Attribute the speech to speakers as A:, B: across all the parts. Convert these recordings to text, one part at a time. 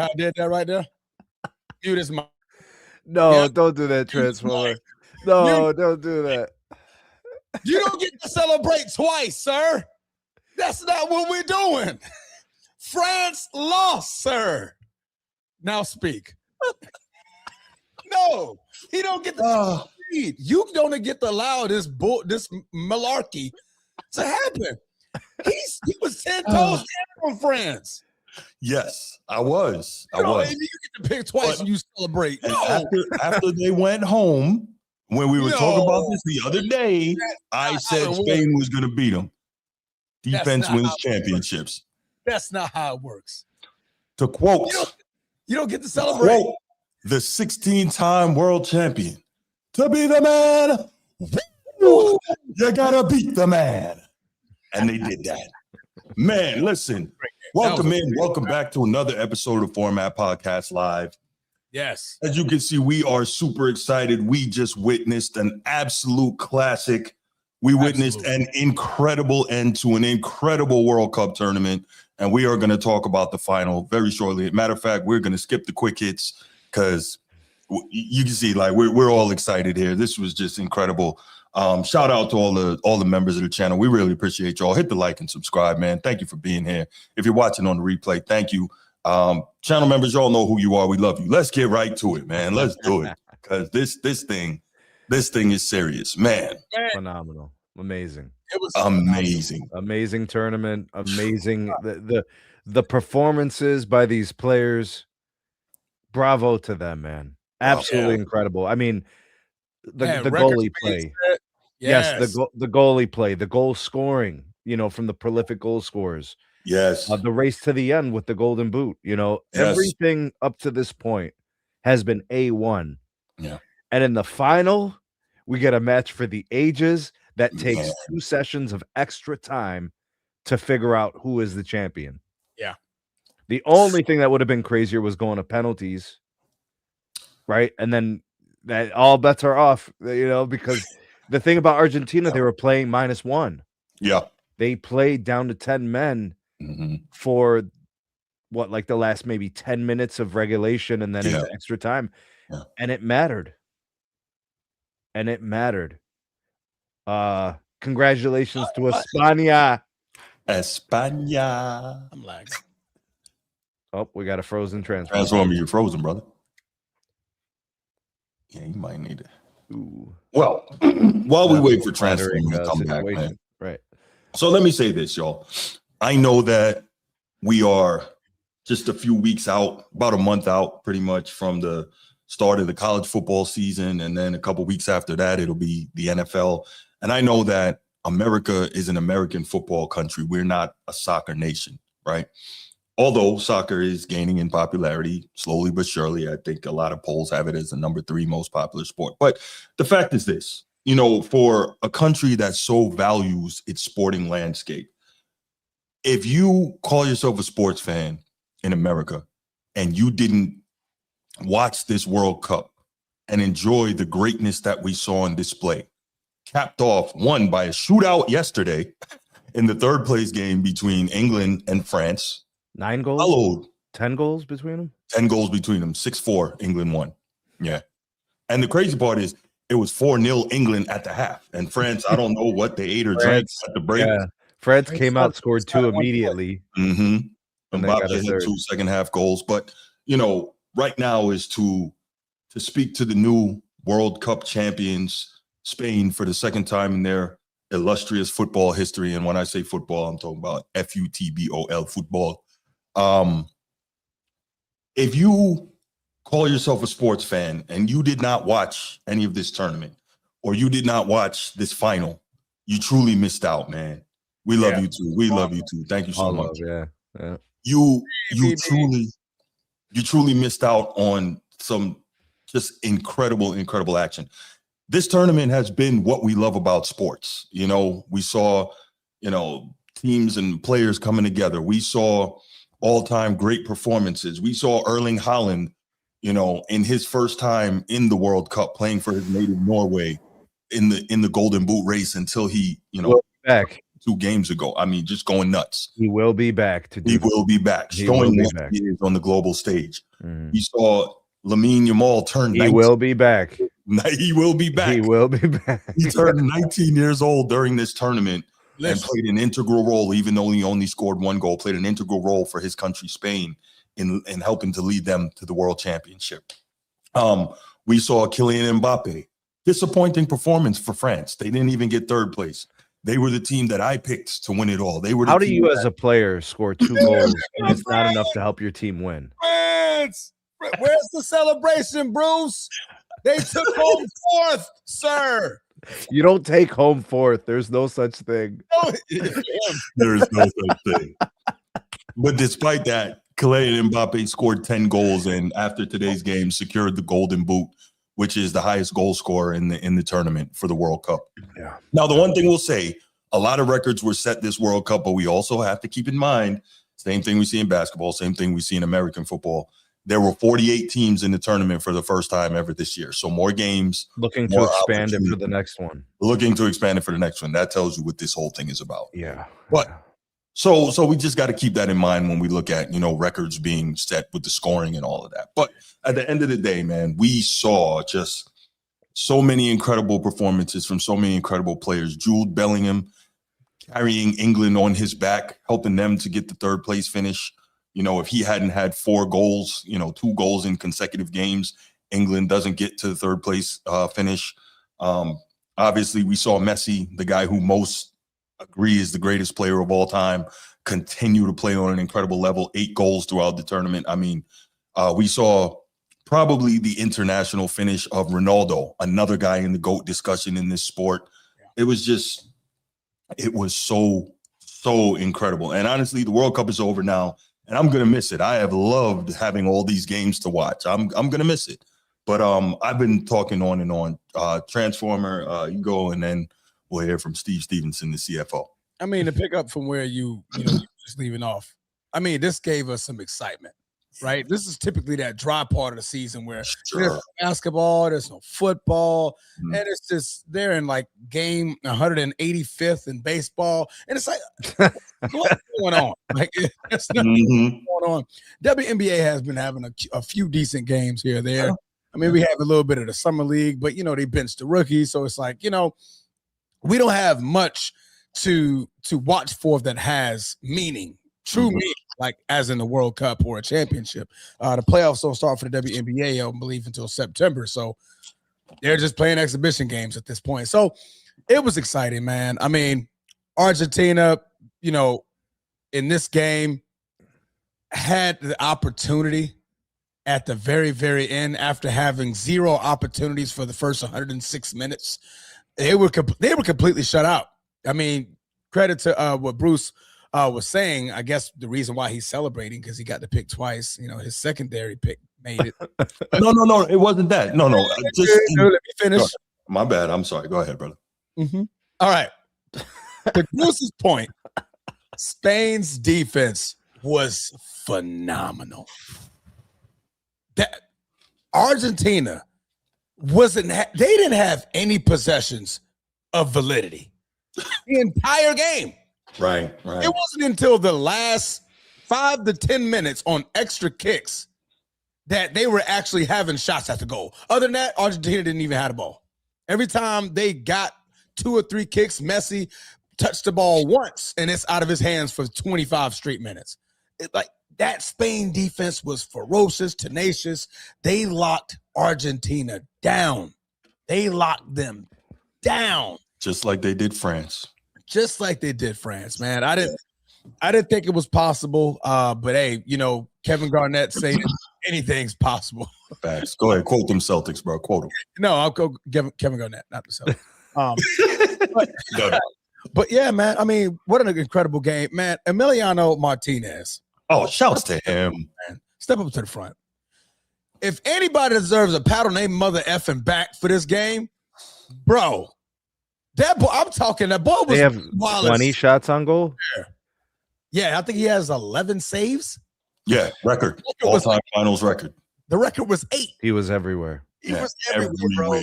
A: how I did that right there? Mute his mic.
B: No,
A: Yeah.
B: don't do that, Transformer. No, don't do that.
A: You don't get to celebrate twice, sir. That's not what we're doing. France lost, sir. Now speak. No, he don't get to read. You don't get to allow this malarkey to happen. He was 10 toes down on France.
C: Yes, I was.
A: And you get to pick twice and you celebrate. No.
C: After they went home, when we were talking about this the other day, I said Spain was going to beat them. Defense wins championships.
A: That's not how it works.
C: To quote,
A: you don't get to celebrate.
C: Quote, the 16-time world champion. To be the man, you gotta beat the man. And they did that. Man, listen. Welcome back to another episode of Format Podcast Live.
A: Yes.
C: As you can see, we are super excited. We just witnessed an absolute classic. We witnessed an incredible end to an incredible World Cup tournament, and we are going to talk about the final very shortly. Matter of fact, we're going to skip the quick hits because you can see, like, we're all excited here. This was just incredible. Shout out to all the members of the channel. We really appreciate y'all. Hit the like and subscribe, man. Thank you for being here. If you're watching on the replay, thank you. Channel members, y'all know who you are. We love you. Let's get right to it, man. Let's do it because this thing is serious, man.
B: Phenomenal, amazing.
A: It was
B: amazing tournament. Amazing the performances by these players. Bravo to them, man. Absolutely incredible. I mean, the goalie play. Yes, the goalie play, the goal scoring. From the prolific goal scorers.
C: Yes.
B: The race to the end with the golden boot, everything up to this point has been A1.
C: Yeah.
B: And in the final, we get a match for the ages that takes 2 sessions of extra time to figure out who is the champion.
A: Yeah.
B: The only thing that would have been crazier was going to penalties. Right? And then that all bets are off, because the thing about Argentina, they were playing -1.
C: Yeah.
B: They played down to 10 men. For the last maybe 10 minutes of regulation and then into extra time.
C: Yeah.
B: And it mattered. Congratulations to España.
C: I'm
A: lagging.
B: Oh, we got a frozen transfer.
C: Transformer, you're frozen, brother. Yeah, you might need it. Ooh. Well, while we wait for Transformer to come back, man.
B: Right.
C: So let me say this, y'all. I know that we are just a few weeks out, about a month out, pretty much from the start of the college football season. And then a couple weeks after that, it'll be the NFL. And I know that America is an American football country. We're not a soccer nation, right? Although soccer is gaining in popularity slowly but surely. I think a lot of polls have it as the number 3 most popular sport. But the fact is this, for a country that so values its sporting landscape, if you call yourself a sports fan in America and you didn't watch this World Cup and enjoy the greatness that we saw on display, capped off, won by a shootout yesterday in the 3rd place game between England and France.
B: 9 goals?
C: Followed
B: 10 goals between them?
C: 10 goals between them. 6-4, England won. Yeah. And the crazy part is it was 4-0 England at the half. And France, I don't know what they ate or drank at the break.
B: Yeah. France came out, scored 2 immediately.
C: And Mbappe hit 2 second-half goals. But, right now is to speak to the new World Cup champions, Spain, for the 2nd time in their illustrious football history. And when I say football, I'm talking about FUTBOL, football. If you call yourself a sports fan and you did not watch any of this tournament or you did not watch this final, you truly missed out, man. We love you too. We love you too. Thank you so much.
B: Yeah.
C: You truly missed out on some just incredible action. This tournament has been what we love about sports. We saw, teams and players coming together. We saw all-time great performances. We saw Erling Haaland, in his first time in the World Cup, playing for his native Norway in the Golden Boot race until he,
B: back.
C: 2 games ago. I mean, just going nuts.
B: He will be back to do
C: He will be back.
B: He
C: Showing
B: will be
C: what
B: back.
C: he is on the global stage.
B: Mhm.
C: We saw Lamine Yamal turn 19.
B: He will be back.
C: He will be back.
B: He will be back.
C: He turned 19 years old during this tournament and played an integral role, even though he only scored 1 goal, played an integral role for his country, Spain, in helping to lead them to the World Championship. We saw Kylian Mbappe. Disappointing performance for France. They didn't even get 3rd place. They were the team that I picked to win it all. They were.
B: How do you, as a player, score 2 goals and it's not enough to help your team win?
A: France, where's the celebration, Bruce? They took home 4th, sir.
B: You don't take home 4th. There's no such thing.
C: There is no such thing. But despite that, Kylian Mbappe scored 10 goals and after today's game secured the Golden Boot, which is the highest goal scorer in the tournament for the World Cup.
B: Yeah.
C: Now, the one thing we'll say, a lot of records were set this World Cup, but we also have to keep in mind, same thing we see in basketball, same thing we see in American football. There were 48 teams in the tournament for the first time ever this year. So more games.
B: Looking to expand it for the next one.
C: Looking to expand it for the next one. That tells you what this whole thing is about.
B: Yeah.
C: But so we just got to keep that in mind when we look at, records being set with the scoring and all of that. But at the end of the day, man, we saw just so many incredible performances from so many incredible players. Jude Bellingham carrying England on his back, helping them to get the 3rd place finish. If he hadn't had 4 goals, 2 goals in consecutive games, England doesn't get to the 3rd place finish. Obviously, we saw Messi, the guy who most agree is the greatest player of all time, continue to play on an incredible level, 8 goals throughout the tournament. I mean, we saw probably the international finish of Ronaldo, another guy in the GOAT discussion in this sport. It was so incredible. And honestly, the World Cup is over now. And I'm going to miss it. I have loved having all these games to watch. I'm going to miss it. But I've been talking on and on. Transformer, you go, and then we'll hear from Steve Stevenson, the CFO.
A: I mean, to pick up from where you just leaving off, I mean, this gave us some excitement, right? This is typically that dry part of the season where there's no basketball, there's no football, and it's just they're in like game 185th in baseball, and it's like what's going on? Like there's nothing going on. WNBA has been having a few decent games here or there. I mean, we have a little bit of the summer league, but they benched the rookies, so it's like we don't have much to watch for that has meaning, true meaning, like as in the World Cup or a championship. The playoffs don't start for the WNBA, I believe, until September. So they're just playing exhibition games at this point. So it was exciting, man. I mean, Argentina, in this game had the opportunity at the very, very end after having 0 opportunities for the first 106 minutes. They were completely shut out. I mean, credit to what Bruce was saying. I guess the reason why he's celebrating because he got the pick twice. His secondary pick made it.
C: No, it wasn't that. No. Just
A: let me finish.
C: My bad. I'm sorry. Go ahead, brother.
A: All right. To Bruce's point, Spain's defense was phenomenal. That Argentina they didn't have any possessions of validity the entire game.
C: Right.
A: It wasn't until the last 5 to 10 minutes on extra kicks that they were actually having shots at the goal. Other than that, Argentina didn't even have the ball. Every time they got 2 or 3 kicks, Messi touched the ball once, and it's out of his hands for 25 straight minutes. That Spain defense was ferocious, tenacious. They locked Argentina down. They locked them down.
C: Just like they did France.
A: Man. I didn't think it was possible. But hey, Kevin Garnett saying anything's possible.
C: Facts. Go ahead. Quote them Celtics, bro. Quote them.
A: No, I'll go Kevin Garnett, not the Celtics. But yeah, man. I mean, what an incredible game, man. Emiliano Martinez.
C: Oh, shouts to him.
A: Man, step up to the front. If anybody deserves a pat on their mother effing back for this game, bro, that boy, I'm talking, that boy was.
B: They have 20 shots on goal?
A: Yeah, I think he has 11 saves.
C: Yeah, record. All-time finals record.
A: The record was 8.
B: He was everywhere.
A: He was everywhere, bro.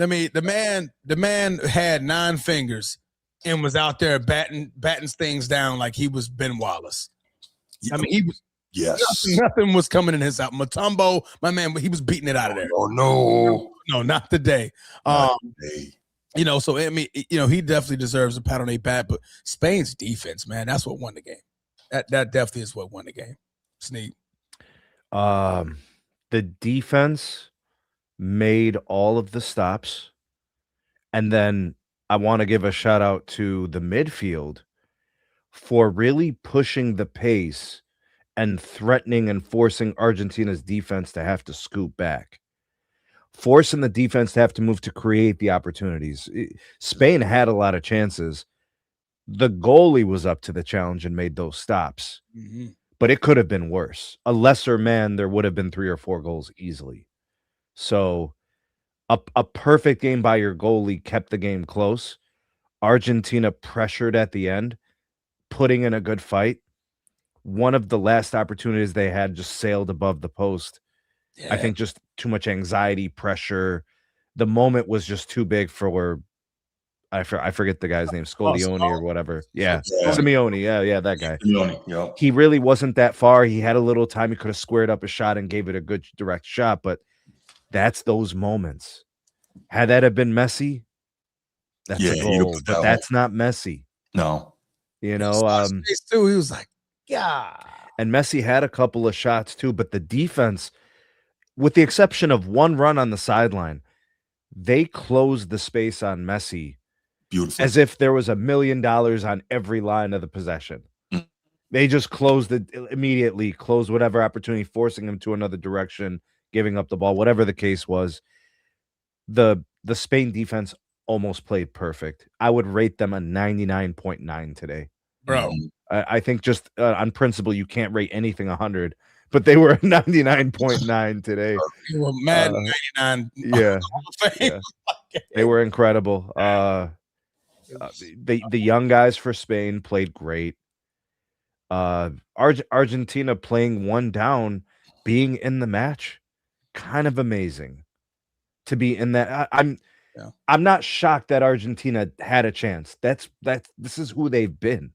A: I mean, the man had 9 fingers and was out there batting things down like he was Ben Wallace. I mean, he was.
C: Yes.
A: Nothing was coming in his out. Mutombo, my man, he was beating it out of there.
C: Oh no,
A: not today. You know, so I mean, you know, he definitely deserves a pat on the back. But Spain's defense, man, that's what won the game. That definitely is what won the game. Sneak.
B: The defense made all of the stops, and then I want to give a shout out to the midfield for really pushing the pace and threatening and forcing Argentina's defense to have to scoop back, forcing the defense to have to move to create the opportunities. Spain had a lot of chances. The goalie was up to the challenge and made those stops, but it could have been worse. A lesser man, there would have been 3 or 4 goals easily. So a perfect game by your goalie kept the game close. Argentina pressured at the end, putting in a good fight. One of the last opportunities they had just sailed above the post. Yeah. I think just too much anxiety, pressure. The moment was just too big for, I forget the guy's name, Scolioni or whatever. Yeah, Simeone. Yeah, that guy.
C: Simeone, yeah.
B: He really wasn't that far. He had a little time. He could have squared up a shot and gave it a good direct shot, but that's those moments. Had that have been Messi, that's a goal, but that's not Messi.
C: No.
B: You know,
A: he was like, yeah.
B: And Messi had a couple of shots too, but the defense, with the exception of one run on the sideline, they closed the space on Messi.
C: Beautiful.
B: As if there was $1 million on every line of the possession. They just closed it immediately, closed whatever opportunity, forcing him to another direction, giving up the ball, whatever the case was. The Spain defense almost played perfect. I would rate them a 99.9 today.
A: Bro.
B: I think just on principle, you can't rate anything 100, but they were 99.9 today.
A: They were mad 99.
B: Yeah. They were incredible. The young guys for Spain played great. Argentina playing one down, being in the match, kind of amazing to be in that. I'm not shocked that Argentina had a chance. This is who they've been,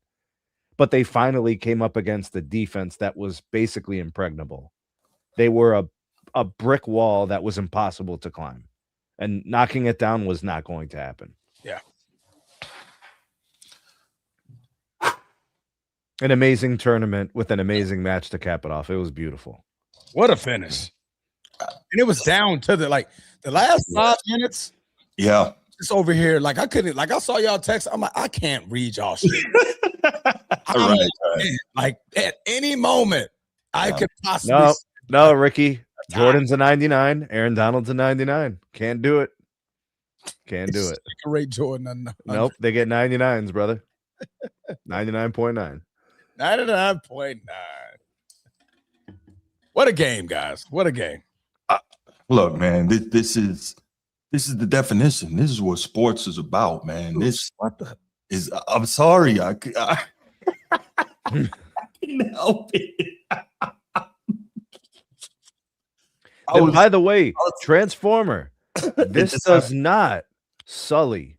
B: but they finally came up against a defense that was basically impregnable. They were a brick wall that was impossible to climb, and knocking it down was not going to happen.
A: Yeah.
B: An amazing tournament with an amazing match to cap it off. It was beautiful.
A: What a finish. And it was down to the last 5 minutes.
C: Yeah.
A: Just over here. Like I saw y'all text. I'm like, I can't read y'all shit.
C: Right.
A: Like at any moment, I could possibly.
B: No, Ricky. Jordan's a 99. Aaron Donald's a 99. Can't do it. Can't do it.
A: Rate Jordan.
B: Nope. They get 99s, brother. 99.9.
A: 99.9. What a game, guys. What a game.
C: Look, man, this is the definition. This is what sports is about, man. I'm sorry. I can't help it.
B: By the way, Transformer, this does not sully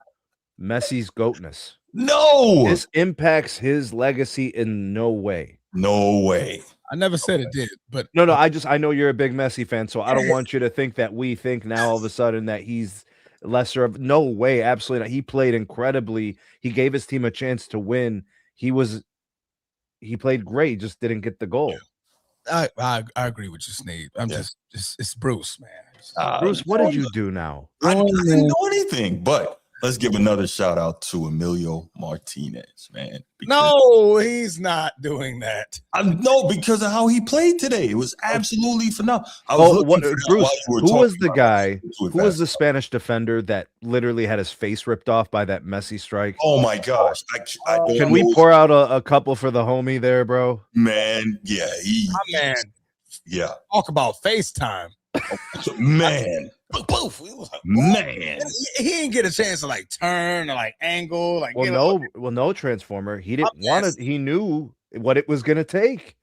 B: Messi's goatness.
C: No.
B: This impacts his legacy in no way.
C: No way.
A: I never said it did, but
B: no. I know you're a big Messi fan, so I don't want you to think that we think now all of a sudden that he's lesser of. No way, absolutely not. He played incredibly. He gave his team a chance to win. He played great, just didn't get the goal.
A: I agree with you, Sneed. I'm just it's Bruce, man.
B: Bruce, what did you do now?
C: I didn't do anything, but let's give another shout out to Emilio Martinez, man.
A: No, he's not doing that.
C: No, because of how he played today. It was absolutely phenomenal.
B: Bruce, who was the guy? Who was the Spanish defender that literally had his face ripped off by that Messi strike?
C: Oh my gosh!
B: Can we pour out a couple for the homie there, bro?
C: Man, yeah, yeah.
A: Talk about FaceTime,
C: man.
A: Poof.
C: Man,
A: he didn't get a chance to turn or angle.
B: No, Transformer. He didn't want it. He knew what it was going to take.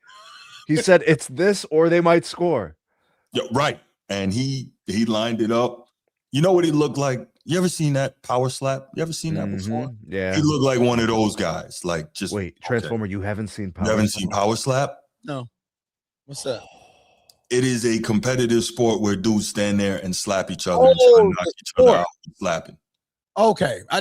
B: He said it's this or they might score.
C: Yeah, right. And he lined it up. You know what he looked like? You ever seen that power slap? You ever seen that before?
B: Yeah.
C: He looked like one of those guys. Like just
B: wait, Transformer, you haven't seen power?
C: You haven't seen power slap?
A: No. What's that?
C: It is a competitive sport where dudes stand there and slap each other and try to knock each other out with slapping.
A: Okay, I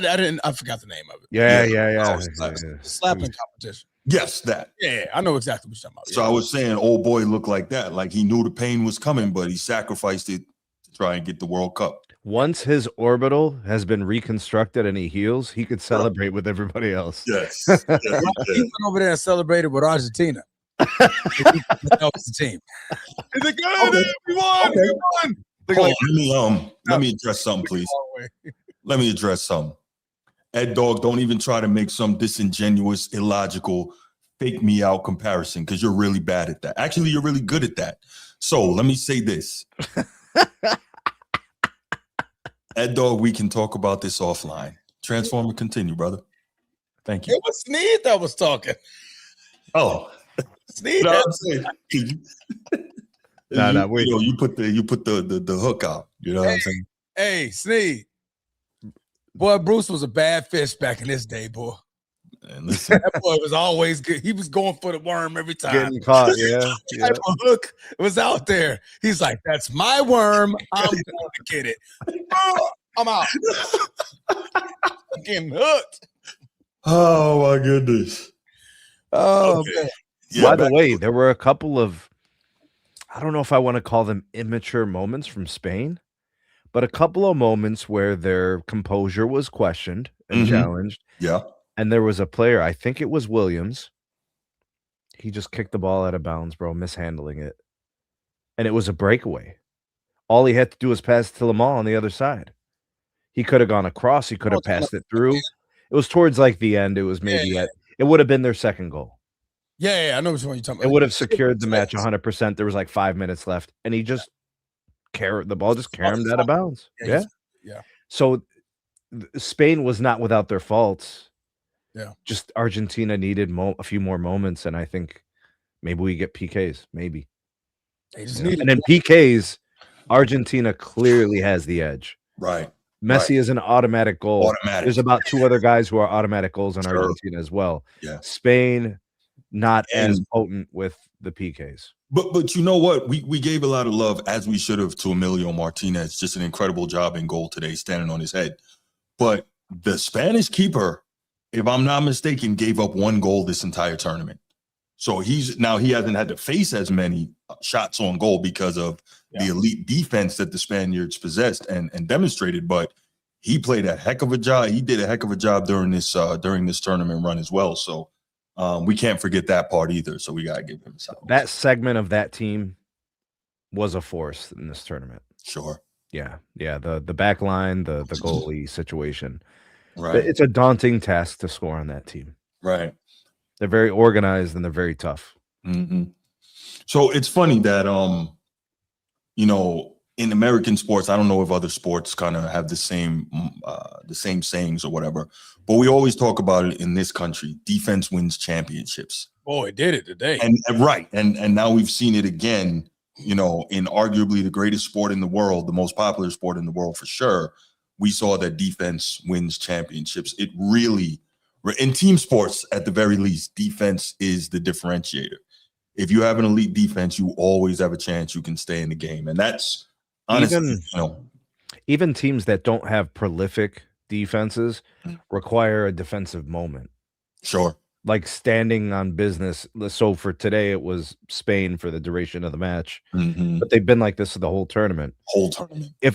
A: forgot the name of it.
B: Yeah.
A: The slapping competition.
C: Yes, that.
A: Yeah, I know exactly what you're talking about.
C: So I was saying, old boy looked like that. Like he knew the pain was coming, but he sacrificed it to try and get the World Cup.
B: Once his orbital has been reconstructed and he heals, he could celebrate with everybody else.
C: Yes.
A: He went over there and celebrated with Argentina. That was the team. Is it good?
C: Okay.
A: We won.
C: Okay.
A: We won.
C: Let me address something, please. Let me address something. Ed Dog, don't even try to make some disingenuous, illogical, fake me out comparison because you're really bad at that. Actually, you're really good at that. So let me say this. Ed Dog, we can talk about this offline. Transformer, continue, brother. Thank you.
A: It was Sneed that was talking.
C: Oh,
A: Sneed.
C: No, you put the hook out. You know what I'm saying?
A: Hey, Sneed. Boy, Bruce was a bad fish back in his day, boy.
C: And listen,
A: that boy was always good. He was going for the worm every time.
B: Getting caught, yeah.
A: Type of hook was out there. He's like, "That's my worm. I'm going to get it. I'm out. I'm getting hooked."
C: Oh my goodness.
A: Oh,
C: okay.
A: man.
B: Yeah, by the way, there were a couple of, I don't know if I want to call them immature moments from Spain, but a couple of moments where their composure was questioned and challenged.
C: Yeah.
B: And there was a player, I think it was Williams. He just kicked the ball out of bounds, bro, mishandling it. And it was a breakaway. All he had to do was pass it to Lamar on the other side. He could have gone across. He could have passed it through. It was towards like the end. It was maybe it would have been their second goal.
A: Yeah, I know which one you're talking about.
B: It would have secured the match 100%. There was like 5 minutes left, and he just the ball just caromed out of bounds. Yeah. So Spain was not without their faults.
A: Yeah.
B: Just Argentina needed a few more moments, and I think maybe we get PKs. Maybe.
A: They just need
B: and in PKs, Argentina clearly has the edge.
C: Right.
B: Messi is an automatic goal.
C: Automatic.
B: There's about 2 other guys who are automatic goals in Argentina as well.
C: Yeah.
B: Spain, not as potent with the PKs.
C: But you know what? We gave a lot of love, as we should have, to Emilio Martinez. Just an incredible job in goal today, standing on his head. But the Spanish keeper, if I'm not mistaken, gave up 1 goal this entire tournament. So he hasn't had to face as many shots on goal because of the elite defense that the Spaniards possessed and demonstrated. But he played a heck of a job. He did a heck of a job during this tournament run as well. So we can't forget that part either. So we got to give him a shout.
B: That segment of that team was a force in this tournament.
C: Sure.
B: Yeah. The back line, the goalie situation.
C: Right.
B: It's a daunting task to score on that team.
C: Right.
B: They're very organized and they're very tough.
C: Mm-hmm. So it's funny that in American sports, I don't know if other sports kind of have the same sayings or whatever, but we always talk about it in this country. Defense wins championships.
A: Boy, it did it today.
C: And now we've seen it again, in arguably the greatest sport in the world, the most popular sport in the world for sure. We saw that defense wins championships. It really, in team sports at the very least, defense is the differentiator. If you have an elite defense, you always have a chance you can stay in the game. And that's honestly,
B: even teams that don't have prolific defenses require a defensive moment.
C: Sure.
B: Like standing on business. So for today, it was Spain for the duration of the match.
C: Mm-hmm.
B: But they've been like this the whole tournament.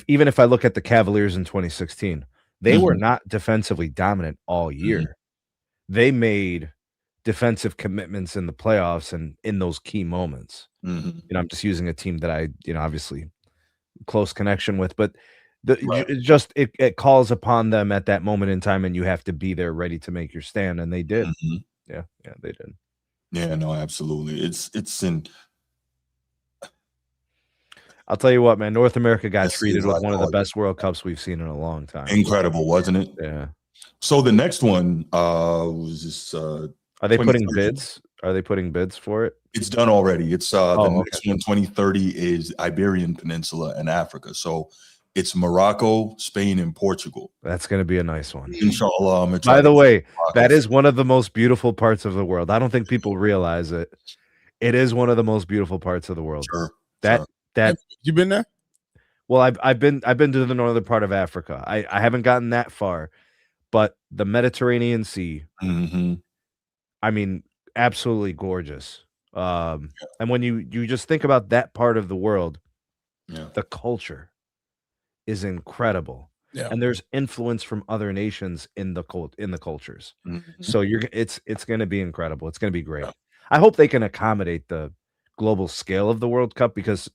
B: Even if I look at the Cavaliers in 2016, they were not defensively dominant all year. They made defensive commitments in the playoffs and in those key moments. I'm just using a team that I, obviously close connection with, but it calls upon them at that moment in time, and you have to be there ready to make your stand, and they did. Yeah, they did.
C: Yeah, no, absolutely. It's in.
B: I'll tell you what, man. North America got treated with one of the best World Cups we've seen in a long time.
C: Incredible, wasn't it?
B: Yeah.
C: So the next one was this.
B: Are they putting bids? Are they putting bids for it?
C: It's done already. It's the next one, 2030, is Iberian Peninsula and Africa. So It's Morocco, Spain, and Portugal.
B: That's going to be a nice one.
C: Inshallah, I'm gonna try.
B: By the way,
C: Morocco.
B: that is one of the most beautiful parts of the world. I don't think people realize it. It is one of the most beautiful parts of the world.
C: Sure.
B: That
A: you been there?
B: Well, I've been to the northern part of Africa. I haven't gotten that far, but the Mediterranean Sea,
C: Mm-hmm.
B: I mean, absolutely gorgeous. And when you just think about that part of the world, the culture is incredible.
A: Yeah.
B: And there's influence from other nations in the cultures.
C: Mm-hmm.
B: So it's going to be incredible. It's going to be great. I hope they can accommodate the global scale of the World Cup, because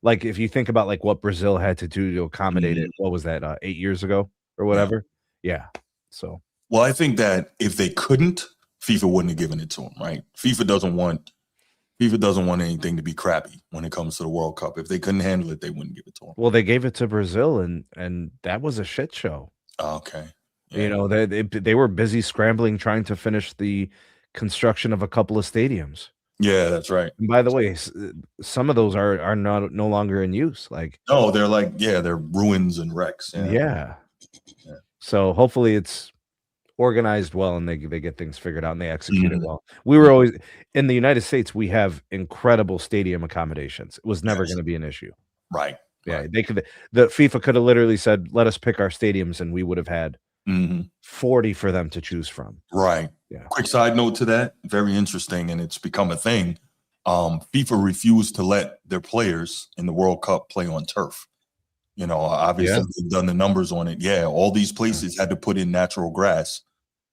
B: like if you think about like what Brazil had to do to accommodate it, what was that 8 years ago or whatever? Yeah. So
C: well, I think that if they couldn't, FIFA wouldn't have given it to them, right? FIFA doesn't want anything to be crappy when it comes to the World Cup. If they couldn't handle it, they wouldn't give it to them.
B: Well, they gave it to Brazil, and that was a shit show.
C: Okay.
B: Yeah. You know, they were busy scrambling trying to finish the construction of a couple of stadiums.
C: Yeah, that's right.
B: And by the way, some of those are no longer in use. Like,
C: no, they're like, they're ruins and wrecks.
B: Yeah. So hopefully it's organized well and they get things figured out and they execute it well. We were always in the United States. We have incredible stadium accommodations. It was never going to be an issue.
C: Right.
B: Yeah.
C: Right.
B: The FIFA could have literally said, let us pick our stadiums, and we would have had 40 for them to choose from.
C: Right.
B: Yeah.
C: Quick side note to that, very interesting, and it's become a thing. FIFA refused to let their players in the World Cup play on turf. You know, obviously they've done the numbers on it. Yeah, all these places had to put in natural grass.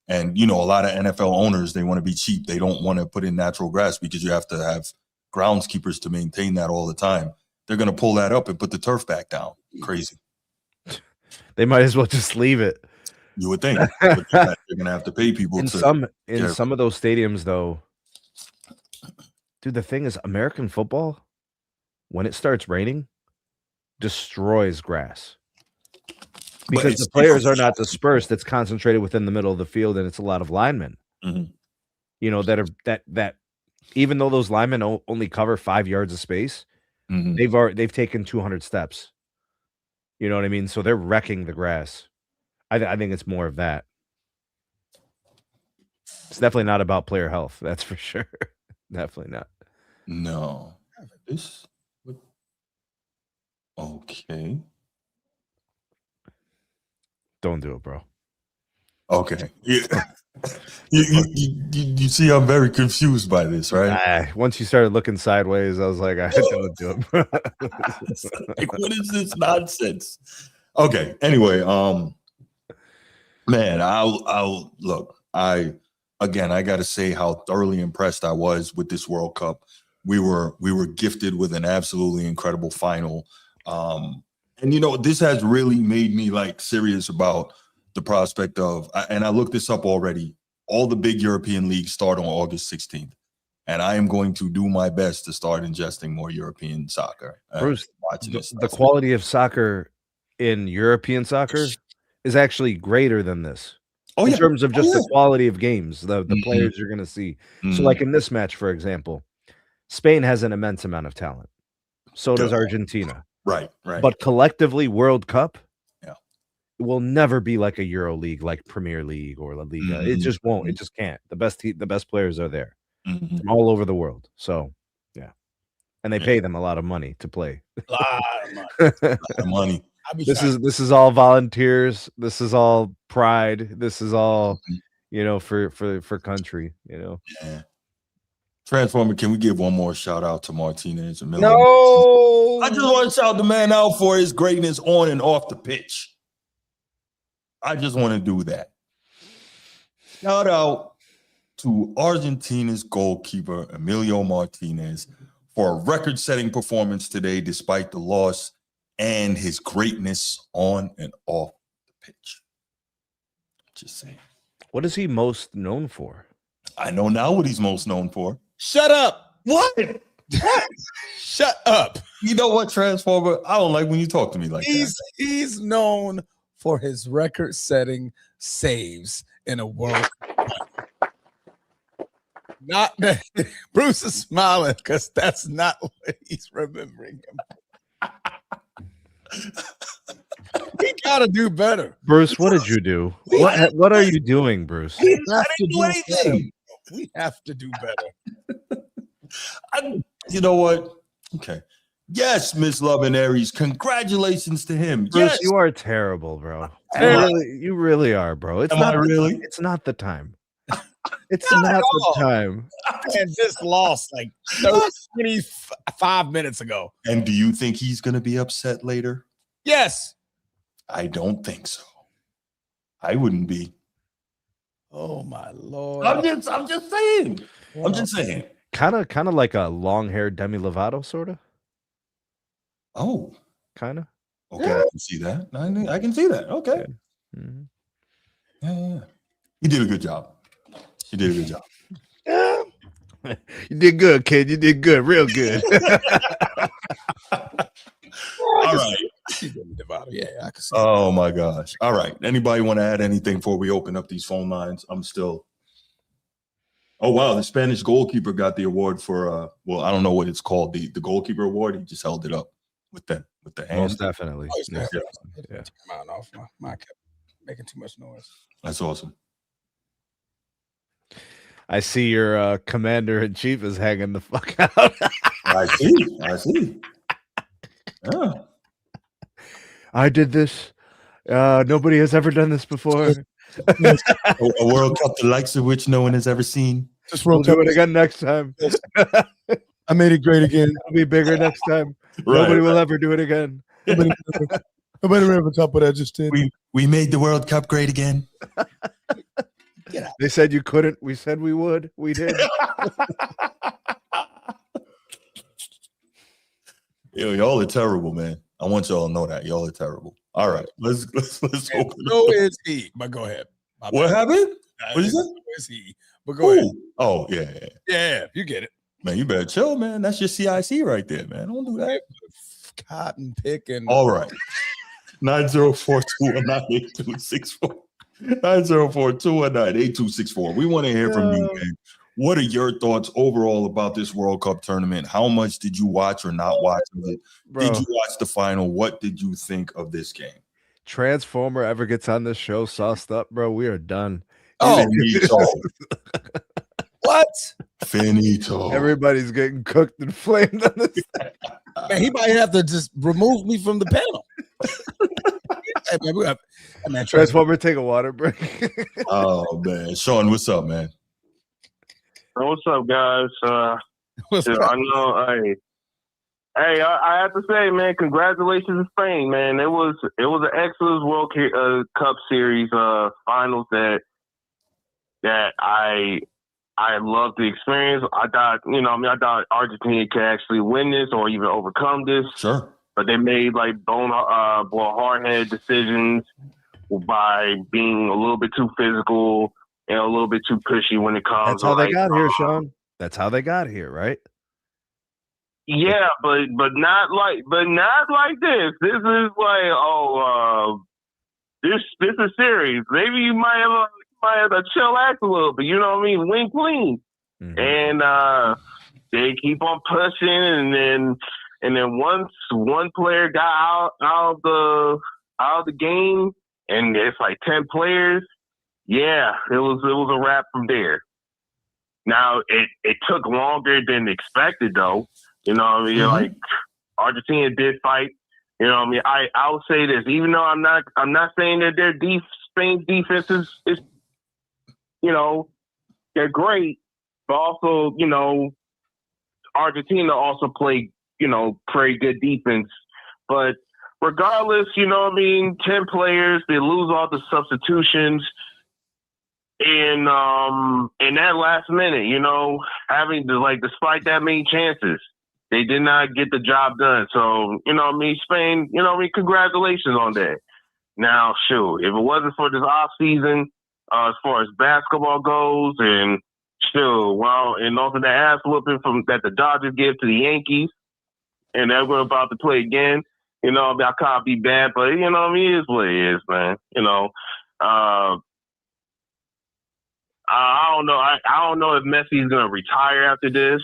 C: And, you know, a lot of NFL owners, they want to be cheap. They don't want to put in natural grass because you have to have groundskeepers to maintain that all the time. They're going to pull that up and put the turf back down. Crazy.
B: They might as well just leave it.
C: You would think. But they're going to have to pay people
B: in some of those stadiums, though. Dude, the thing is, American football, when it starts raining, destroys grass. Because the players are not dispersed. It's concentrated within the middle of the field, and it's a lot of linemen. You know, that even though those linemen only cover 5 yards of space, they've taken 200 steps. You know what I mean? So they're wrecking the grass. I think it's more of that. It's definitely not about player health. That's for sure. Definitely not.
C: No. Okay.
B: Don't do it, bro.
C: Okay. Yeah. you see, I'm very confused by this, right?
B: Once you started looking sideways, I was like, I don't do it, bro.
C: Like, what is this nonsense? Okay. Anyway, man, I'll look. I got to say how thoroughly impressed I was with this World Cup. We were gifted with an absolutely incredible final. And, you know, this has really made me like serious about the prospect of, and I looked this up already, all the big European leagues start on August 16th. And I am going to do my best to start ingesting more European soccer.
B: Bruce, the quality of soccer in European soccer is actually greater than this. In terms of just the quality of games, the players you're going to see. So like in this match, for example, Spain has an immense amount of talent. So does Argentina.
C: Right.
B: But collectively, World Cup will never be like a Euro League, like Premier League or La Liga. It just won't. It just can't. The best players are there from all over the world. So, yeah. And they pay them a lot of money to play.
A: A lot of money.
B: This is all volunteers. This is all pride. This is all, you know, for country, you know.
C: Yeah. Transformer, can we give one more shout out to Martinez?
B: No,
C: I just want to shout the man out for his greatness on and off the pitch. I just want to do that. Shout out to Argentina's goalkeeper, Emilio Martinez, for a record-setting performance today, despite the loss, and his greatness on and off the pitch. Just saying.
B: What is he most known for?
C: I know now what he's most known for.
A: Shut up.
C: What?
A: Shut up.
C: You know what, Transformer? I don't like when you talk to me like that.
A: He's known for his record-setting saves in a World Cup. Not that Bruce is smiling because that's not what he's remembering him. We gotta do better.
B: Bruce, what did you do? What are you doing, Bruce?
C: I didn't do anything.
A: We have to do better.
C: You know what? Okay. Yes, Miss Love and Aries. Congratulations to him.
B: Bruce,
C: Yes.
B: you are terrible, bro. You really are, bro. It's not really. It's not the time. It's not the time.
A: And just lost like 25 minutes ago.
C: And do you think he's going to be upset later?
A: Yes.
C: I don't think so. I wouldn't be.
A: Oh my Lord.
C: I'm just saying.
A: Wow.
C: I'm just saying.
B: Kind of like a long-haired Demi Lovato, sort of.
C: Oh,
B: kind of.
C: Okay, yeah. I can see that. I can see that. Okay.
B: Mm-hmm.
C: Yeah. You did a good job. You did a good job.
A: Yeah.
B: You did good, kid. You did good. Real good.
C: All right.
A: Yeah, I can see.
C: Oh my gosh. All right. Anybody want to add anything before we open up these phone lines? I'm still. Oh wow, the Spanish goalkeeper got the award for well, I don't know what it's called, the goalkeeper award. He just held it up with the hand.
B: Most definitely.
A: Yeah. Mine off. Mine kept making too much noise.
C: That's awesome.
B: I see your commander-in-chief is hanging the fuck out.
C: I see. Yeah.
B: I did this. Nobody has ever done this before.
C: A World Cup the likes of which no one has ever seen.
B: We'll do it again next time.
A: I made it great again.
B: It'll be bigger next time. Nobody will ever do it again.
A: Nobody ever top what I just did.
C: We made the World Cup great again.
B: They said you couldn't. We said we would. We did.
C: Y'all are terrible, man. I want y'all to know that. Y'all are terrible. All right. Let's open it.
A: So is he. But go ahead.
C: What happened? What is it?
A: Is he? But go ahead.
C: Oh, yeah.
A: Yeah, you get it.
C: Man, you better chill, man. That's your CIC right there, man. Don't do that.
A: Cotton picking.
C: All right. 904-219-8264. 904-219-8264. We want to hear from you, man. What are your thoughts overall about this World Cup tournament? How much did you watch or not watch of it? Bro. Did you watch the final? What did you think of this game?
B: Transformer ever gets on this show sauced up, bro, we are done.
C: Oh,
A: what?
C: Finito.
B: Everybody's getting cooked and flamed on this.
A: Man, he might have to just remove me from the panel. Hey, man,
B: Transformer, take a water break.
C: Oh, man. Sean, what's up, man?
D: What's up, guys?
A: What's up?
D: I know. Hey, I have to say, man, congratulations to Spain, man. It was an excellent World Cup Series finals that I loved the experience. I thought Argentina could actually win this or even overcome this.
C: Sure.
D: But they made like hard-headed decisions by being a little bit too physical and a little bit too pushy when it comes.
B: That's how they got here, Sean. That's how they got here, right?
D: Yeah, but not like this. This is like this is serious. Maybe you might have to chill act a little bit. You know what I mean? Wink, clean. Mm-hmm. And they keep on pushing, and then once one player got out of the game, and it's like 10 players. Yeah, it was a wrap from there. Now it took longer than expected, though. You know what I mean? Mm-hmm. Like Argentina did fight. You know what I mean? I will say this, even though I'm not saying that their Spain's defense is they're great, but also, Argentina also played, pretty good defense. But regardless, 10 players, they lose all the substitutions. In that last minute, having to despite that many chances, they did not get the job done. So, Spain, congratulations on that. Now, shoot, if it wasn't for this off season, as far as basketball goes, and still, and also the ass whooping that the Dodgers give to the Yankees, and they're about to play again, I can't be bad, but it is what it is, man. I don't know. I don't know if Messi's gonna retire after this.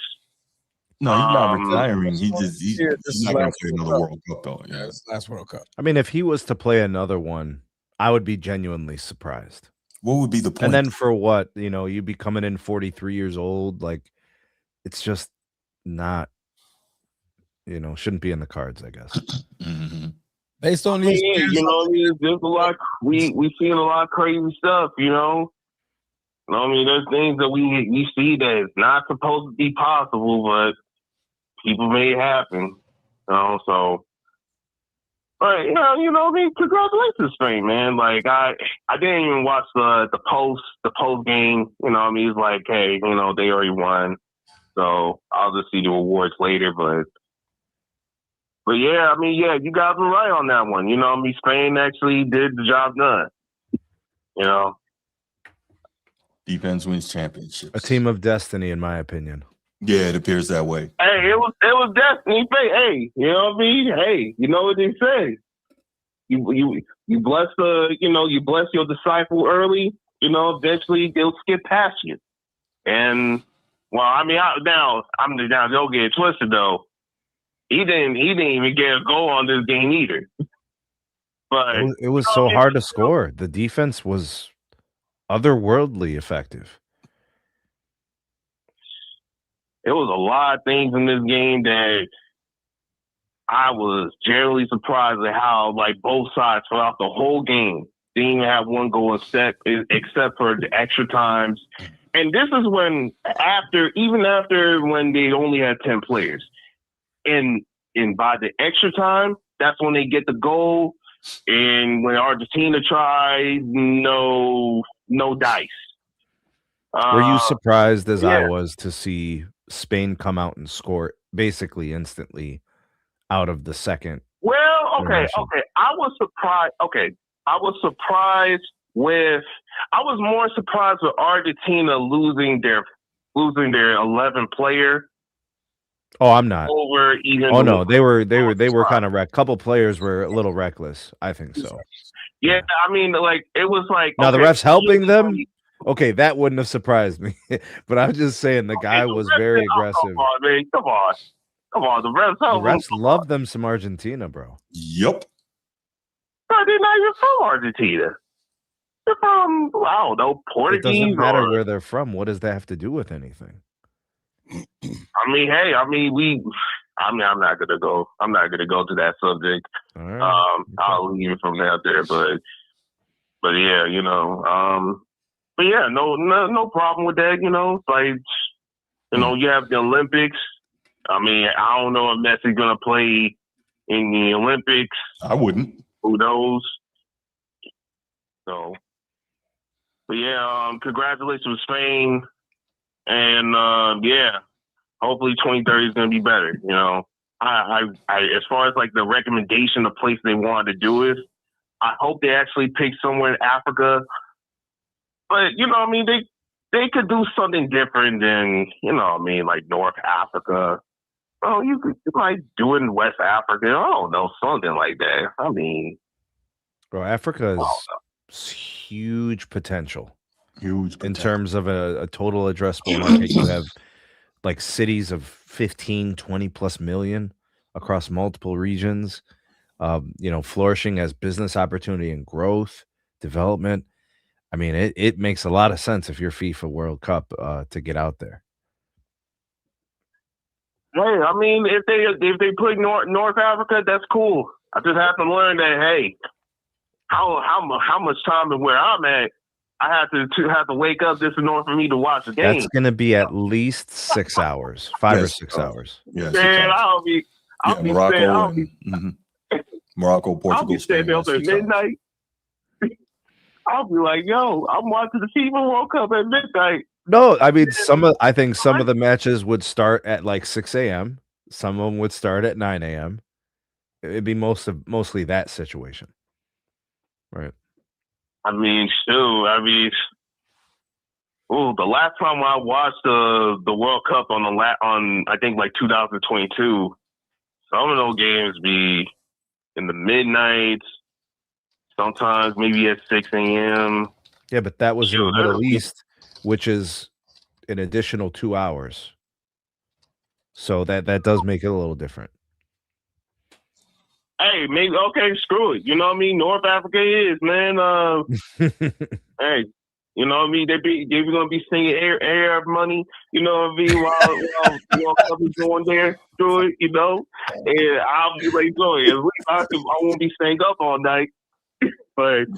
C: No, he's not retiring. He's
A: This
C: not
A: is
C: going to
A: last
C: play
A: World
C: another
A: Cup.
C: World Cup, though.
A: Yeah,
C: Yeah.
A: it's last World Cup.
B: I mean, if he was to play another one, I would be genuinely surprised.
C: What would be the point?
B: And then for what? You'd be coming in 43 years old. Like, it's just not, shouldn't be in the cards, I guess.
C: Mhm.
A: Based on these,
D: there's a lot. We seen a lot of crazy stuff. There's things that we see that is not supposed to be possible, but people made it happen. So. But congratulations, Spain, man. Like I didn't even watch the post game. It's like, hey, they already won, so I'll just see the awards later. But yeah, you guys were right on that one. Spain actually did the job done.
C: Defense wins championships.
B: A team of destiny, in my opinion.
C: Yeah, it appears that way.
D: Hey, it was destiny. Hey, Hey, you know what they say. You bless you bless your disciple early. Eventually they'll skip past you. And now don't get it twisted though. He didn't even get a goal on this game either. But
B: it was so hard to score. The defense was otherworldly effective.
D: It was a lot of things in this game that I was generally surprised at how both sides throughout the whole game didn't even have one goal except for the extra times. And this is when after when they only had 10 players. And by the extra time, that's when they get the goal. And when Argentina tried, no dice.
B: Were you surprised as I was to see Spain come out and score basically instantly out of the second?
D: Well, okay. I was surprised. Okay, I was more surprised with Argentina losing their 11 player.
B: Oh, I'm not.
D: Over even.
B: Oh no, they were kind of wrecked. Couple players were a little reckless. I think so.
D: Yeah, it was like.
B: Now the refs helping them. Okay, that wouldn't have surprised me. But I'm just saying the guy was very aggressive.
D: Come on, man. Come on. The refs
B: love them some Argentina, bro.
C: Yep.
D: No, they're not even from Argentina. They're from, I don't know, Portuguese.
B: It doesn't matter where they're from. What does that have to do with anything?
D: I'm not gonna go. I'm not gonna go to that subject.
B: All right.
D: I'll leave it from out there. But yeah, but yeah, no problem with that. You have the Olympics. I don't know if Messi's gonna play in the Olympics.
C: I wouldn't.
D: Who knows? So, but yeah, congratulations to Spain, and yeah, hopefully 2030 is gonna be better. I as far as the recommendation of place they wanted to do it, I hope they actually pick somewhere in Africa. But they could do something different than North Africa. Oh, you could do it in West Africa. I don't know, something like that.
B: Bro, Africa is huge potential.
C: Huge potential.
B: In terms of a total addressable market. You have cities of 15, 20 plus million across multiple regions, flourishing as business opportunity and growth, development. It makes a lot of sense if you're FIFA World Cup to get out there.
D: Hey, if they put North Africa, that's cool. I just have to learn that. Hey, how much time and where I'm at, I have to wake up just in order for me to watch the game.
B: That's going to be at least 6 hours, 5 or 6 hours.
C: Yeah,
D: man, I'll be
C: Morocco, Morocco, Portugal,
D: I'll be staying there till midnight. I'll be like, yo, I'm watching the FIFA World Cup at midnight.
B: No, I think some of the matches would start at 6 a.m. Some of them would start at 9 a.m. It'd be mostly that situation, right?
D: The last time I watched the World Cup on I think 2022, some of those games be in the midnights, sometimes maybe at 6 a.m.
B: Yeah, but that was in the Middle East, which is an additional 2 hours. So that does make it a little different.
D: Hey, maybe okay, screw it. You know what I mean? North Africa is, man. Hey, you know what I mean? They gonna be singing Arab money, you know what I mean, while couples going there through it, you know? And I'll be like, go at least I won't be staying up all night. But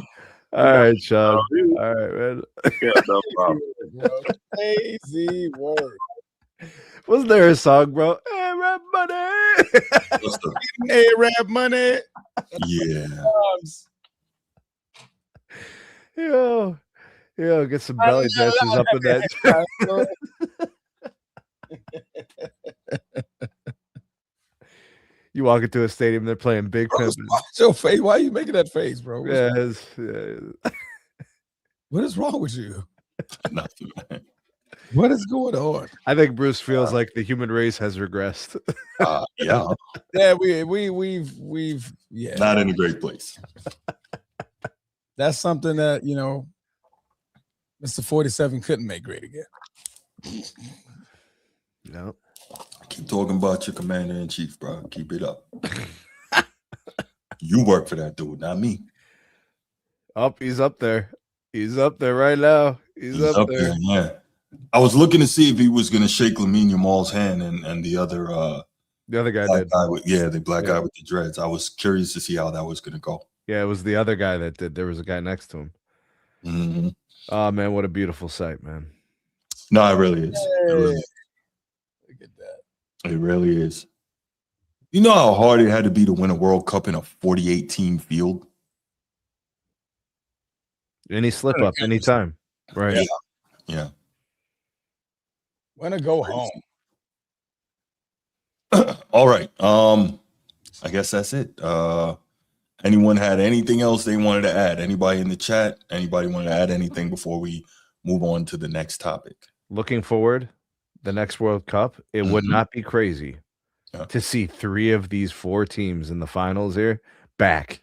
B: all right, Sean. All right, man.
D: Yeah, no problem.
A: Crazy word.
B: Wasn't there a song, bro? Arab money.
A: Arab money.
C: Yeah.
B: Yo, get some belly dancers up in that. You walk into a stadium, they're playing Big Pimp.
A: Your face. Why are you making that face, bro?
B: Yeah,
A: what is wrong with you?
C: Nothing.
A: What is going on?
B: I think Bruce feels like the human race has regressed.
C: Yeah.
A: Yeah, we've yeah.
C: Not in a great place.
A: That's something that, you know, Mr. 47 couldn't make great again.
B: No.
C: Keep talking about your commander-in-chief, bro. Keep it up. You work for that dude, not me.
B: He's up there. He's up there right now. He's up there.
C: Yeah. I was looking to see if he was going to shake Lamine Yamal's hand and the other
B: guy
C: black
B: did.
C: guy with, the black guy with the dreads. I was curious to see how that was going to go.
B: Yeah, it was the other guy that did. There was a guy next to him.
C: Mm-hmm.
B: Oh, man, what a beautiful sight, man.
C: No, it really is. It really is.
A: Look at that.
C: It really is. You know how hard it had to be to win a World Cup in a 48-team field?
B: Any slip up, anytime. Right.
C: Yeah.
A: When to go home.
C: All right. I guess that's it. Anyone had anything else they wanted to add? Anybody in the chat? Anybody want to add anything before we move on to the next topic?
B: Looking forward, the next World Cup, it would not be crazy to see 3 of these 4 teams in the finals here back.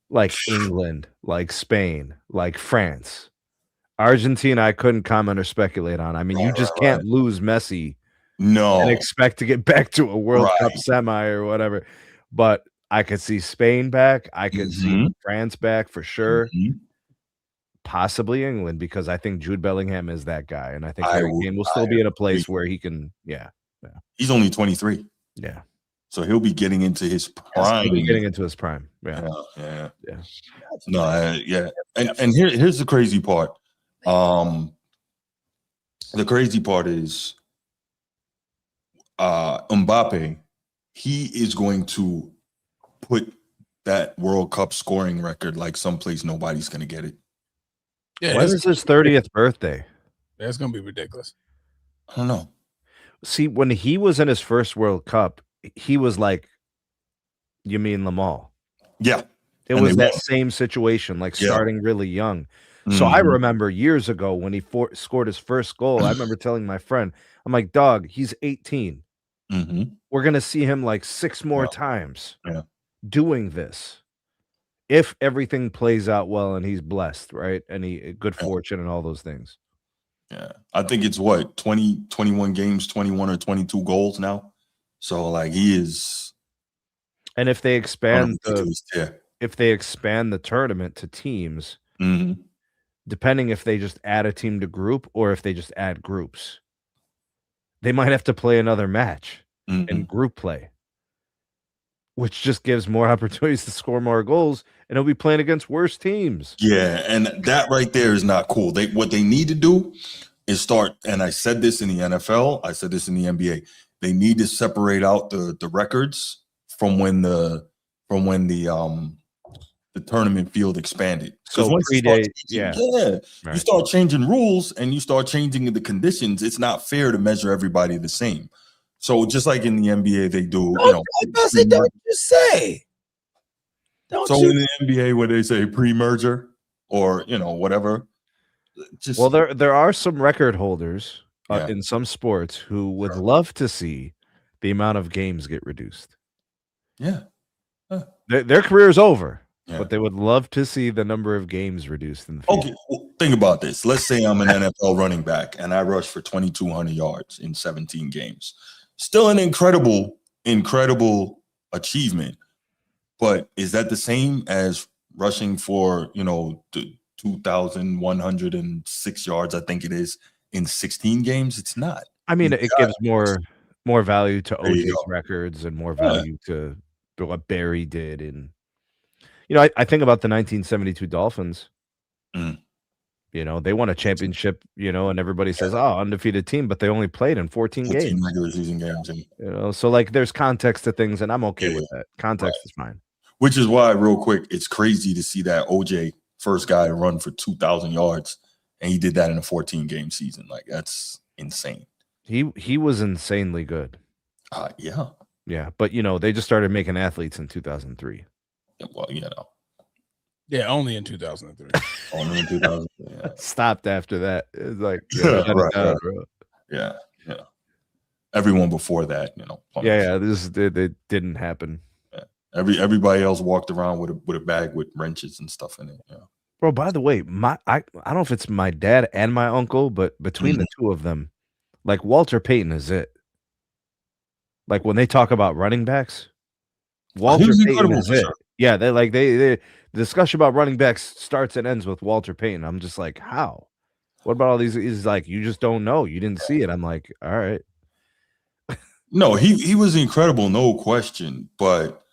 B: Like England, like Spain, like France. Argentina, I couldn't comment or speculate on. I mean, you just can't lose Messi and expect to get back to a World Cup semi or whatever. But I could see Spain back. I could see France back for sure. Possibly England, because I think Jude Bellingham is that guy. And I think Harry Kane will still be in a place where he can,
C: He's only 23.
B: Yeah.
C: So he'll be getting into his prime.
B: He'll be getting into his prime. Yeah.
C: No, And here's the crazy part. The crazy part is Mbappe, he is going to put that World Cup scoring record like someplace nobody's going to get it.
A: Yeah,
B: when is his 30th birthday?
A: That's going to be ridiculous.
C: I don't know.
B: See, when he was in his first World Cup, he was like, you mean Lamal?
C: Yeah.
B: It was that same situation, like starting really young. So I remember years ago when he scored his first goal, I remember telling my friend, I'm like, dog, he's 18. We're going to see him like 6 more times doing this. If everything plays out well and he's blessed, right? And good fortune and all those things.
C: Yeah. I think it's 20, 21 games, 21 or 22 goals now. So like he is.
B: And if they expand the tournament to teams, depending if they just add a team to group or if they just add groups, they might have to play another match in group play, which just gives more opportunities to score more goals, and he'll be playing against worse teams.
C: Yeah, and that right there is not cool. What they need to do is start, and I said this in the NFL, I said this in the NBA, they need to separate out the records from when the tournament field expanded.
B: So
C: once you start changing rules and you start changing the conditions, it's not fair to measure everybody the same. So just like in the NBA, they do.
A: Don't you say?
C: In the NBA, where they say pre-merger or whatever.
B: Well, there are some record holders in some sports who would love to see the amount of games get reduced.
C: Yeah,
B: their career is over. Yeah. But they would love to see the number of games reduced in the field.
C: Okay, well, think about this. Let's say I'm an NFL running back and I rush for 2,200 yards in 17 games. Still an incredible achievement. But is that the same as rushing for, the 2,106 yards, I think it is, in 16 games? It's not.
B: I mean, it gives more value to
C: There you
B: OJ's
C: go.
B: records and more value to what Barry did. And, I think about the 1972 Dolphins.
C: Mm.
B: They won a championship, and everybody says, oh, undefeated team, but they only played in 14 games.
C: Regular season games.
B: So like there's context to things, and I'm okay with that. Context is fine.
C: Which is why, real quick, it's crazy to see that OJ, first guy to run for 2,000 yards, and he did that in a 14-game season. Like, that's insane.
B: He was insanely good.
C: Yeah.
B: Yeah, but, they just started making athletes in 2003.
C: Well,
A: Yeah, only in 2003.
C: Only in 2003. Yeah.
B: Stopped after that. It's like,
C: right. Yeah. Everyone before that,
B: This it didn't happen.
C: Everybody else walked around with a bag with wrenches and stuff in it. Yeah.
B: Bro, by the way, I don't know if it's my dad and my uncle, but between the two of them, like Walter Payton is it. Like when they talk about running backs, Walter Payton is it. Sure. Yeah, they the discussion about running backs starts and ends with Walter Payton. I'm just like, how? What about all these? He's like, you just don't know. You didn't see it. I'm like, all right.
C: No, he was incredible, no question. But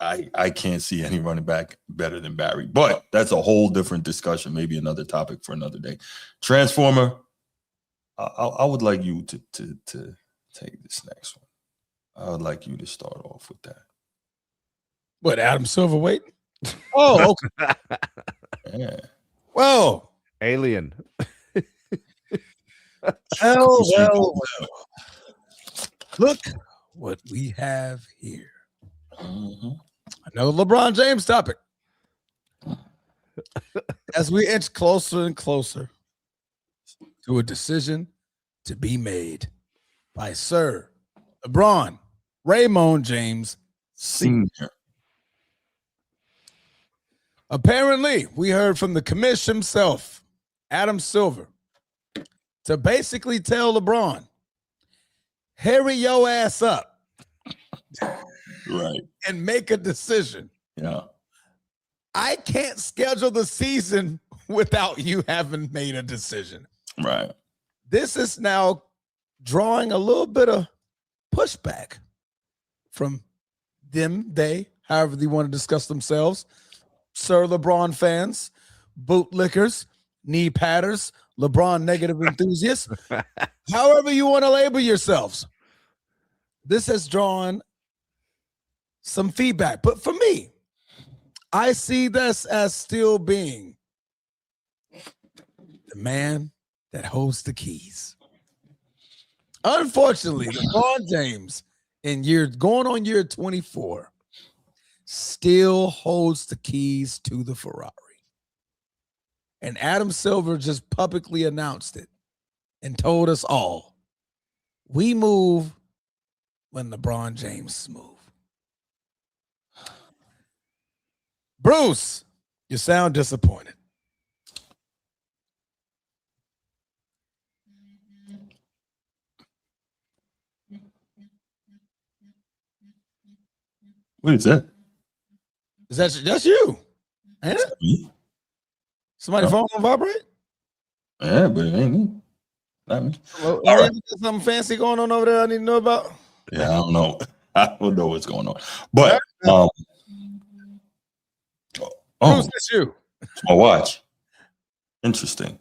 C: I can't see any running back better than Barry. But that's a whole different discussion. Maybe another topic for another day. Transformer, I would like you to take this next one. I would like you to start off with that.
A: What, Adam Silverweight? Oh, okay.
C: Yeah.
A: Whoa.
B: Alien.
A: Well. Look what we have here.
C: Mm-hmm.
A: Another LeBron James topic. As we inch closer and closer to a decision to be made by Sir LeBron Raymond James Sr. Apparently, we heard from the commish himself, Adam Silver, to basically tell LeBron, hurry your ass up.
C: Right.
A: And make a decision.
C: Yeah.
A: I can't schedule the season without you having made a decision.
C: Right.
A: This is now drawing a little bit of pushback from they, however they want to discuss themselves, Sir LeBron fans, bootlickers, knee patters, LeBron negative enthusiasts, however you want to label yourselves. This has drawn some feedback. But for me, I see this as still being the man that holds the keys. Unfortunately, LeBron James, going on year 24, still holds the keys to the Ferrari. And Adam Silver just publicly announced it and told us all, we move when LeBron James moves. Bruce, you sound disappointed.
C: What is that?
A: That's you? Ain't it?
C: Me?
A: Somebody phone on vibrate?
C: Yeah, but it ain't me. Not me.
A: All right. Something fancy going on over there I need to know about?
C: Yeah, I don't know. I don't know what's going on. But
A: Bruce, that's you.
C: It's my watch. Interesting.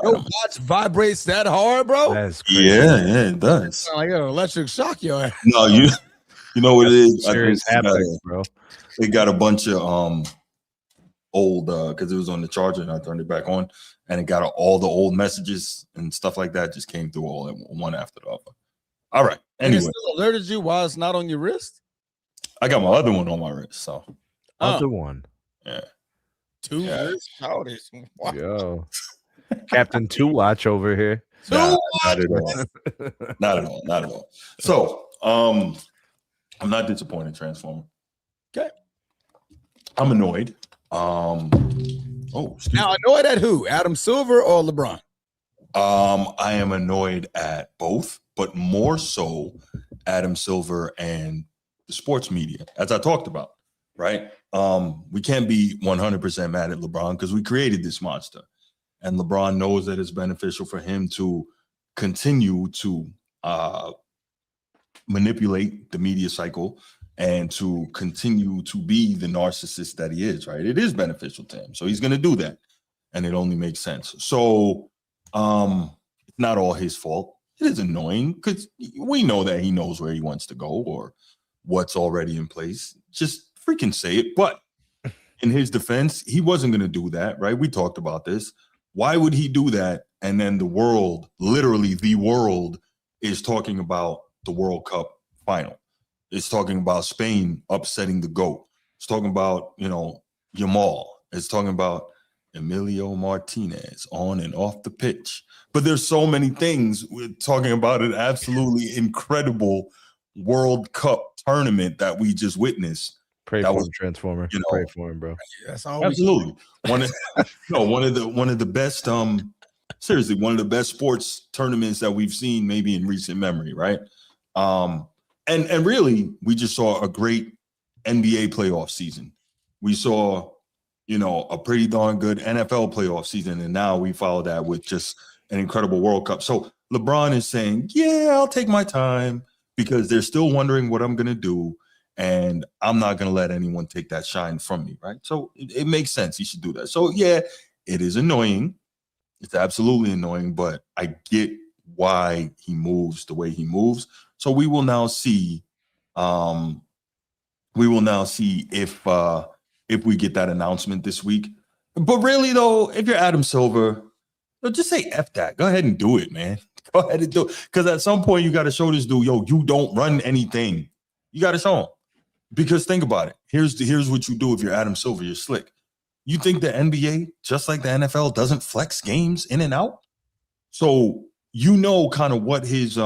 A: Your watch vibrates that hard, bro?
B: That's crazy.
C: Yeah, it does.
A: Sound like an electric shock your ass.
C: No, you know what it is?
B: Serious happenings, bro.
C: It got a bunch of old because it was on the charger and I turned it back on, and it got all the old messages and stuff like that just came through all at one after the other. All right. Anyway,
A: and it still alerted you while it's not on your wrist?
C: I got my other one on my wrist, so
B: other one.
C: Yeah.
A: Two wrist powders.
B: Yo. Captain Two Watch over here.
C: Not at all. Not at all. Not at all. So I'm not disappointed, Transformer.
A: Okay.
C: I'm annoyed.
A: Now annoyed at who? Adam Silver or LeBron?
C: I am annoyed at both. but more so Adam Silver and the sports media, as I talked about, right? We can't be 100% mad at LeBron because we created this monster. And LeBron knows that it's beneficial for him to continue to manipulate the media cycle and to continue to be the narcissist that he is, right? It is beneficial to him. So he's going to do that. And it only makes sense. So it's not all his fault. It is annoying because we know that he knows where he wants to go or what's already in place. Just freaking say it. But in his defense, he wasn't going to do that, right? We talked about this. Why would he do that? And then the world, literally the world, is talking about the World Cup final. It's talking about Spain upsetting the GOAT. It's talking about, Yamal. It's talking about Emilio Martinez on and off the pitch. But there's so many things. We're talking about an absolutely incredible World Cup tournament that we just witnessed.
B: Pray for him, Transformer. Pray for him, bro.
A: That's all.
C: Absolutely. One of the best seriously, one of the best sports tournaments that we've seen maybe in recent memory, right? And really, we just saw a great NBA playoff season. We saw, a pretty darn good NFL playoff season, and now we follow that with just an incredible World Cup. So LeBron is saying, yeah, I'll take my time because they're still wondering what I'm going to do, and I'm not going to let anyone take that shine from me, right? So it makes sense. He should do that. So, yeah, it is annoying. It's absolutely annoying, but I get why he moves the way he moves. So we will now see if we get that announcement this week. But really, though, if you're Adam Silver, just say F that. Go ahead and do it, man. Go ahead and do it. Because at some point, you got to show this dude, you don't run anything. You got to show him. Because think about it. Here's what you do if you're Adam Silver. You're slick. You think the NBA, just like the NFL, doesn't flex games in and out? So kind of what his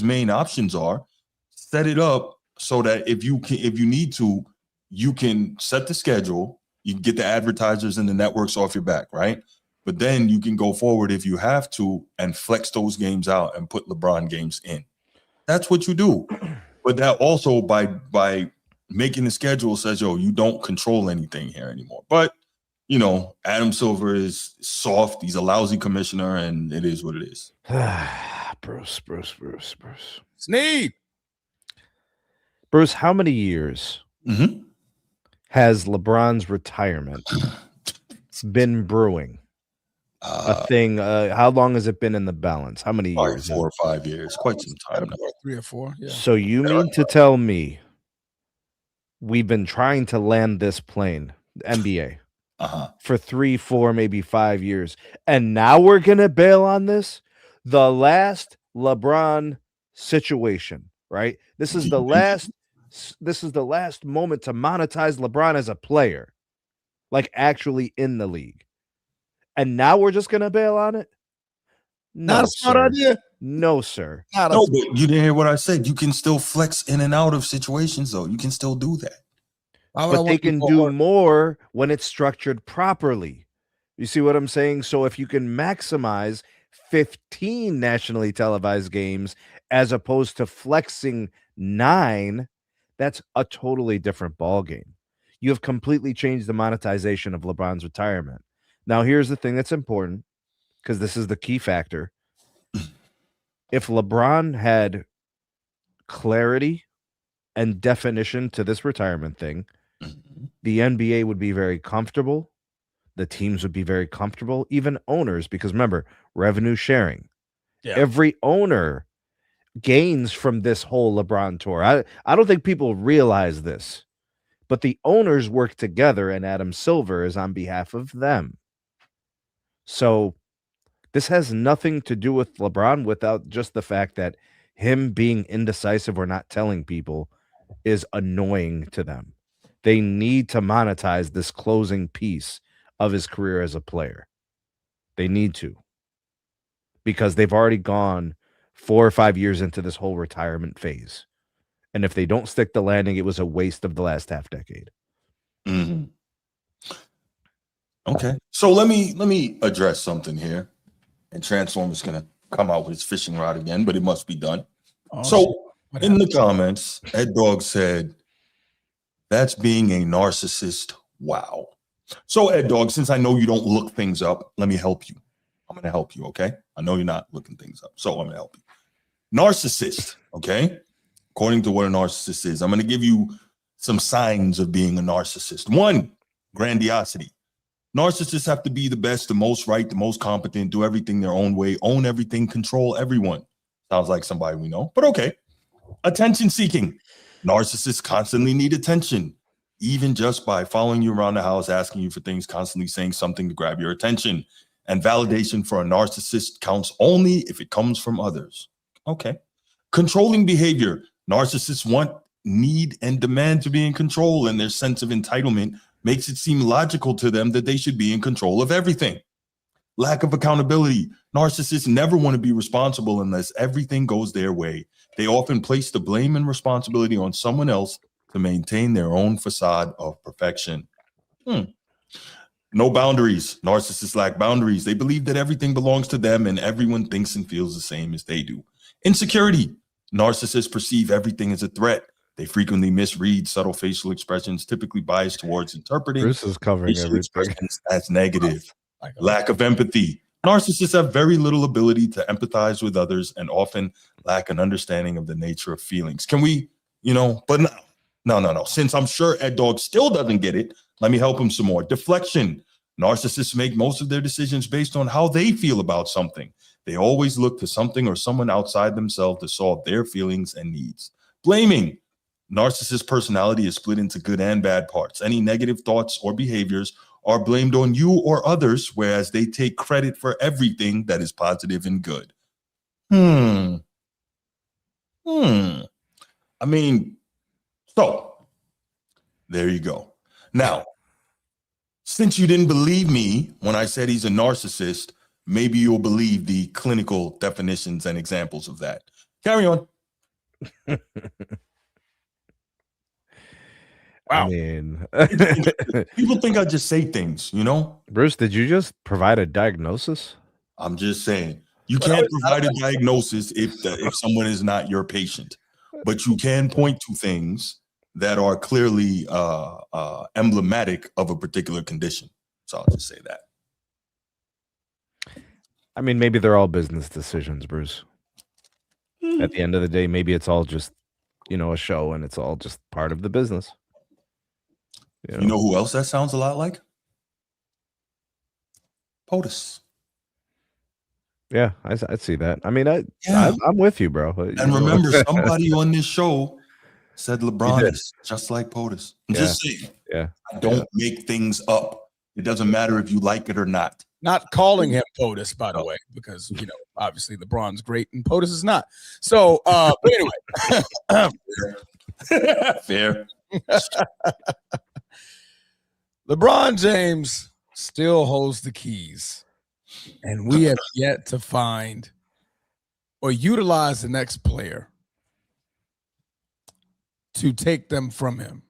C: main options are. Set it up so that if you need to, you can set the schedule. You can get the advertisers and the networks off your back, right? But then you can go forward if you have to and flex those games out and put LeBron games in. That's what you do. But that also by making the schedule says, you don't control anything here anymore. But Adam Silver is soft. He's a lousy commissioner, and it is what it is.
B: Bruce.
A: Sneed.
B: Bruce, how many years has LeBron's retirement been brewing? A thing. How long has it been in the balance? How many years?
C: 4 or 5 years. Quite some time now.
A: 3 or 4. Yeah.
B: So you mean to tell me we've been trying to land this plane, the NBA, for 3, 4, maybe 5 years, and now we're gonna bail on this? The last LeBron situation, right? This is the last moment to monetize LeBron as a player, like actually in the league. And now we're just gonna bail on it?
A: Not a smart idea.
B: No, sir.
C: But you didn't hear what I said. You can still flex in and out of situations, though. You can still do that.
B: But they can do more when it's structured properly. You see what I'm saying? So if you can maximize 15 nationally televised games as opposed to flexing 9, that's a totally different ball game. You have completely changed the monetization of LeBron's retirement. Now, here's the thing that's important, because this is the key factor. If LeBron had clarity and definition to this retirement thing, the NBA would be very comfortable. The teams would be very comfortable, even owners, because remember, revenue sharing. Yeah. Every owner gains from this whole LeBron tour. I don't think people realize this, but the owners work together, and Adam Silver is on behalf of them. So this has nothing to do with LeBron without just the fact that him being indecisive or not telling people is annoying to them. They need to monetize this closing piece of his career as a player. They need to, because they've already gone 4 or 5 years into this whole retirement phase. And if they don't stick the landing, it was a waste of the last half decade.
C: Mm-hmm. Okay. So let me address something here. And Transformer's gonna come out with his fishing rod again, but it must be done.
A: Oh,
C: So in the comments, Ed Dog said, "That's being a narcissist. Wow." So Ed Dog, since I know you don't look things up, let me help you. I'm going to help you, okay? I know you're not looking things up, so I'm going to help you. Narcissist, okay? According to what a narcissist is, I'm going to give you some signs of being a narcissist. 1, grandiosity. Narcissists have to be the best, the most right, the most competent, do everything their own way, own everything, control everyone. Sounds like somebody we know, but okay. Attention seeking. Narcissists constantly need attention, even just by following you around the house, asking you for things, constantly saying something to grab your attention. And validation for a narcissist counts only if it comes from others. Okay. Controlling behavior. Narcissists want, need, and demand to be in control, and their sense of entitlement makes it seem logical to them that they should be in control of everything. Lack of accountability. Narcissists never want to be responsible unless everything goes their way. They often place the blame and responsibility on someone else to maintain their own facade of perfection. No boundaries. Narcissists lack boundaries. They believe that everything belongs to them and everyone thinks and feels the same as they do. Insecurity. Narcissists perceive everything as a threat. They frequently misread subtle facial expressions, typically biased towards interpreting
B: Bruce is covering
C: facial
B: everything.
C: expressions as negative. Lack of empathy. Narcissists have very little ability to empathize with others and often lack an understanding of the nature of feelings. Can we, but no. Since I'm sure Ed Dog still doesn't get it, let me help him some more. Deflection. Narcissists make most of their decisions based on how they feel about something. They always look to something or someone outside themselves to solve their feelings and needs. Blaming. Narcissist personality is split into good and bad parts. Any negative thoughts or behaviors are blamed on you or others, whereas they take credit for everything that is positive and good. I mean, so there you go. Now, since you didn't believe me when I said he's a narcissist, maybe you'll believe the clinical definitions and examples of that. Carry on.
B: Wow. I mean,
C: people think I just say things,
B: Bruce, did you just provide a diagnosis?
C: I'm just saying, you can't provide a diagnosis if someone is not your patient, but you can point to things that are clearly emblematic of a particular condition. So I'll just say that.
B: I mean, maybe they're all business decisions, Bruce. At the end of the day, maybe it's all just, a show and it's all just part of the business.
C: You know who else that sounds a lot like? POTUS.
B: Yeah, I see that. I mean, I'm with you, bro.
C: And remember, somebody on this show said LeBron is just like POTUS. I'm just saying.
B: Yeah.
C: Don't make things up. It doesn't matter if you like it or not.
A: Not calling him POTUS, by the way, because, obviously LeBron's great and POTUS is not. So, but anyway.
C: Fair.
A: LeBron James still holds the keys, and we have yet to find or utilize the next player to take them from him,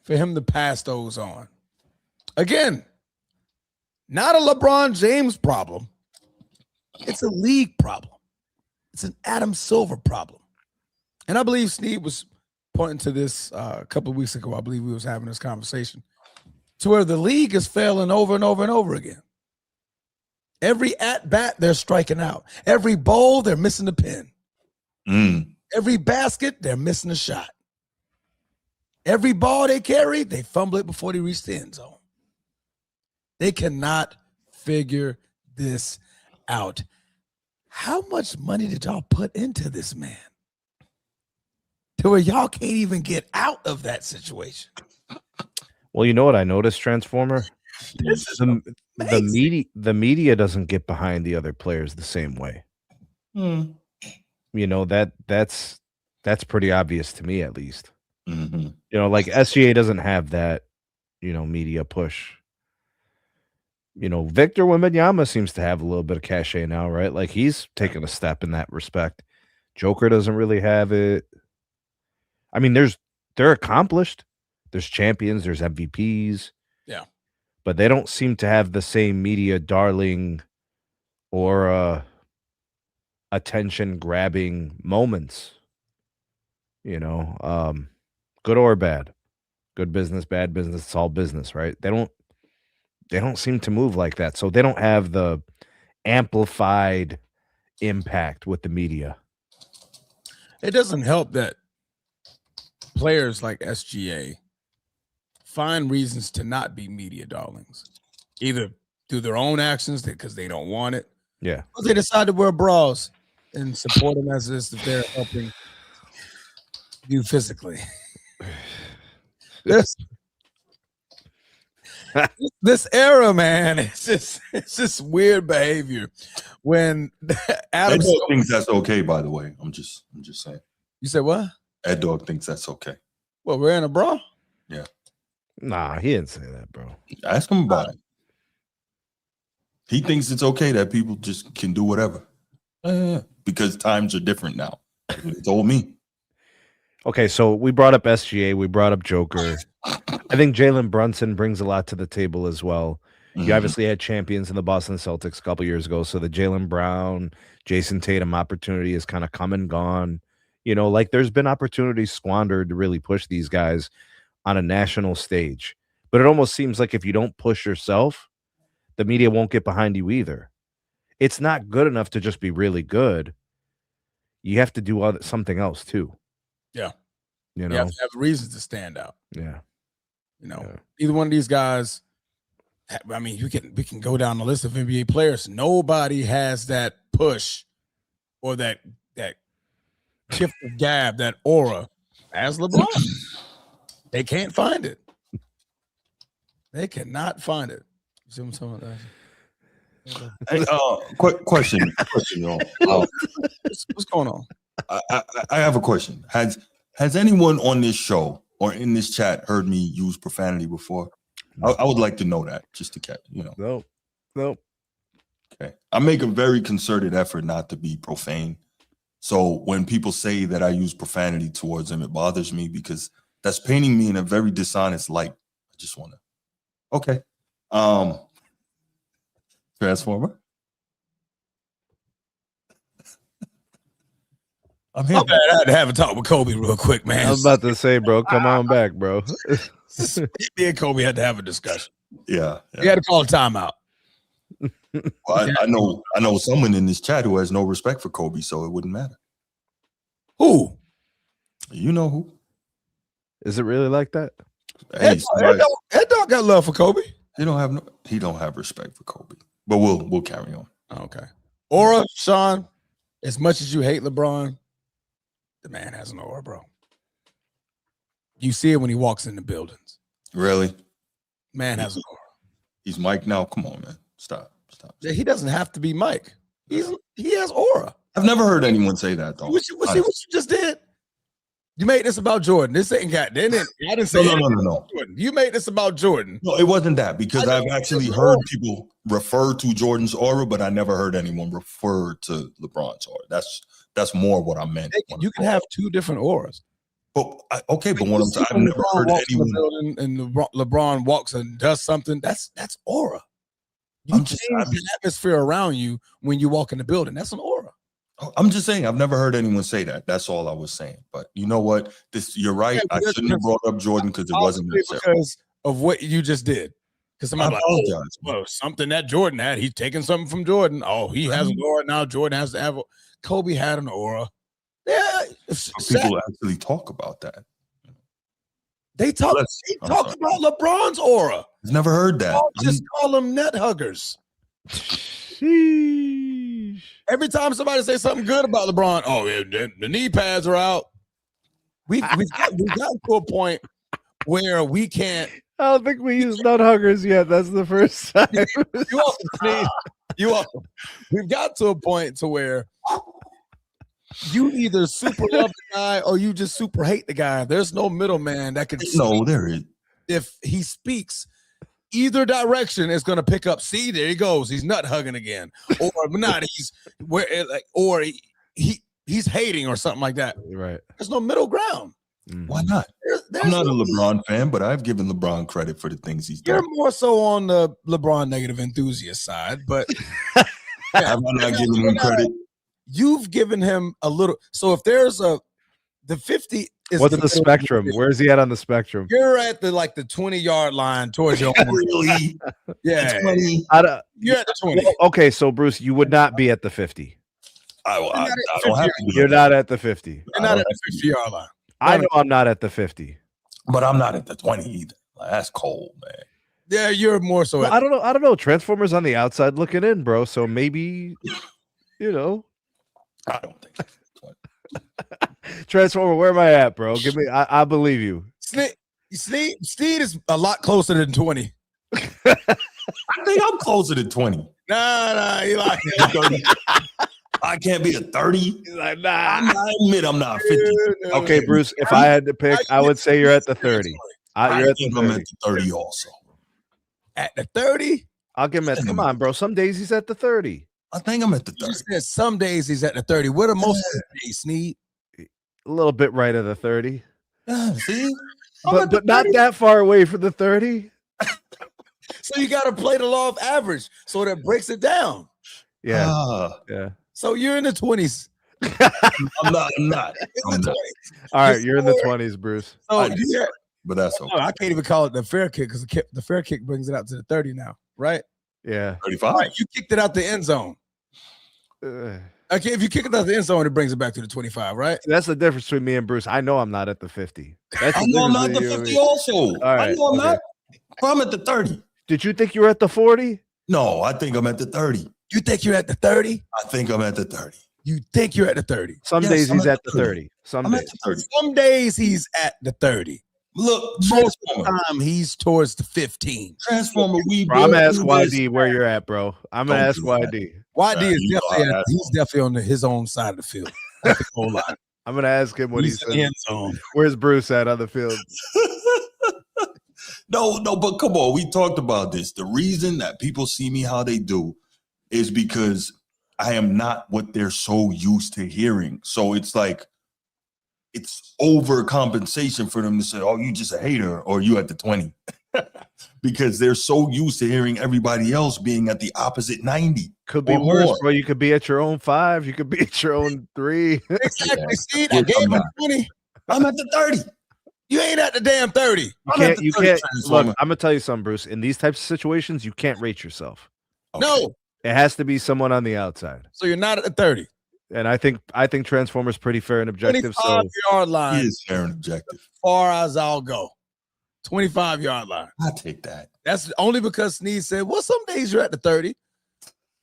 A: for him to pass those on. Again, not a LeBron James problem. It's a league problem. It's an Adam Silver problem. And I believe Steve was pointing to this a couple of weeks ago. I believe we was having this conversation to where the league is failing over and over and over again. Every at-bat, they're striking out. Every bowl, they're missing the pin. Every basket, they're missing a shot. Every ball they carry, they fumble it before they reach the end zone. They cannot figure this out. How much money did y'all put into this man to where y'all can't even get out of that situation?
B: Well, you know what I noticed, Transformer? The media doesn't get behind the other players the same way. That's pretty obvious to me, at least. Like SGA doesn't have that, media push. Victor Wembanyama seems to have a little bit of cachet now, right? Like he's taken a step in that respect. Joker doesn't really have it. I mean, they're accomplished. There's champions, there's MVPs.
A: Yeah.
B: But they don't seem to have the same media darling or attention-grabbing moments. You know, good or bad. Good business, bad business, it's all business, right? They don't seem to move like that. So they don't have the amplified impact with the media.
A: It doesn't help that players like SGA find reasons to not be media darlings, either through their own actions because they don't want it,
B: Yeah.
A: or they decide to wear bras and support them as if they're helping you physically. This era, man, it's just weird behavior. When Adam
C: Ed Dog thinks that's okay, by the way. I'm just saying.
A: You said what?
C: Ed Dog thinks that's okay.
A: Well, wearing a bra?
C: Yeah.
B: Nah, he didn't say that, bro.
C: Ask him about it. He thinks it's okay that people just can do whatever. Because times are different now. He told me.
B: Okay, so we brought up SGA, we brought up Joker. I think Jalen Brunson brings a lot to the table as well. You obviously had champions in the Boston Celtics a couple years ago, so the Jaylen Brown, Jason Tatum opportunity has kind of come and gone. You know, like there's been opportunities squandered to really push these guys on a national stage. But it almost seems like if you don't push yourself, the media won't get behind you either. It's not good enough to just be really good. You have to do something else too.
A: Yeah.
B: You know,
A: you have to have reasons to stand out.
B: Yeah.
A: You know, either one of these guys, I mean, we can go down the list of NBA players. Nobody has that push or that gift of gab, that aura as LeBron. They can't find it. They cannot find it. You see what I'm talking about?
C: Hey, question, y'all.
A: What's going on?
C: I have a question. Has anyone on this show or in this chat heard me use profanity before? I would like to know that, just to catch, you know.
B: Nope.
C: Okay. I make a very concerted effort not to be profane. So when people say that I use profanity towards them, it bothers me because that's painting me in a very dishonest light. I just want to. Okay. Transformer. I'm here.
A: I had to have a talk with Kobe real quick, man.
B: I was about to say, bro, come on back, bro.
A: Me and Kobe had to have a discussion.
C: Yeah.
A: We had to call a timeout.
C: Well, I know someone in this chat who has no respect for Kobe, so it wouldn't matter.
A: Who?
C: You know who?
B: Is it really like that?
C: Hey,
A: Ed Dog got love for Kobe.
C: He don't have respect for Kobe. But we'll carry on.
A: Okay. Aura, Sean, as much as you hate LeBron, the man has an aura, bro. You see it when he walks in the buildings.
C: Really?
A: Man has an aura.
C: He's Mike now. Come on, man. Stop.
A: Yeah, he doesn't have to be Mike. He has aura.
C: I've never heard anyone say that, though.
A: See what you just did? You made this about Jordan. This ain't got. I didn't say
C: no.
A: Jordan. You made this about Jordan.
C: No, it wasn't that, because I've actually heard people refer to Jordan's aura, but I never heard anyone refer to LeBron's aura. That's more what I meant.
A: You can have two different auras.
C: But okay, but what I'm saying, I've never heard anyone.
A: And LeBron walks and does something. That's aura. You change the atmosphere around you when you walk in the building. That's an aura.
C: I'm just saying, I've never heard anyone say that. That's all I was saying. But you know what? You're right. Yeah, I shouldn't have brought up Jordan because it wasn't necessary.
A: Because of what you just did. Because somebody
C: apologize.
A: Well, something that Jordan had. He's taking something from Jordan. Oh, he has an aura now. Jordan has to have. Kobe had an aura. Yeah,
C: people actually talk about that.
A: They talk about LeBron's aura.
C: I've never heard that.
A: Just call them net huggers. Every time somebody says something good about LeBron, the knee pads are out. We've gotten to a point where we can't.
B: I don't think we use nut huggers yet. That's the first time.
A: We've got to a point to where you either super love the guy or you just super hate the guy. There's no middleman that can.
C: No, there is.
A: If he speaks, either direction is going to pick up. See, there he goes. He's nut hugging again, or not. He's hating or something like that.
B: Right.
A: There's no middle ground.
C: Why not? I'm not a LeBron fan, but I've given LeBron credit for the things he's done.
A: You're more so on the LeBron negative enthusiast side, but
C: I'm not giving him credit.
A: you've given him a little. So if there's the 50 is
B: what's the spectrum? Where is he at on the spectrum?
A: You're at the 20-yard line towards your own.
C: Really?
A: Yeah.
B: You're at the 20. Well, okay, so Bruce, you would not be at the 50.
C: I don't have to be.
B: You're not at the 50.
A: You're not at the 50-yard line.
B: I know I'm not at the 50.
C: But I'm not at the 20 either. That's cold, man.
A: Yeah, you're more so.
B: Well, I don't know. Transformers on the outside looking in, bro. So maybe, I
C: don't think that's
B: 20. Transformer, where am I at, bro? Give me. I believe you.
A: Steed is a lot closer than 20.
C: I think I'm closer to 20.
A: Nah, you like
C: I can't be a 30.
A: He's like, nah.
C: I admit I'm not 50.
B: Okay, Bruce. If I had to pick, I would say you're at the 30.
C: You're at the 30. I'm at the 30 also.
A: At the 30?
B: I'll give him at. Come on, bro. Some days he's at the 30.
C: I think I'm at the 30.
A: Said some days he's at the 30. What are most of the days, Sneed?
B: A little bit right of the 30.
C: See?
B: But not that far away from the 30.
A: So you got to play the law of average so that breaks it down.
B: Yeah. Yeah.
A: So you're in the 20s.
C: I'm not.
B: All right, you're in the 20s, Bruce.
A: So
C: but that's okay.
A: I can't even call it the fair kick because the fair kick brings it out to the 30 now, right?
B: Yeah.
C: 35.
A: Right, you kicked it out the end zone. Okay, if you kick it out the end zone, it brings it back to the 25, right?
B: That's the difference between me and Bruce. I know I'm not at the 50.
C: I know I'm not at the 50 also.
B: Right,
C: I know I'm not. I'm at the 30.
B: Did you think you were at the 40?
C: No, I think I'm at the 30.
A: You think you're at the 30?
C: I think I'm at the 30.
A: You think you're at the 30?
B: Some days he's at the 30.
C: Some
A: days he's at the 30.
C: Look,
A: most of the time he's towards the 15.
C: Transformer,
B: I'm gonna ask YD where you're at, bro. I'm gonna ask YD.
A: YD is definitely on his own side of the field. At the goal line.
B: I'm gonna ask him what
A: he's in the end zone.
B: Where's Bruce at on the field?
C: No, but come on, we talked about this. The reason that people see me how they do is because I am not what they're so used to hearing. So it's like, it's overcompensation for them to say, oh, you just a hater or you at the 20. Because they're so used to hearing everybody else being at the opposite 90.
B: Could be worse, bro. You could be at your own 5. You could be at your own 3.
A: Exactly. See, I gave him 20.
C: I'm at the 30.
A: You ain't at the damn 30.
B: You can't. Look, I'm gonna tell you something, Bruce. In these types of situations, you can't rate yourself.
A: Okay. No,
B: it has to be someone on the outside.
A: So you're not at the 30.
B: And I think Transformer's pretty fair and objective.
A: 25-yard line
C: is fair and objective.
A: Far as I'll go. 25-yard line.
C: I take that.
A: That's only because Sneed said, well, some days you're at the 30.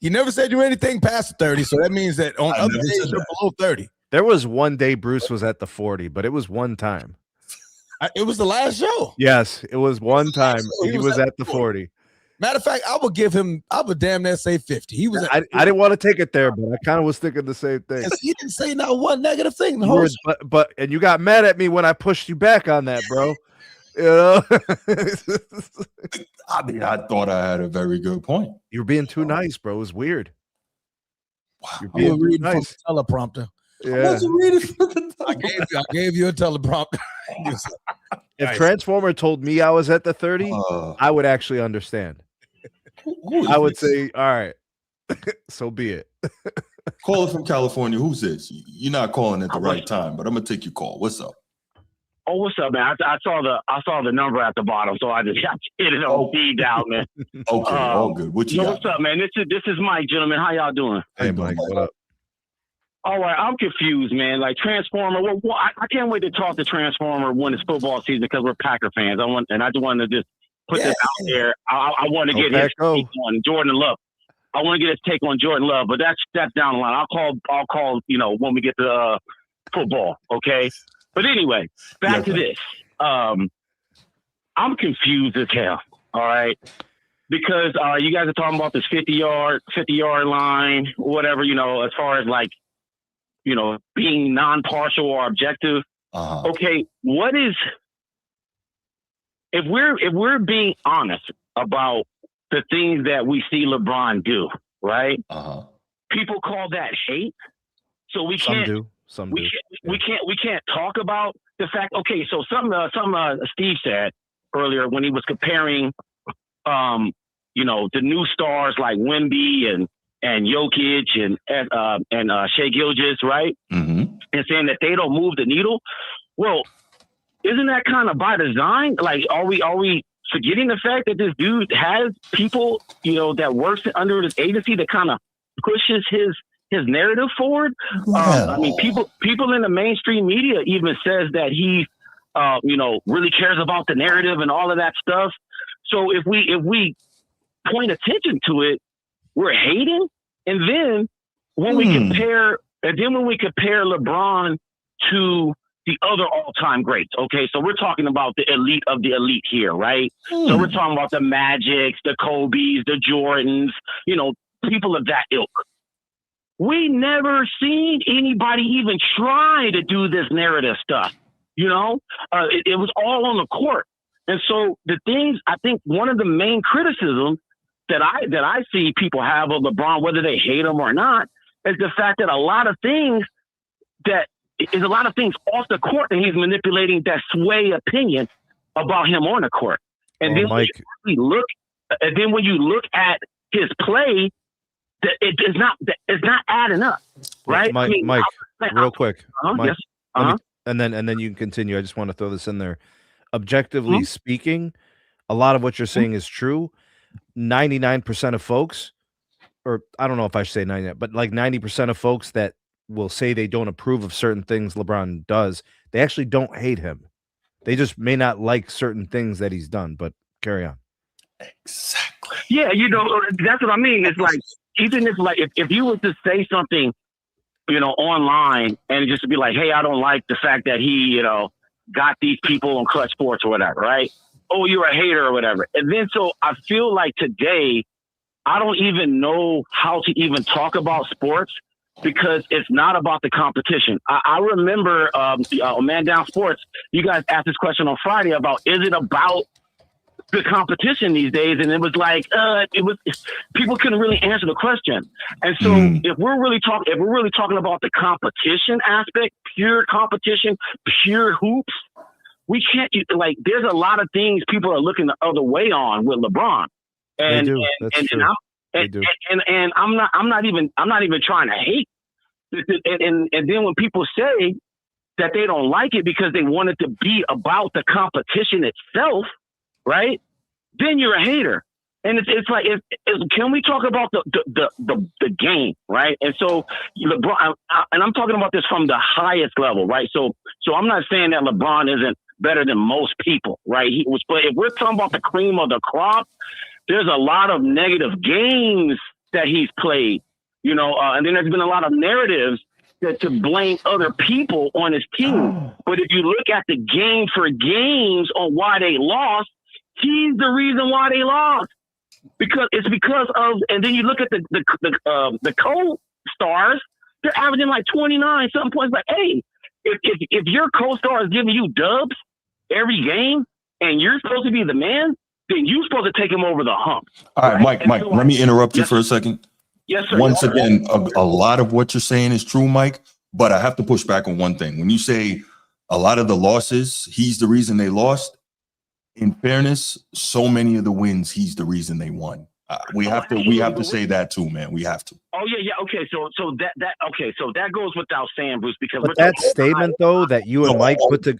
A: He never said you're anything past the 30. So that means that on other days you're below 30.
B: There was one day Bruce was at the 40, but it was one time.
A: It was the last show.
B: Yes, it was one time. He was at the 40.
A: Matter of fact, I would damn near say 50. He was.
B: I didn't want to take it there, but I kind of was thinking the same thing.
A: He didn't say not one negative thing.
B: And you got mad at me when I pushed you back on that, bro. You know.
C: I mean, I thought I had a very good point.
B: You were being too nice, bro. It was weird.
A: Wow. You're being reading nice. From the teleprompter.
B: Yeah.
A: I gave you a teleprompter.
B: If Transformer told me I was at the 30, I would actually understand. I would say, all right, so be it.
C: Caller from California, who's this? You're not calling at the right time, but I'm gonna take your call. What's up?
E: Oh, what's up, man? I saw the number at the bottom, so I just hit it on feed out, man.
C: Okay, all good. What you got?
E: What's up, man? This is Mike, gentlemen. How y'all doing?
B: Hey, Mike. What up?
E: All right, I'm confused, man. Like Transformer, I can't wait to talk to Transformer when it's football season because we're Packer fans. I just wanted to just put this out there. I want to get his take on Jordan Love. I want to get his take on Jordan Love, but that's down the line. I'll call. When we get to football, okay? But anyway, back to this. I'm confused as hell. All right. Because you guys are talking about this 50-yard line, whatever, as far as like, being non-partial or objective. Okay, what is, if we're being honest about the things that we see LeBron do, right? People call that hate. So we can't. Some do. We can't talk about the fact. Okay, so something Steve said earlier when he was comparing, the new stars like Wemby and Jokic and Shai Gilgeous, right?
C: Mm-hmm.
E: And saying that they don't move the needle. Well, isn't that kind of by design? Like, are we forgetting the fact that this dude has people, that works under his agency that kind of pushes his narrative forward?
C: Yeah.
E: I mean, people in the mainstream media even says that he, really cares about the narrative and all of that stuff. So if we point attention to it, we're hating. And then when we compare LeBron to the other all-time greats, okay? So we're talking about the elite of the elite here, right? So we're talking about the Magics, the Kobe's, the Jordans, people of that ilk. We never seen anybody even try to do this narrative stuff, It was all on the court. And so the things, I think one of the main criticisms that I see people have of LeBron, whether they hate him or not, is the fact that a lot of things off the court that he's manipulating that sway opinion about him on the court. And then
B: Mike,
E: when you look at his play, it's not adding up, right?
B: Mike, real quick, Mike,
E: yes.
B: and then you can continue. I just want to throw this in there. Objectively speaking, a lot of what you're saying is true. 99% of folks, or I don't know if I should say 99, but like 90% of folks that will say they don't approve of certain things LeBron does, they actually don't hate him. They just may not like certain things that he's done, but carry on.
C: Exactly.
E: Yeah, that's what I mean. It's like, even if you were to say something, online and just to be like, hey, I don't like the fact that he, got these people on Clutch Sports or whatever, right? Oh, you're a hater or whatever. And then so I feel like today, I don't even know how to even talk about sports because it's not about the competition. I remember on Man Down Sports, you guys asked this question on Friday about, is it about the competition these days? And it was like, people couldn't really answer the question. And so if we're really talking about the competition aspect, pure competition, pure hoops, we can't, there's a lot of things people are looking the other way on with LeBron. And,
B: they do. That's true.
E: And I'm not even trying to hate. And then when people say that they don't like it because they want it to be about the competition itself, right? Then you're a hater. And it's like, can we talk about the game, right? And so LeBron, and I'm talking about this from the highest level, right? So I'm not saying that LeBron isn't better than most people, right? But if we're talking about the cream of the crop, there's a lot of negative games that he's played, and then there's been a lot of narratives to blame other people on his team. But if you look at the game for games on why they lost, he's the reason why they lost. Because of, and then you look at the co-stars, they're averaging like 29 something points. Like, hey, if your co-star is giving you dubs every game and you're supposed to be the man, then you're supposed to take him over the hump.
C: All right, Mike,
E: so,
C: let me interrupt you for a second.
E: Yes, sir.
C: Once again, a lot of what you're saying is true, Mike, but I have to push back on one thing. When you say a lot of the losses, he's the reason they lost, in fairness, so many of the wins, he's the reason they won. We have to say that too, man. We have to.
E: Oh yeah. Okay. So that goes without saying, Bruce, because
B: that statement though that you and Mike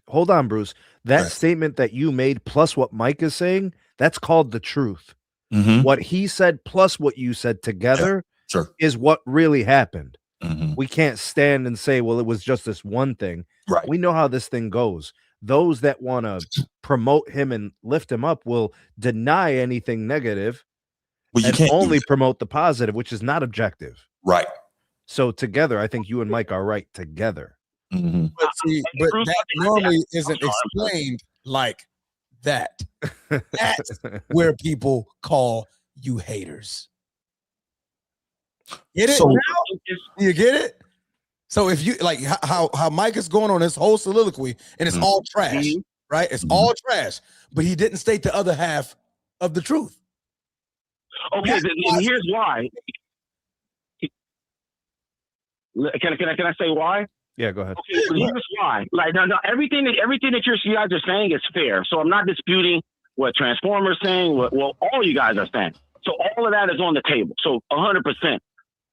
B: hold on, Bruce. That statement that you made plus what Mike is saying, that's called the truth. What he said plus what you said together is what really happened. We can't stand and say, well, it was just this one thing.
C: Right.
B: We know how this thing goes. Those that want to promote him and lift him up will deny anything negative and only promote the positive, which is not objective.
C: Right.
B: So together, I think you and Mike are right together.
A: But that normally isn't explained like that. That's where people call you haters. Get it?
C: So,
A: you get it? So if you like how Mike is going on this whole soliloquy and it's all trash, right? It's all trash, but he didn't state the other half of the truth.
E: Okay, and here's why. Can I say why?
B: Yeah, go ahead.
E: Okay, so here's why. Like no, everything that you guys are saying is fair. So I'm not disputing what Transformer's saying, what all you guys are saying. So all of that is on the table. So 100%.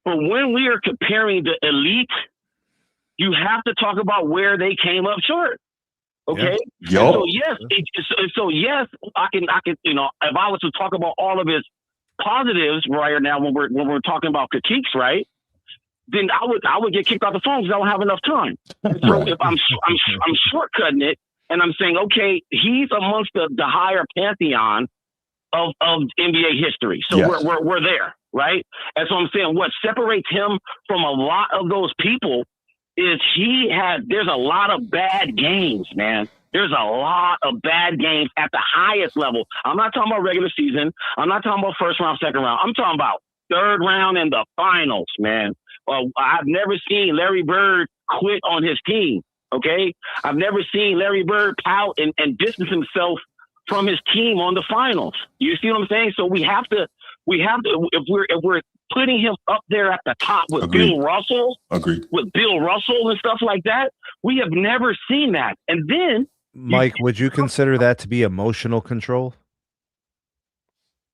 E: But when we are comparing the elite, you have to talk about where they came up short. Okay.
C: Yeah.
E: So yes, I can. You know, if I was to talk about all of his positives right now when we're talking about critiques, right? Then I would get kicked off the phone because I don't have enough time. So if I'm shortcutting it and I'm saying, okay, he's amongst the higher pantheon of NBA history. So we're there, right? And so I'm saying what separates him from a lot of those people is there's a lot of bad games, man. There's a lot of bad games at the highest level. I'm not talking about regular season. I'm not talking about first round, second round. I'm talking about third round and the finals, man. I've never seen Larry Bird quit on his team, okay? I've never seen Larry Bird pout and distance himself from his team on the finals. You see what I'm saying? So we have to if we're putting him up there at the top with Bill Russell, with Bill Russell and stuff like that, we have never seen that. And then
B: Mike, would you consider that to be emotional control?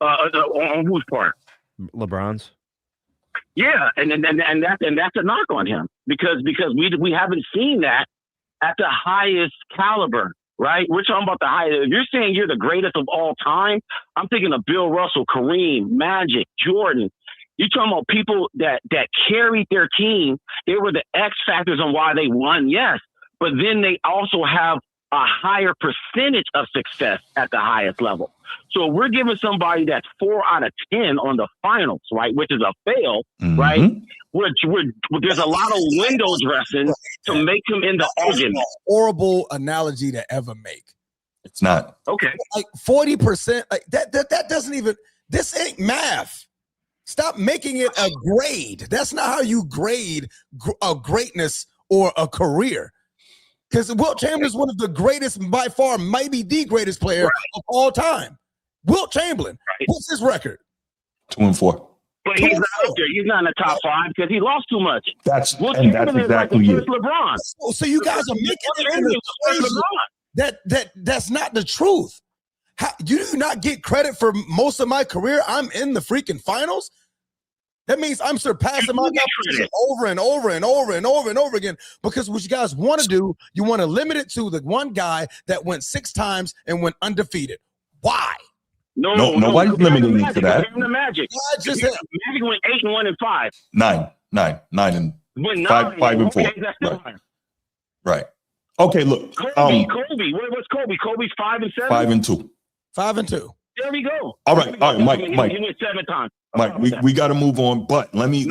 E: On whose part?
B: LeBron's.
E: Yeah, and that's a knock on him because we haven't seen that at the highest caliber, right? We're talking about the highest. If you're saying you're the greatest of all time, I'm thinking of Bill Russell, Kareem, Magic, Jordan. You're talking about people that carried their team. They were the X factors on why they won, yes, but then they also have a higher percentage of success at the highest level. So we're giving somebody that's 4 out of 10 on the finals, right, which is a fail, right? There's a lot of window dressing to make him in the argument.
A: Horrible analogy to ever make.
C: It's not.
E: Okay.
A: Like 40%, like that doesn't even, this ain't math. Stop making it a grade. That's not how you grade a greatness or a career. Because Wilt Chamberlain is one of the greatest, by far, maybe the greatest player of all time. Wilt Chamberlain. What's his record?
C: 2-4.
E: But he's not up there. He's not in the top 5 because he lost too much.
C: That's exactly it.
E: LeBron.
A: So you guys are making it that's not the truth. You do not get credit for most of my career. I'm in the freaking finals. That means I'm surpassing my competition over and over and over and over and over again. Because what you guys want to do, you want to limit it to the one guy that went 6 times and went undefeated. Why?
C: No, nobody's limiting you to that.
E: The Magic. Magic went 8-1 and 5.
C: 9 and 5-4. Right. Okay, look.
E: Kobe. What's Kobe? Kobe's 5 and 7.
C: 5 and 2.
A: 5 and 2.
E: There we go.
C: All right, Mike.
E: He went 7 times.
C: Mike, we got to move on. But let me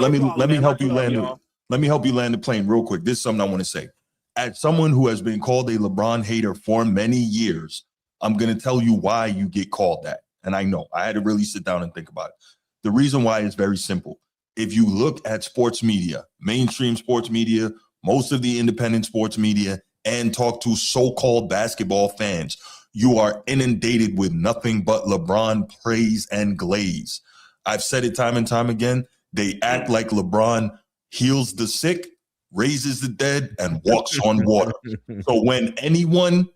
C: help you land. Let me help you land the plane real quick. This is something I want to say. As someone who has been called a LeBron hater for many years, I'm going to tell you why you get called that. And I know I had to really sit down and think about it. The reason why is very simple. If you look at sports media, mainstream sports media, most of the independent sports media, and talk to so-called basketball fans, you are inundated with nothing but LeBron praise and glaze. I've said it time and time again. They act like LeBron heals the sick, raises the dead, and walks on water. So when anyone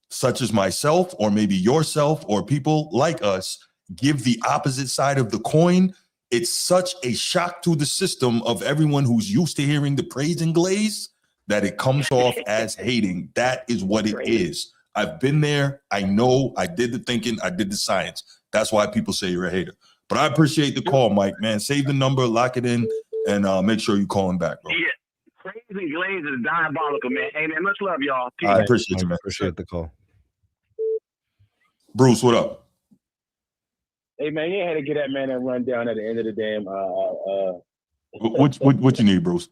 C: such as myself or maybe yourself or people like us give the opposite side of the coin, it's such a shock to the system of everyone who's used to hearing the praise and glaze that it comes off as hating. That is what it is. I've been there. I know. I did the thinking. I did the science. That's why people say you're a hater. But I appreciate the call, Mike, man. Save the number, lock it in, and make sure you call him back, bro.
E: Yeah. Praise and glaze is diabolical, man. Hey, man, much love, y'all. Peace.
C: I appreciate you, man.
B: Appreciate the call.
C: Bruce, what up?
F: Hey, man, you had to get that man that run down at the end of the damn.
C: What you need, Bruce?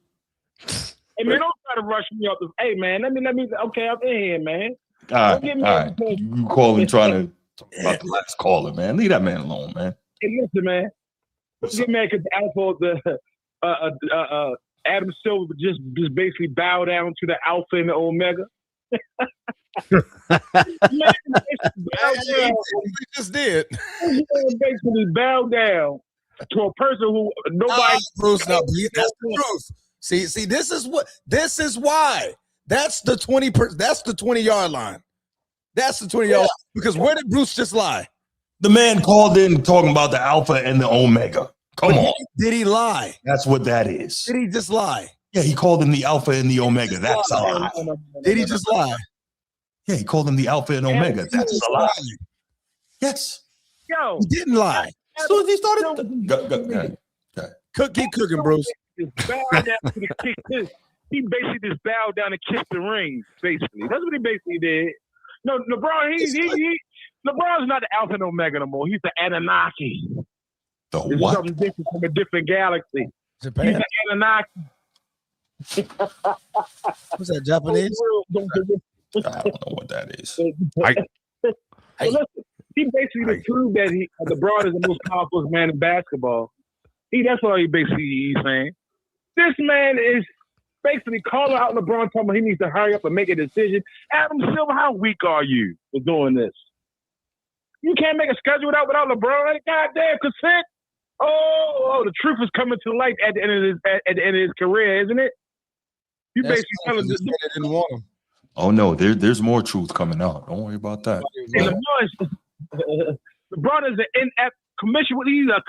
F: Hey, man, don't try to rush me up. Hey, man, let me. Okay, I'm in here, man.
C: All right. You calling trying to talk about the last caller, man. Leave that man alone, man.
F: Hey, listen, man. Get mad because Adam Silver just basically bow down to the Alpha and the Omega. Man,
A: we just did.
F: Basically bow down to a person who nobody.
A: Bruce, no, that's the truth. See, this is why. That's the 20. That's the 20-yard line. That's the 20-yard line. Because where did Bruce just lie?
C: The man called in talking about the Alpha and the Omega. Come on.
A: Did he lie?
C: That's what that is.
A: Did he just lie?
C: Yeah, he called him the Alpha and the Omega. That's a lie.
A: Did he just lie?
C: Yeah, he called him the Alpha and Omega. That's a lie. Yes.
F: Yo,
A: He didn't lie.
C: So he started. Go ahead.
A: Keep cooking, Bruce.
F: He basically just bowed down and kissed the ring. Basically, that's what he basically did. No, LeBron. LeBron's not the Alpha and Omega no more. He's the Anunnaki.
C: The
F: It's
C: what?
F: something different from a different galaxy.
A: Japan.
F: He's the Anunnaki.
A: What's that, Japanese?
C: I don't know what that is.
F: So listen, he basically proved that LeBron is the most powerful man in basketball. That's all he's saying. This man is basically calling out LeBron, talking about he needs to hurry up and make a decision. Adam Silver, how weak are you for doing this? You can't make a schedule without LeBron. Goddamn consent. Oh, the truth is coming to light at the end of his career, isn't it? You basically telling us
A: they didn't want him.
C: Oh no, there's more truth coming out. Don't worry about that.
F: LeBron is an inept commission. He's a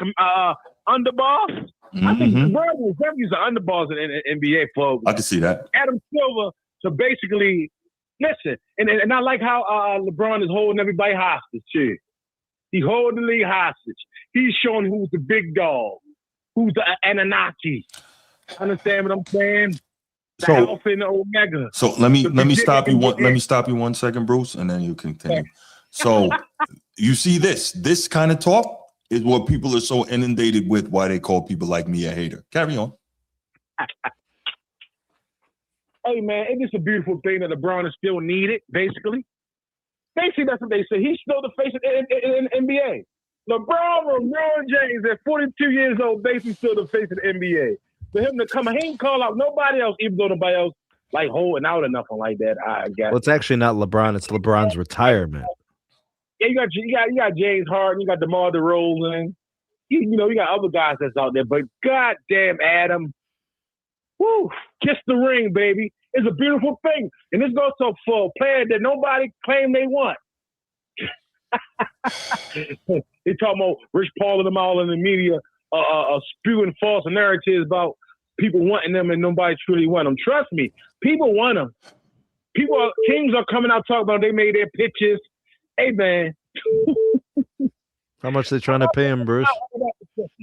F: underboss.
C: Mm-hmm.
F: I think LeBron is definitely an underboss in NBA folks.
C: I can see that.
F: Adam Silver to basically listen, and I like how LeBron is holding everybody hostage too. He's holding the league hostage. He's showing who's the big dog, who's the Anunnaki. Understand what I'm saying? The Alpha and the Omega.
C: So let me stop you one. Let me stop you 1 second, Bruce, and then you continue. So you see this kind of talk is what people are so inundated with. Why they call people like me a hater. Carry on.
F: Hey man, it's just a beautiful thing that LeBron is still needed. Basically, that's what they say. He's still the face of the NBA. LeBron James at 42 years old, basically still the face of the NBA. For him to come, he ain't call out nobody else, even though nobody else like holding out or nothing like that. I guess.
B: Well, it's actually not LeBron; it's LeBron's retirement.
F: Yeah, you got James Harden, you got DeMar DeRozan, you got other guys that's out there. But goddamn, Adam, woo, kiss the ring, baby. It's a beautiful thing, and this goes to for a player that nobody claimed they want. They talking about Rich Paul and them all in the media, spewing false narratives about people wanting them and nobody truly want them. Trust me, people want them. Teams are coming out talking about they made their pitches. Hey man,
B: how much they trying to pay him, Bruce?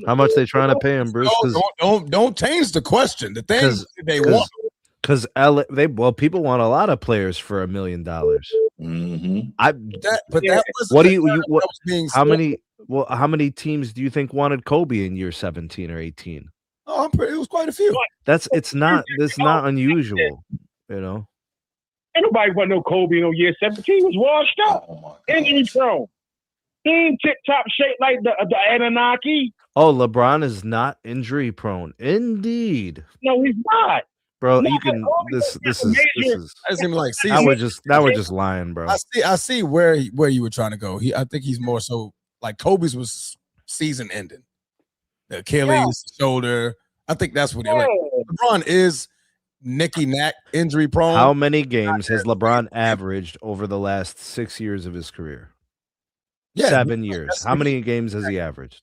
B: How much they trying to pay him, Bruce?
A: Don't change the question. The thing they want.
B: Because people want a lot of players for $1 million.
C: Mm-hmm.
B: How many teams do you think wanted Kobe in year 17 or 18?
A: Oh, it was quite a few.
B: It's not unusual, you know.
F: Ain't nobody want no Kobe in year 17. He was washed up, injury prone. He ain't tip top shape like the Anunnaki.
B: Oh, LeBron is not injury prone. Indeed.
F: No, he's not.
B: Bro, you can. This is.
A: I seem like
B: now we're just lying, bro.
A: I see where you were trying to go. I think he's more so like Kobe's was season ending. The Achilles, shoulder. I think that's what he like. LeBron is Nicky Knack injury prone.
B: How many games has LeBron averaged over the last 6 years of his career? Yeah, 7 years. How many games has he averaged?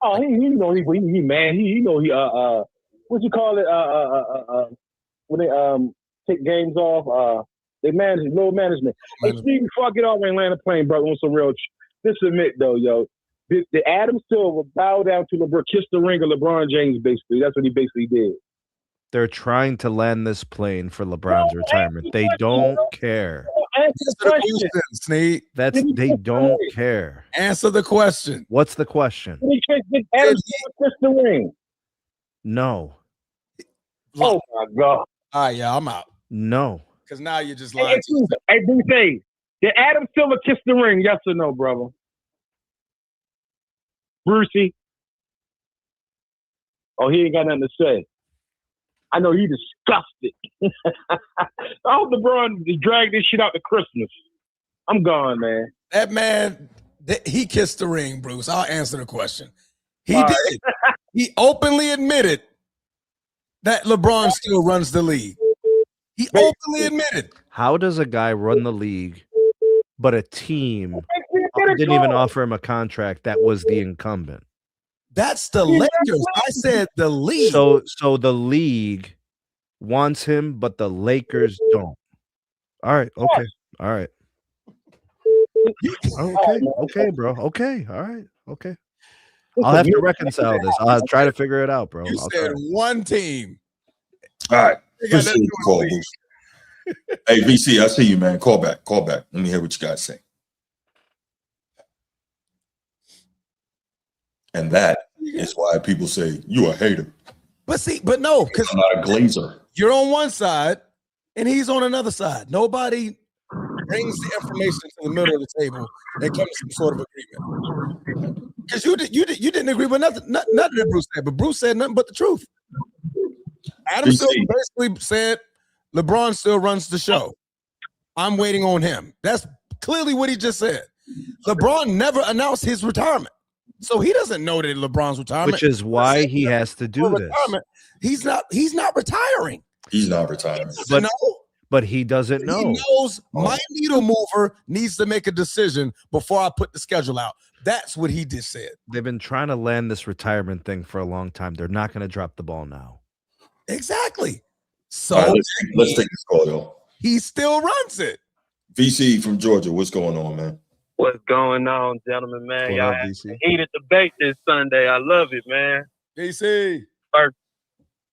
F: Oh, he man. He what you call it? When they take games off, they manage low management. Hey, Steve, before I get off and land a plane, bro, on some real. Just admit though, yo, the Adam Silver bow down to LeBron, kiss the ring of LeBron James. Basically, that's what he basically did.
B: They're trying to land this plane for LeBron's retirement. They don't care.
A: Answer the question, Snead.
B: They don't care.
A: Answer the question.
B: What's the question?
F: Adam Silver kiss the ring.
B: No.
F: Oh my God.
A: All right, yeah, I'm out.
B: No.
A: Because now you're just lying.
F: Hey, BC, did Adam Silver kiss the ring? Yes or no, brother? Brucey? Oh, he ain't got nothing to say. I know he disgusted. I hope LeBron dragged this shit out to Christmas. I'm gone, man.
A: That man, he kissed the ring, Bruce. I'll answer the question. He
F: All
A: did.
F: right.
A: He openly admitted that LeBron still runs the league. He openly admitted.
B: How does a guy run the league, but a team didn't even offer him a contract that was the incumbent?
A: That's the Lakers. I said the league.
B: So the league wants him, but the Lakers don't. All right. Okay. All right. Okay, bro. Okay. All right. Okay. I'll have to reconcile this. I'll try to figure it out, bro.
A: You said one team.
C: All right. Appreciate the call, Bruce. Hey, VC, I see you, man. Call back. Let me hear what you guys say. And that is why people say you a hater.
A: But no, because
C: I'm not a glazer.
A: You're on one side and he's on another side. Nobody brings the information to the middle of the table and comes to some sort of agreement. Because you didn't agree with nothing that Bruce said, but Bruce said nothing but the truth. Adam Silver basically said LeBron still runs the show. I'm waiting on him. That's clearly what he just said. LeBron never announced his retirement. So he doesn't know that LeBron's retirement.
B: Which is why he has to do this.
A: He's not retiring.
C: He's not retiring.
B: But he doesn't know.
A: He knows my needle mover needs to make a decision before I put the schedule out. That's what he just said.
B: They've been trying to land this retirement thing for a long time. They're not going to drop the ball now.
A: Exactly. So
C: right, let's take this call, y'all.
A: He still runs it.
C: VC from Georgia, what's going on, man?
G: What's going on, gentlemen, man? Y'all had a heated debate this Sunday. I love it, man.
A: VC.
G: First,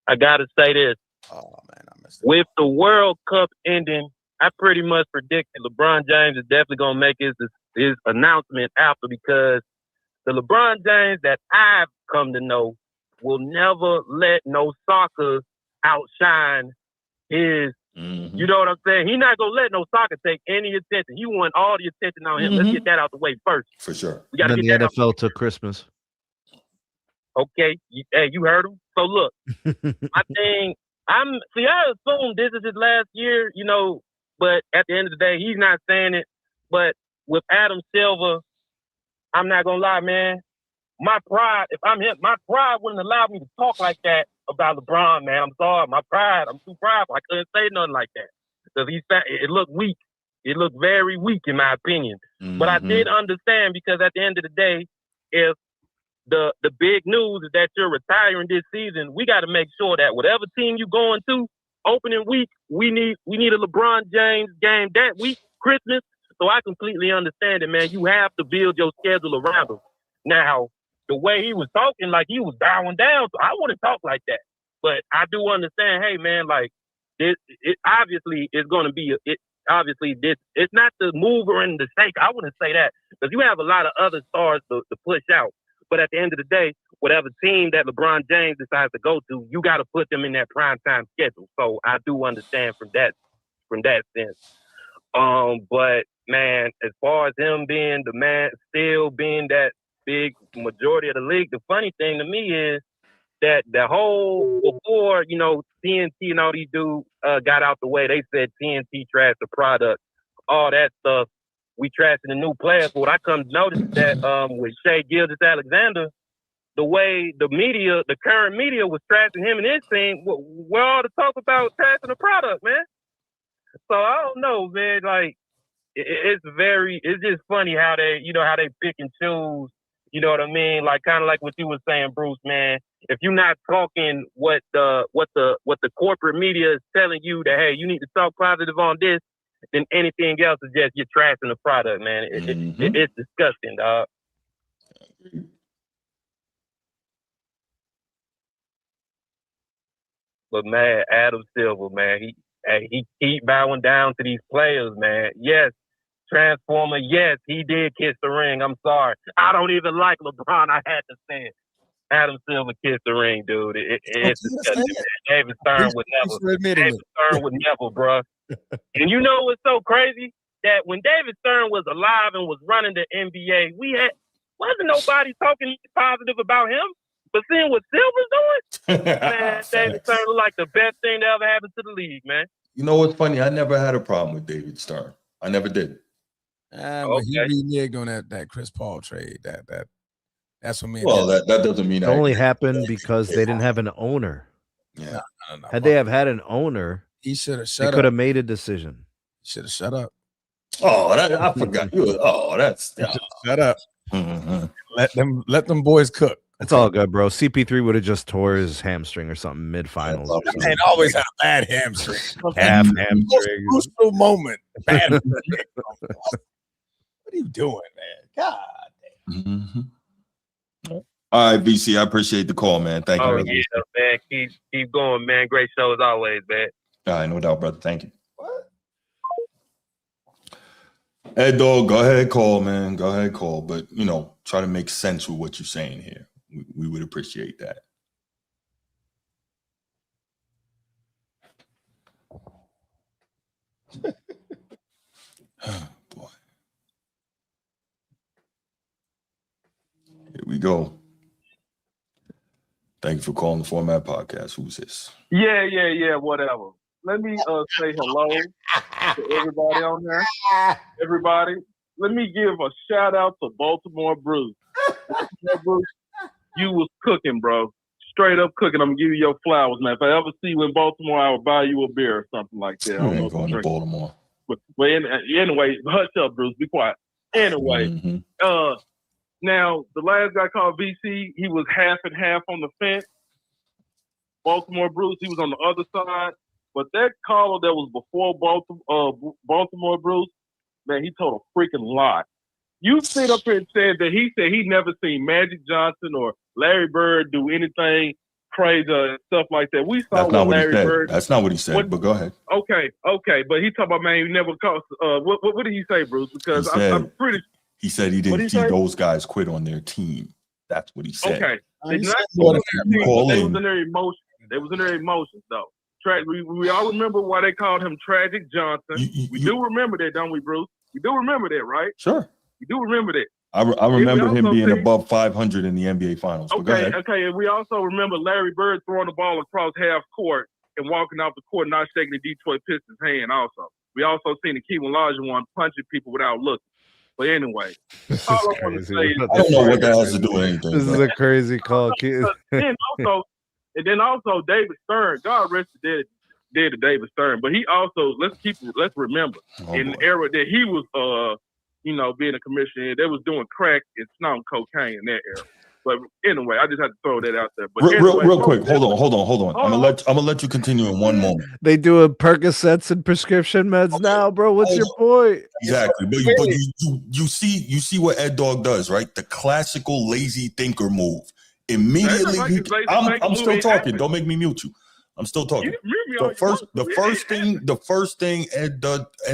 G: I got to say this.
A: Oh, man, I missed it.
G: With the World Cup ending, I pretty much predicted LeBron James is definitely going to make his announcement after, because the LeBron James that I've come to know will never let no soccer outshine his. You know what I'm saying? He's not gonna let no soccer take any attention. He want all the attention on him. Let's get that out the way first.
C: For sure.
G: We gotta
B: then
G: get
B: the
G: that
B: NFL took Christmas.
G: Okay, you heard him. So look, I assume this is his last year, you know. But at the end of the day, he's not saying it. But with Adam Silver, I'm not gonna lie, man. My pride, if I'm him, my pride wouldn't allow me to talk like that about LeBron, man. I'm sorry. My pride, I'm too prideful. I couldn't say nothing like that. Because it looked weak. It looked very weak, in my opinion. But I did understand, because at the end of the day, if the big news is that you're retiring this season, we got to make sure that whatever team you're going to, opening week, we need a LeBron James game that week, Christmas. So I completely understand it, man. You have to build your schedule around him. Now, the way he was talking, like he was bowing down, so I wouldn't talk like that. But I do understand, hey, man, like, it obviously is going to be, it's not the mover and the shake. I wouldn't say that, because you have a lot of other stars to push out. But at the end of the day, whatever team that LeBron James decides to go to, you got to put them in that primetime schedule. So I do understand from that sense. But, man, as far as him being the man, still being that big majority of the league, the funny thing to me is that the whole, before, you know, TNT and all these dudes got out the way, they said TNT trashed the product, all that stuff. We trashing the new players. But what I come to notice that with Shai Gilgeous-Alexander, the way the media, the current media, was trashing him and his team, we're all to talk about trashing the product, man. So I don't know, man. Like, it's just funny how they pick and choose. You know what I mean? Like, kind of like what you were saying, Bruce, man. If you're not talking what the corporate media is telling you that, hey, you need to talk positive on this, then anything else is just you're trashing the product, man. It's disgusting, dog. But man, Adam Silver, man, he keep bowing down to these players, man. Yes. Transformer, yes, he did kiss the ring. I'm sorry. I don't even like LeBron. I had to say it. Adam Silver kissed the ring, dude. It's disgusting, man. David Stern would never, bro. And you know what's so crazy? That when David Stern was alive and was running the NBA, wasn't nobody talking positive about him. But seeing what Silver's doing, man, David Stern looked like the best thing that ever happened to the league, man.
C: You know what's funny? I never had a problem with David Stern. I never did.
A: But he reneged on that Chris Paul trade. That's what me.
C: Well, that doesn't mean
B: it only happened because they didn't have an owner.
C: Yeah.
A: No.
B: Had they have had an owner,
A: he should have shut up.
B: They could have made a decision.
A: Should have shut up.
C: Oh, I forgot. Shut up.
A: Let them boys cook.
B: It's all good, bro. CP3 would have just tore his hamstring or something mid-finals. Or something.
A: And always had a bad hamstring.
B: Half
A: Most
B: hamstring.
A: crucial moment. Bad hamstring. What are you doing, man? God damn.
C: Mm-hmm. All right, BC, I appreciate the call, man. Thank you.
G: Oh, yeah, man. Keep going, man. Great show as always, man.
C: All right, no doubt, brother. Thank you. Hey, dog, go ahead, call, man. Go ahead, call. But, try to make sense with what you're saying here. We would appreciate that. Oh, boy. Here we go. Thank you for calling the Format Podcast. Who's this?
H: Yeah, whatever. Let me say hello to everybody on there. Everybody, let me give a shout out to Baltimore Bruce. Baltimore Bruce, you was cooking, bro. Straight up cooking. I'm gonna give you your flowers, man. If I ever see you in Baltimore, I will buy you a beer or something like that.
C: You ain't going to Baltimore.
H: But anyway, hush up, Bruce. Be quiet. Anyway, now the last guy called VC, he was half and half on the fence. Baltimore Bruce, he was on the other side. But that caller that was before Baltimore Bruce, man, he told a freaking lie. You sit up here and said that he said he never seen Magic Johnson or Larry Bird do anything crazy and stuff like that. We saw
C: That's not what
H: Larry
C: he said.
H: Bird.
C: That's not what he said, but go ahead.
H: Okay. But he talking about, man, he never cost. What did he say, Bruce? Because I'm pretty.
C: He said he didn't see those guys quit on their team. That's what he said.
H: Okay. They was in their emotions. They was in their emotions, though. We all remember why they called him Tragic Johnson. We do remember that, don't we, Bruce? We do remember that, right?
C: Sure.
H: We do remember that.
C: I remember him being above 500 in the NBA Finals.
H: Okay. And we also remember Larry Bird throwing the ball across half court and walking off the court, not shaking the Detroit Pistons' hand also. We also seen the Kevin Olajuwon punching people without looking. But anyway, all I want to say is,
C: I don't know what that has to do with anything.
B: This is a crazy call, kid.
H: And then also David Stern, God rest the dead to David Stern, but he also let's remember in the era that he was being a commissioner, they was doing crack and snorting cocaine in that era. But anyway, I just had to throw that out there. But
C: real quick, hold on. I'm gonna let you continue in one moment.
B: They doing Percocets and prescription meds now, bro. What's your point?
C: Exactly, but you see what Ed Dog does, right? The classical lazy thinker move. Immediately, I'm still talking. Don't make me mute you. I'm still talking. The first thing Ed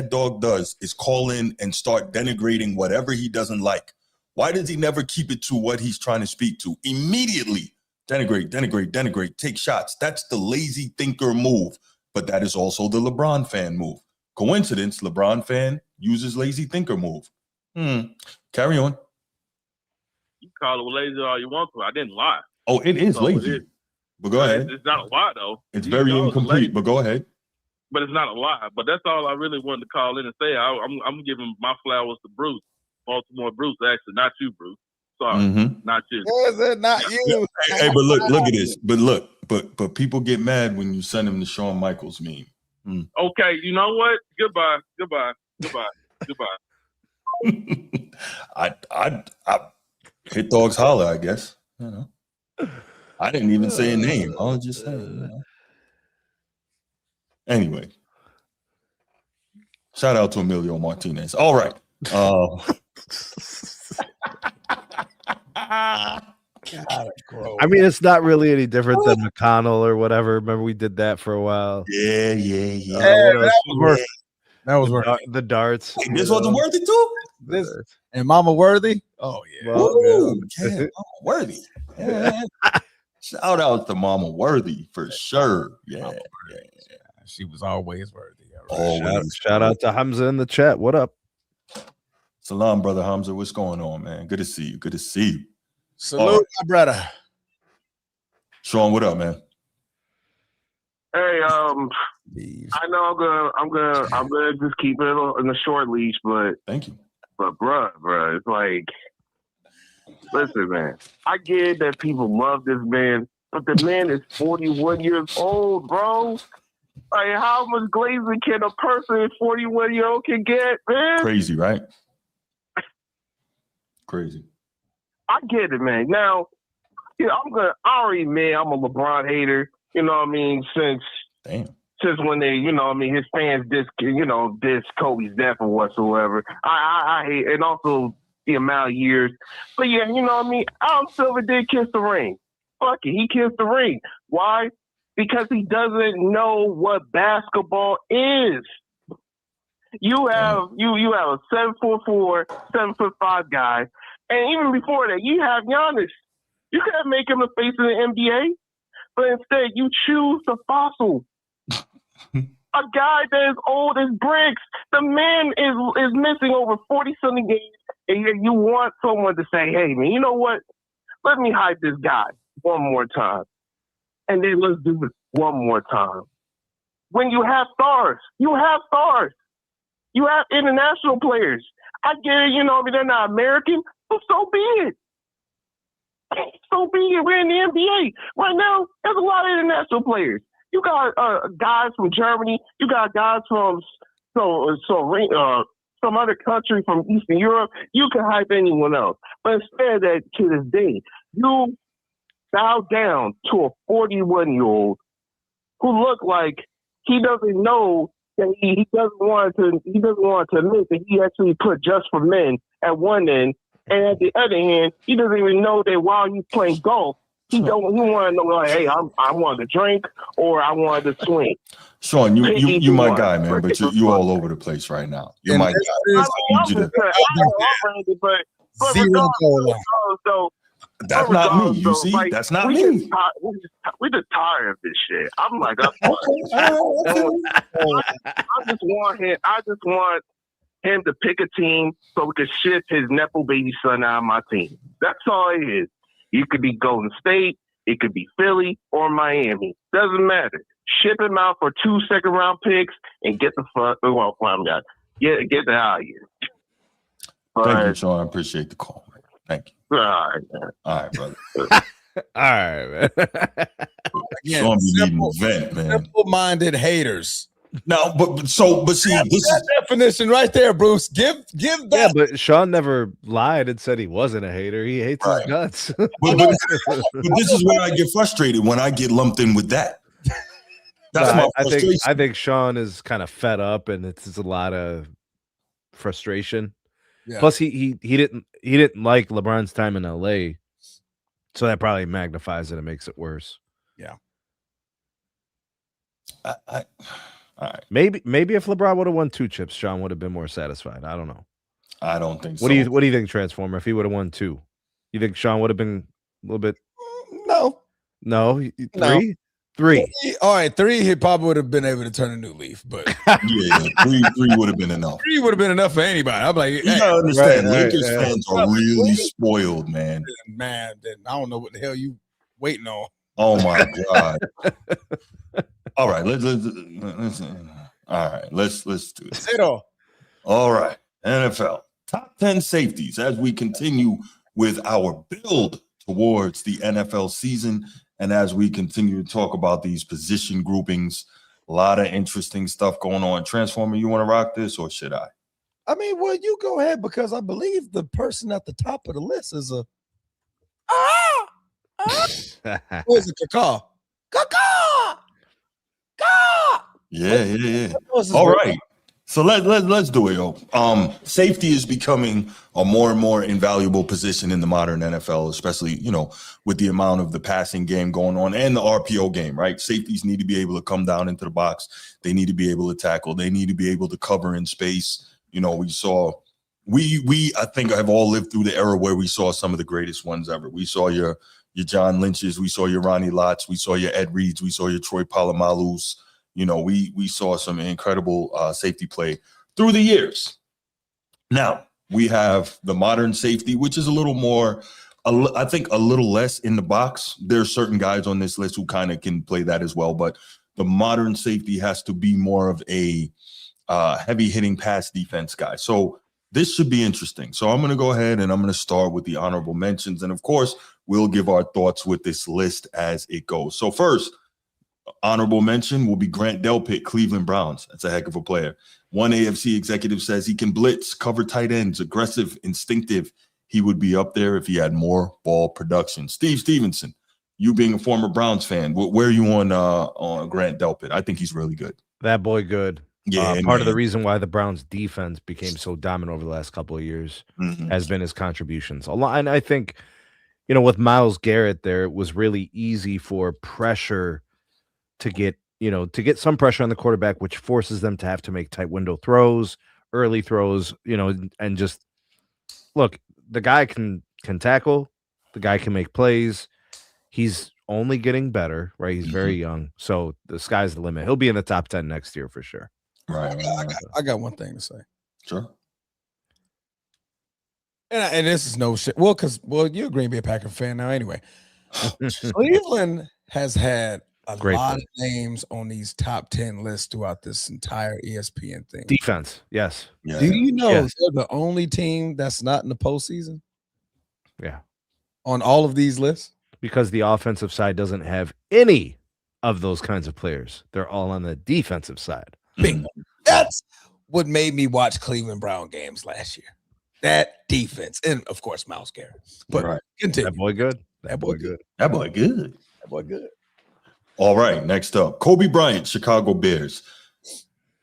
C: Dog does is call in and start denigrating whatever he doesn't like. Why does he never keep it to what he's trying to speak to? Immediately denigrate, take shots. That's the lazy thinker move, but that is also the LeBron fan move. Coincidence, LeBron fan uses lazy thinker move. Carry on.
H: You call it lazy all you want to. I didn't lie.
C: Oh, it is lazy. But go ahead.
H: It's not a lie, though.
C: It's very incomplete, but go ahead.
H: But it's not a lie. But that's all I really wanted to call in and say. I'm giving my flowers to Bruce, Baltimore Bruce. Actually, not you, Bruce. Sorry, not you.
A: Is it not you?
C: Hey, but look at this. But people get mad when you send them the Shawn Michaels meme.
H: Okay, you know what? Goodbye.
C: I hit dogs holler, I guess. I didn't even say a name. I was just saying. Anyway, shout out to Emilio Martinez. All right.
B: I mean, it's not really any different than McConnell or whatever. Remember, we did that for a while.
C: Yeah.
A: That was worth
B: the darts.
C: This wasn't worthy too.
A: This and Mama Worthy. Oh yeah.
C: Mama Worthy. Yeah. Shout out to Mama Worthy for sure. Yeah.
A: She was always worthy.
C: Always.
B: Shout out to Hamza in the chat. What up?
C: Salam, brother Hamza. What's going on, man? Good to see you.
A: Salute, my brother.
C: Sean, what up, man?
G: Hey, I know I'm gonna just keep it in a short leash, but
C: thank you.
G: But bruh, it's like, listen, man. I get that people love this man, but the man is 41 years old, bro. Like, how much glazing can a person 41-year-old can get, man?
C: Crazy, right? Crazy.
G: I get it, man. Now,
D: Yeah, I already admit I'm a LeBron hater. You know what I mean? Since when they, you know what I mean, his fans diss Kobe's death or whatsoever. I hate, and also the amount of years. But yeah, you know what I mean? Adam Silver did kiss the ring. Fuck it, he kissed the ring. Why? Because he doesn't know what basketball is. You have a 7'4", 7'5" guy, and even before that, you have Giannis. You could make him the face of the NBA, but instead you choose the fossil. A guy that is old as bricks. The man is missing over 40-something games, and you want someone to say, hey, man, you know what? Let me hype this guy one more time. And then let's do it one more time. When you have stars, you have stars. You have international players. I get it, you know, they're not American, but so be it. So be it. We're in the NBA. Right now, there's a lot of international players. You got guys from Germany. You got guys from some other country from Eastern Europe. You can hype anyone else. But instead, to this day, you bow down to a 41-year-old who looked like he doesn't know that he doesn't want to admit that he actually put Just for Men at one end, and at the other hand, he doesn't even know that while he's playing golf, he want to know, like, hey, I wanted to drink or I wanted to swing.
C: Sean, you my guy, man, but you all over the place right now. You're my guy. That's not me. You see, like, that's not me.
D: We're just tired of this shit. I'm like, I just want him to pick a team so we can ship his Nepo baby son out of my team. That's all it is. You could be Golden State, it could be Philly or Miami. Doesn't matter. Ship him out for 2 second-round picks and get the fuck. Well, get the hell out of here.
C: Thank you, Sean. I appreciate the call. Man. Thank you.
D: All right, man.
C: All right, brother.
B: All right, man.
A: Again,
C: Sean be needing to vent, man.
A: Simple-minded haters.
C: No, but see, this is
A: definition right there, Bruce. Give that.
B: Yeah, but Sean never lied and said he wasn't a hater. He hates his guts.
C: but this is where I get frustrated when I get lumped in with that. That's my frustration.
B: I think Sean is kind of fed up, and it's a lot of frustration. Yeah. Plus, he didn't like LeBron's time in LA, so that probably magnifies it and makes it worse.
A: Yeah.
C: All right.
B: Maybe if LeBron would have won 2 chips, Sean would have been more satisfied. I don't know.
C: I don't think so.
B: What do you think, Transformer? If he would have won 2, you think Sean would have been a little bit? No. 3.
A: All right, 3. He probably would have been able to turn a new leaf, but
C: yeah, 3 would have been enough.
A: 3 would have been enough for anybody. I'm like,
C: you gotta understand, Lakers fans are really spoiled, man.
A: Man, I don't know what the hell you waiting on.
C: Oh my god. All right, let's do this. All right, NFL top 10 safeties as we continue with our build towards the NFL season, and as we continue to talk about these position groupings, a lot of interesting stuff going on. Transformer, you want to rock this, or should I?
A: I mean, well, you go ahead, because I believe the person at the top of the list is a where's it? Kaka.
C: Yeah. All right. So let's do it, yo. Safety is becoming a more and more invaluable position in the modern NFL, especially, with the amount of the passing game going on and the RPO game, right? Safeties need to be able to come down into the box. They need to be able to tackle. They need to be able to cover in space. We I think have all lived through the era where we saw some of the greatest ones ever. We saw your John Lynch's, we saw your Ronnie Lott's, we saw your Ed Reeds, we saw your Troy Polamalu's. We saw some incredible safety play through the years. Now we have the modern safety, which is a little more, I think, a little less in the box. There's certain guys on this list who kind of can play that as well, but the modern safety has to be more of a heavy hitting pass defense guy. So this should be interesting. So I'm going to go ahead and I'm going to start with the honorable mentions. And of course, we'll give our thoughts with this list as it goes. So first, honorable mention will be Grant Delpit, Cleveland Browns. That's a heck of a player. One AFC executive says he can blitz, cover tight ends, aggressive, instinctive, he would be up there if he had more ball production. Steve Stevenson, you being a former Browns fan, where are you on Grant Delpit? I think he's really good.
B: That boy good.
C: Yeah,
B: part of the reason why the Browns defense became so dominant over the last couple of years has been his contributions. A lot, and I think, with Myles Garrett there, it was really easy for pressure to get some pressure on the quarterback, which forces them to have to make tight window throws, early throws, and just look, the guy can tackle, the guy can make plays. He's only getting better, right? He's very young. So the sky's the limit. He'll be in the top 10 next year for sure.
C: Right.
A: I got one thing to say.
C: Sure.
A: And this is no shit. Well, you're a Green Bay Packer fan now anyway. Cleveland has had a lot of names on these top 10 lists throughout this entire ESPN thing.
B: Defense, yes.
C: Yeah.
A: Do you know they're the only team that's not in the postseason?
B: Yeah.
A: On all of these lists?
B: Because the offensive side doesn't have any of those kinds of players. They're all on the defensive side.
A: That's what made me watch Cleveland Brown games last year. That defense. And, of course, Myles Garrett. But continue.
B: That boy good.
C: That boy good. That boy good.
A: That boy good.
C: All right, next up, Kobe Bryant, Chicago Bears.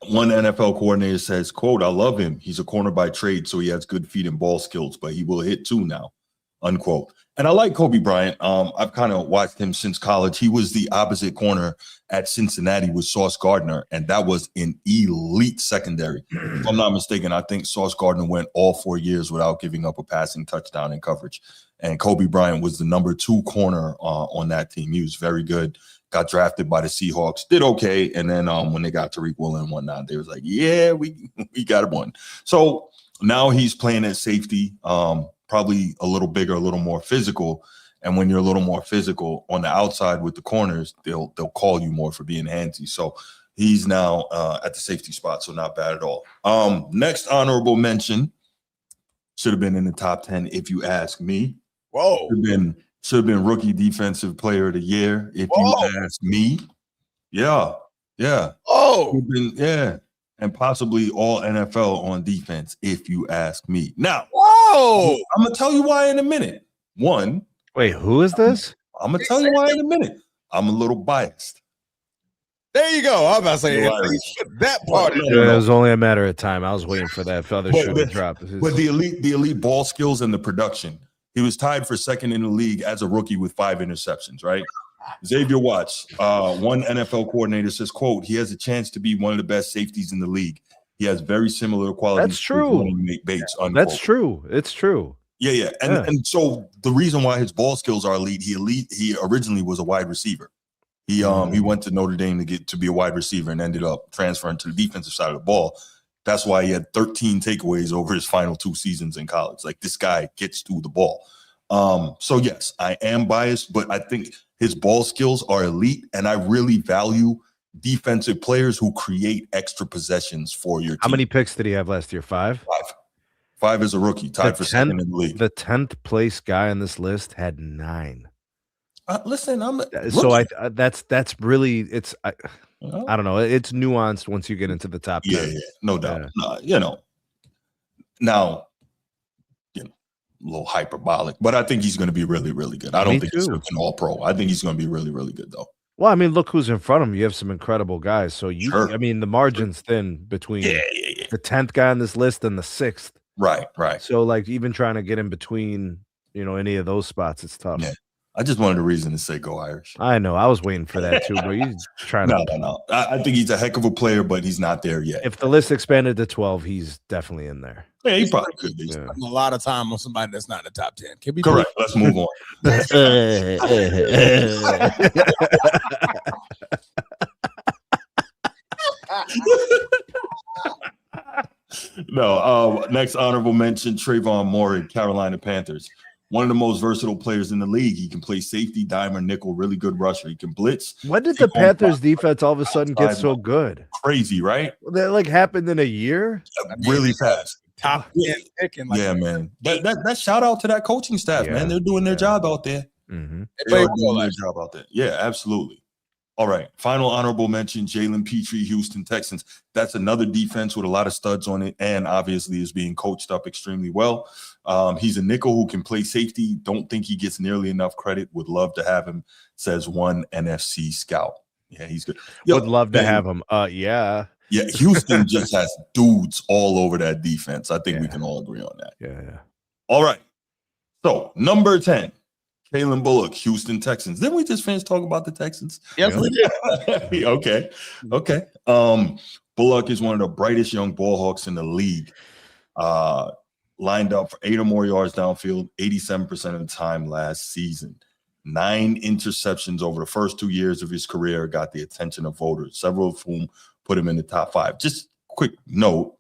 C: One NFL coordinator says, quote, "I love him. He's a corner by trade, so he has good feet and ball skills, but he will hit too now," unquote. And I like Kobe Bryant. I've kind of watched him since college. He was the opposite corner at Cincinnati with Sauce Gardner, and that was an elite secondary. If I'm not mistaken, I think Sauce Gardner went all 4 years without giving up a passing touchdown in coverage. And Kobe Bryant was the number 2 corner on that team. He was very good. Got drafted by the Seahawks, did okay. And then when they got Tariq Woolen and whatnot, they was like, yeah, we got one. So now he's playing at safety, probably a little bigger, a little more physical. And when you're a little more physical on the outside with the corners, they'll call you more for being handsy. So he's now at the safety spot, so not bad at all. Next honorable mention should have been in the top 10 if you ask me.
A: Whoa.
C: Should have been rookie defensive player of the year, if you ask me. Yeah.
A: Oh.
C: And possibly all NFL on defense, if you ask me. Now, I'm going to tell you why in a minute. One.
B: Wait, who is this?
C: I'm going to tell you why in a minute. I'm a little biased.
A: There you go. I'm about to say that part.
B: It was only a matter of time. I was waiting for that other shoe to drop.
C: But the elite ball skills and the production. He was tied for second in the league as a rookie with 5 interceptions, right? Xavier Watts, one NFL coordinator says, quote, "He has a chance to be one of the best safeties in the league. He has very similar qualities."
B: That's true.
C: Bates,
B: that's true. It's true.
C: Yeah. And so the reason why his ball skills are elite, he originally was a wide receiver. He went to Notre Dame to be a wide receiver and ended up transferring to the defensive side of the ball. That's why he had 13 takeaways over his final 2 seasons in college. Like, this guy gets to the ball. So yes, I am biased, but I think his ball skills are elite, and I really value defensive players who create extra possessions for your team.
B: How many picks did he have last year? 5?
C: 5 as a rookie, tied for second in the league.
B: The 10th place guy on this list had 9.
C: Listen,
B: that's really it's. I don't know. It's nuanced once you get into the top 10.
C: Yeah, no doubt. Now, a little hyperbolic, but I think he's going to be really, really good. I don't think he's an all-pro. I think he's going to be really, really good, though.
B: Well, I mean, look who's in front of him. You have some incredible guys. So I mean, the margin's thin between the 10th guy on this list and the 6th.
C: Right.
B: So, like, even trying to get in between, any of those spots, it's tough.
C: Yeah. I just wanted a reason to say go Irish.
B: I know. I was waiting for that too, but he's trying to.
C: No. I think he's a heck of a player, but he's not there yet.
B: If the list expanded to 12, he's definitely in there.
C: Yeah, he probably could be.
A: A lot of time on somebody that's not in the top 10. Can be
C: correct. Let's move on. No. Next honorable mention: Trayvon Moore, Carolina Panthers. One of the most versatile players in the league. He can play safety, dime, or nickel. Really good rusher. He can blitz.
B: When did the Panthers defense all of a sudden get so good?
C: Crazy, right?
B: That happened in a year?
C: Really fast.
A: Top 10 picking.
C: Man. That shout out to that coaching staff, man. They're doing their job out there.
B: Mm-hmm.
C: They're doing their job out there. Yeah, absolutely. All right. Final honorable mention, Jalen Petrie, Houston Texans. That's another defense with a lot of studs on it and obviously is being coached up extremely well. He's a nickel who can play safety. Don't think he gets nearly enough credit. Would love to have him, says one NFC scout. Yeah, he's good.
B: Would love to have him. Yeah.
C: Yeah, Houston just has dudes all over that defense. I think we can all agree on that.
B: Yeah.
C: All right. So, number 10. Kalen Bullock, Houston Texans. Didn't we just finish talking about the Texans?
A: Yes, we
C: did. Okay. Bullock is one of the brightest young ball hawks in the league. Lined up for 8 or more yards downfield, 87% of the time last season. 9 interceptions over the first 2 years of his career got the attention of voters, several of whom put him in the top 5. Just quick note,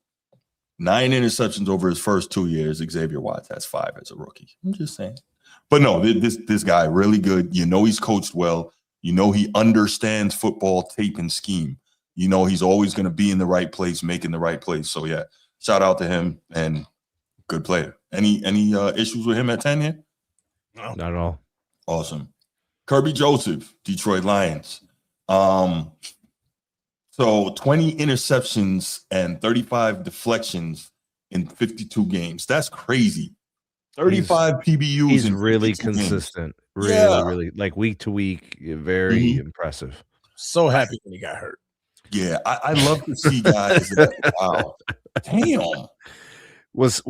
C: 9 interceptions over his first 2 years. Xavier Watts has 5 as a rookie. I'm just saying. But no, this guy really good. You know he's coached well. You know he understands football tape and scheme. You know he's always going to be in the right place, making the right place. So yeah, shout out to him and good player. Any issues with him at 10 here?
B: No, not at all.
C: Awesome. Kirby Joseph, Detroit Lions. So 20 interceptions and 35 deflections in 52 games. That's crazy. 35 PBUs.
B: He's really consistent.
C: Games.
B: Really, like week to week, very impressive.
A: So happy when he got hurt.
C: Yeah, I love to see guys. Wow, damn.
B: Was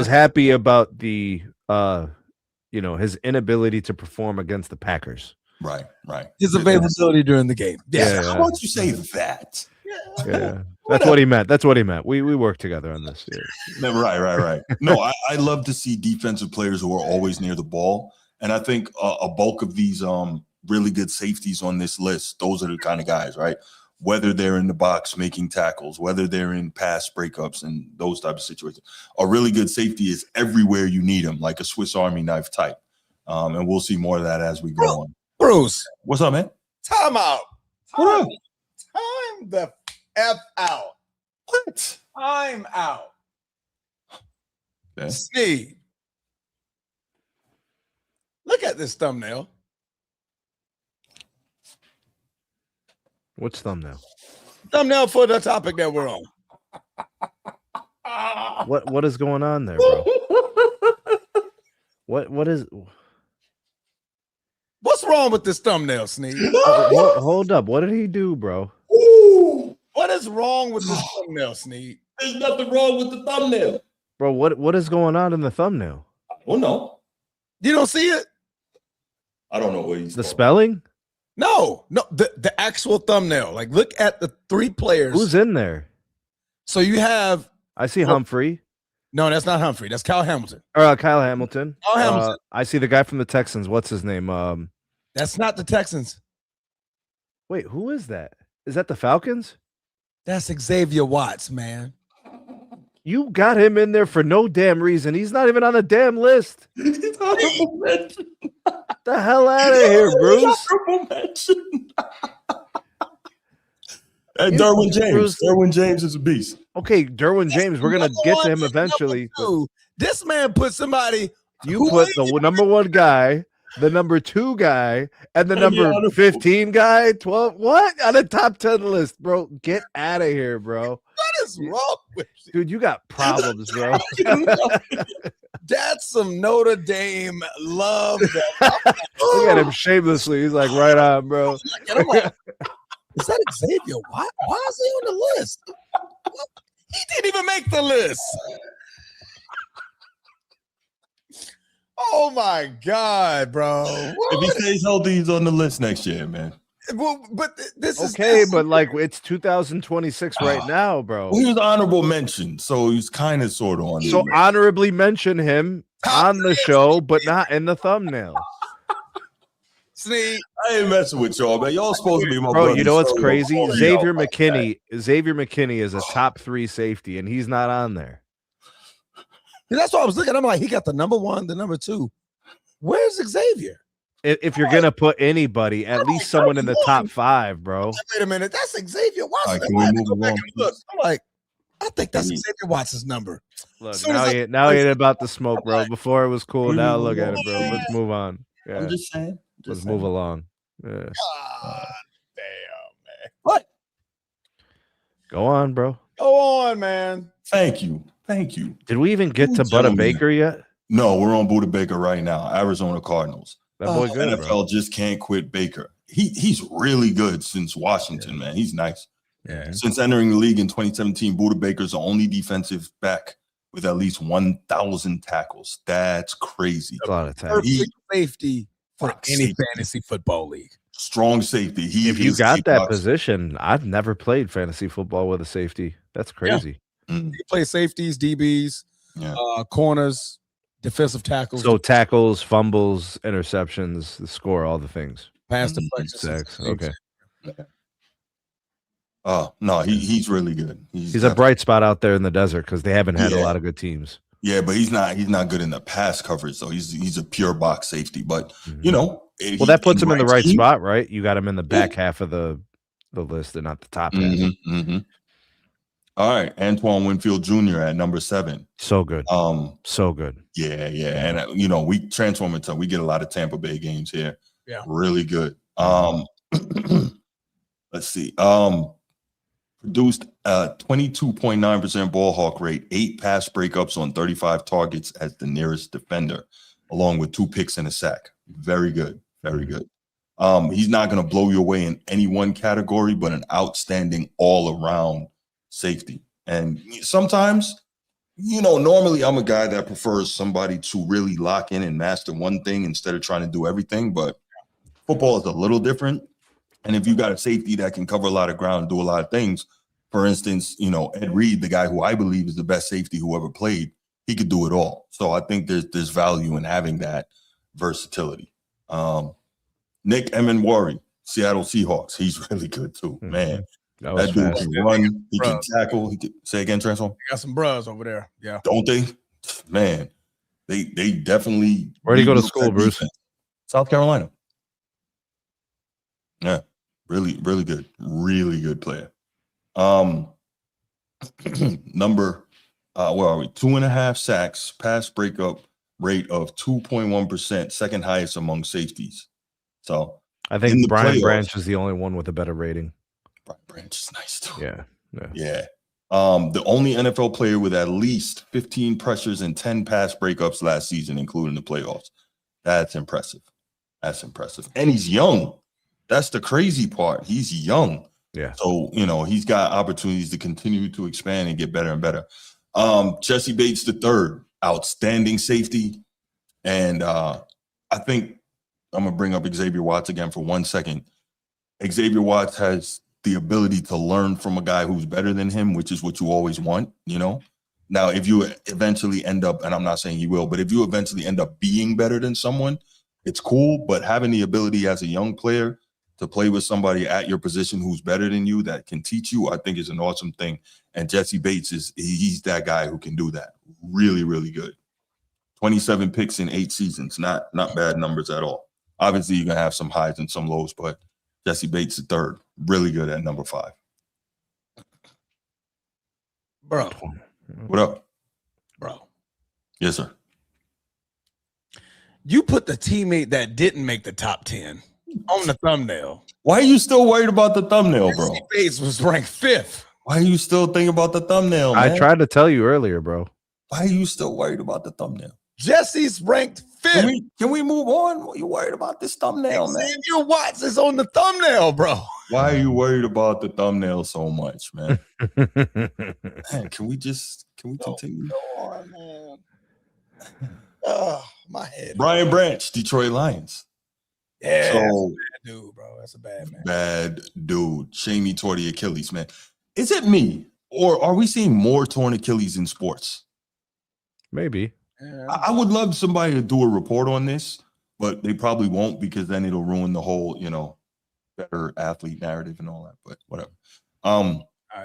B: happy about the his inability to perform against the Packers.
C: Right.
A: His availability during the game.
C: Yeah. How about you say that?
B: Yeah. That's what he meant. We work together on this.
C: Yeah. Right. No, I love to see defensive players who are always near the ball. And I think a bulk of these really good safeties on this list, those are the kind of guys, right? Whether they're in the box making tackles, whether they're in pass breakups and those types of situations. A really good safety is everywhere you need them, like a Swiss Army knife type. And we'll see more of that as we go on.
A: Bruce.
C: What's up, man?
A: Time out.
C: What up?
A: Time the F out.
C: What?
A: Time out.
C: Okay.
A: Steve. Look at this thumbnail.
B: What's thumbnail?
A: Thumbnail for the topic that we're on.
B: What is going on there, bro? What is?
A: What's wrong with this thumbnail, Sneak?
B: Hold up. What did he do, bro?
A: What is wrong with this thumbnail, Sneak?
C: There's nothing wrong with the thumbnail.
B: Bro, what is going on in the thumbnail?
C: Oh, no.
A: You don't see it?
C: I don't know what he's
B: the spelling?
A: No, the actual thumbnail. Like, look at the 3 players.
B: Who's in there?
A: So you have.
B: I see Humphrey.
A: No, that's not Humphrey. That's Kyle Hamilton.
B: Kyle Hamilton.
A: Kyle Hamilton.
B: I see the guy from the Texans. What's his name?
A: That's not the Texans.
B: Wait, who is that? Is that the Falcons?
A: That's Xavier Watts, man.
B: You got him in there for no damn reason. He's not even on the damn list. The hell out of here, Bruce.
C: And Derwin James. Derwin James is a beast.
B: Okay, Derwin James. We're gonna get to him eventually.
A: This man put somebody.
B: You put the number 1 guy, the number 2 guy, and the number 15 guy. 12. What on the top 10 list, bro? Get out of here, bro.
A: What is wrong with you?
B: Dude, you got problems, bro.
A: That's some Notre Dame love.
B: Look at him shamelessly. He's like, right on, bro.
A: Is that Xavier? Why is he on the list? He didn't even make the list. Oh my God, bro!
C: If he stays healthy, he's on the list next year, man.
A: Well, but this is
B: okay, but like it's 2026 right now, bro.
C: Well, he was honorable mention, so he's kind of sort of on.
B: So honorably mention him on the show, but not in the thumbnail.
A: See,
C: I ain't messing with y'all, man. Y'all supposed to be my
B: bro. You know what's crazy? Xavier McKinney is a top 3 safety, and he's not on there.
A: That's what I was looking. I'm like, he got the number 1, the number 2. Where's Xavier?
B: If you're gonna put anybody, at least someone in the top 5, bro.
A: Wait a minute, that's Xavier Watts.
C: Right, can we move along?
A: Look, I'm like, I think that's Xavier Watts' number.
B: Look, now he ain't about the smoke, bro. Before it was cool. Now look at it, bro. Let's move on. Yeah.
C: I'm just saying.
B: Let's move along. Yeah. Go on, bro.
A: Go on, man.
C: Thank you.
B: Did we even get to Butter Baker yet?
C: No, we're on Buddha Baker right now. Arizona Cardinals.
B: That boy good,
C: NFL
B: bro.
C: just can't quit Baker. He's really good since Washington, man. He's nice.
A: Yeah.
C: Since entering the league in 2017, Buddha Baker's the only defensive back with at least 1,000 tackles. That's crazy.
B: A lot of tackles.
A: Perfect safety for any fantasy football league.
C: Strong safety.
B: If you got that position, I've never played fantasy football with a safety. That's crazy.
C: Yeah.
A: You play safeties, DBs, corners, defensive tackles.
B: So tackles, fumbles, interceptions, the score, all the things.
A: Pass deflections.
B: Sacks. Okay.
C: Oh, no, he's really good.
B: He's a bright spot out there in the desert because they haven't had a lot of good teams.
C: Yeah, but he's not good in the pass coverage, though. He's a pure box safety. But,
B: well, that puts him in the right spot, right? You got him in the back half of the list and not the top half.
C: All right, Antoine Winfield Jr. at number 7.
B: So good. So good.
C: Yeah. And, we transform into, we get a lot of Tampa Bay games here.
A: Yeah.
C: Really good. Let's see. Produced a 22.9% ball hawk rate, 8 pass breakups on 35 targets as the nearest defender, along with 2 picks and a sack. Very good. Very good. He's not going to blow you away in any one category, but an outstanding all-around safety. And sometimes, normally I'm a guy that prefers somebody to really lock in and master one thing instead of trying to do everything. But football is a little different. And if you got a safety that can cover a lot of ground and do a lot of things, for instance, Ed Reed, the guy who I believe is the best safety who ever played, he could do it all. So I think there's value in having that versatility. Nick Emenwari, Seattle Seahawks, he's really good too, man. That dude can run, he can tackle. He can, say again, Transform.
A: They got some bros over there, yeah.
C: Don't they? Man, they definitely.
B: Where'd he go to school, Bruce?
C: Defense. South Carolina. Yeah, really, really good. Really good player. Number, where are we? 2.5 sacks, pass breakup rate of 2.1%, second highest among safeties. So
B: I think Brian Branch is the only one with a better rating.
C: Brian Branch is nice too.
B: Yeah.
C: The only NFL player with at least 15 pressures and 10 pass breakups last season, including the playoffs. That's impressive. And he's young. That's the crazy part. He's young.
B: Yeah.
C: So, he's got opportunities to continue to expand and get better and better. Jesse Bates III, outstanding safety. And I think I'm going to bring up Xavier Watts again for 1 second. Xavier Watts has the ability to learn from a guy who's better than him, which is what you always want, Now, if you eventually end up, and I'm not saying you will, but if you eventually end up being better than someone, it's cool. But having the ability as a young player to play with somebody at your position who's better than you that can teach you, I think is an awesome thing. And Jesse Bates he's that guy who can do that. Really, really good. 27 picks in 8 seasons. Not bad numbers at all. Obviously, you're going to have some highs and some lows, but Jesse Bates III, really good at number 5.
A: Bro.
C: What up?
A: Bro.
C: Yes, sir.
A: You put the teammate that didn't make the top 10 on the thumbnail.
C: Why are you still worried about the thumbnail, bro?
A: Jesse Bates was ranked 5th.
C: Why are you still thinking about the thumbnail, man?
B: I tried to tell you earlier, bro.
C: Why are you still worried about the thumbnail?
A: Jesse's ranked 5th.
C: Can we move on? What are you worried about this thumbnail, man?
A: Xavier Watts is on the thumbnail, bro.
C: Why are you worried about the thumbnail so much, man? Man, can we continue?
A: Go on, man. Oh, my head.
C: Brian Branch, Detroit Lions.
A: Yeah,
C: so,
A: that's a bad dude, bro. That's a bad man.
C: Bad dude. Shamey tore the Achilles, man. Is it me, or are we seeing more torn Achilles in sports?
B: Maybe.
C: Yeah. I would love somebody to do a report on this, but they probably won't because then it'll ruin the whole, better athlete narrative and all that. But whatever.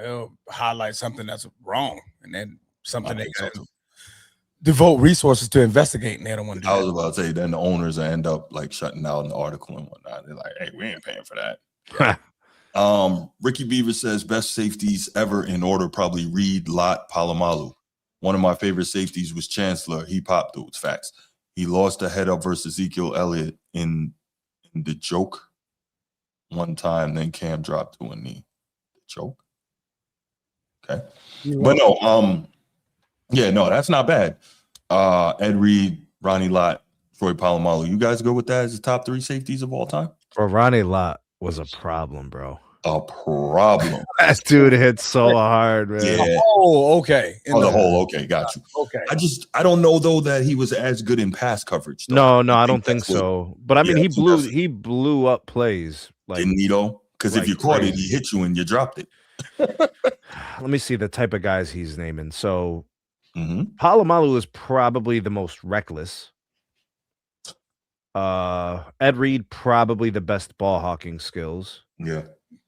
A: It'll highlight something that's wrong, and then something they can devote resources to investigate, and they don't want to do
C: I was about to say, then the owners end up like shutting down the article and whatnot. They're like, hey, we ain't paying for that. Ricky Beaver says best safeties ever in order, probably Reed, Lott, Palomalu. One of my favorite safeties was Chancellor. He popped dudes. Facts. He lost a head up versus Ezekiel Elliott in the joke one time. Then Cam dropped to a knee. The joke? Okay. But no, yeah, no, that's not bad. Ed Reed, Ronnie Lott, Troy Polamalu. You guys go with that as the top 3 safeties of all time?
B: Bro, Ronnie Lott was a problem, bro.
C: A problem.
B: That dude hit so hard, man.
C: Yeah.
A: Oh, okay.
C: The hole. Okay, got you.
A: Okay.
C: I don't know though that he was as good in pass coverage. Though.
B: No, I don't think so. But I mean, he blew up plays. Like,
C: didn't he though? Because if you caught
B: crazy.
C: it, he hit you and you dropped it.
B: Let me see the type of guys he's naming. So, Polamalu is probably the most reckless. Ed Reed, probably the best ball hawking skills.
C: Yeah.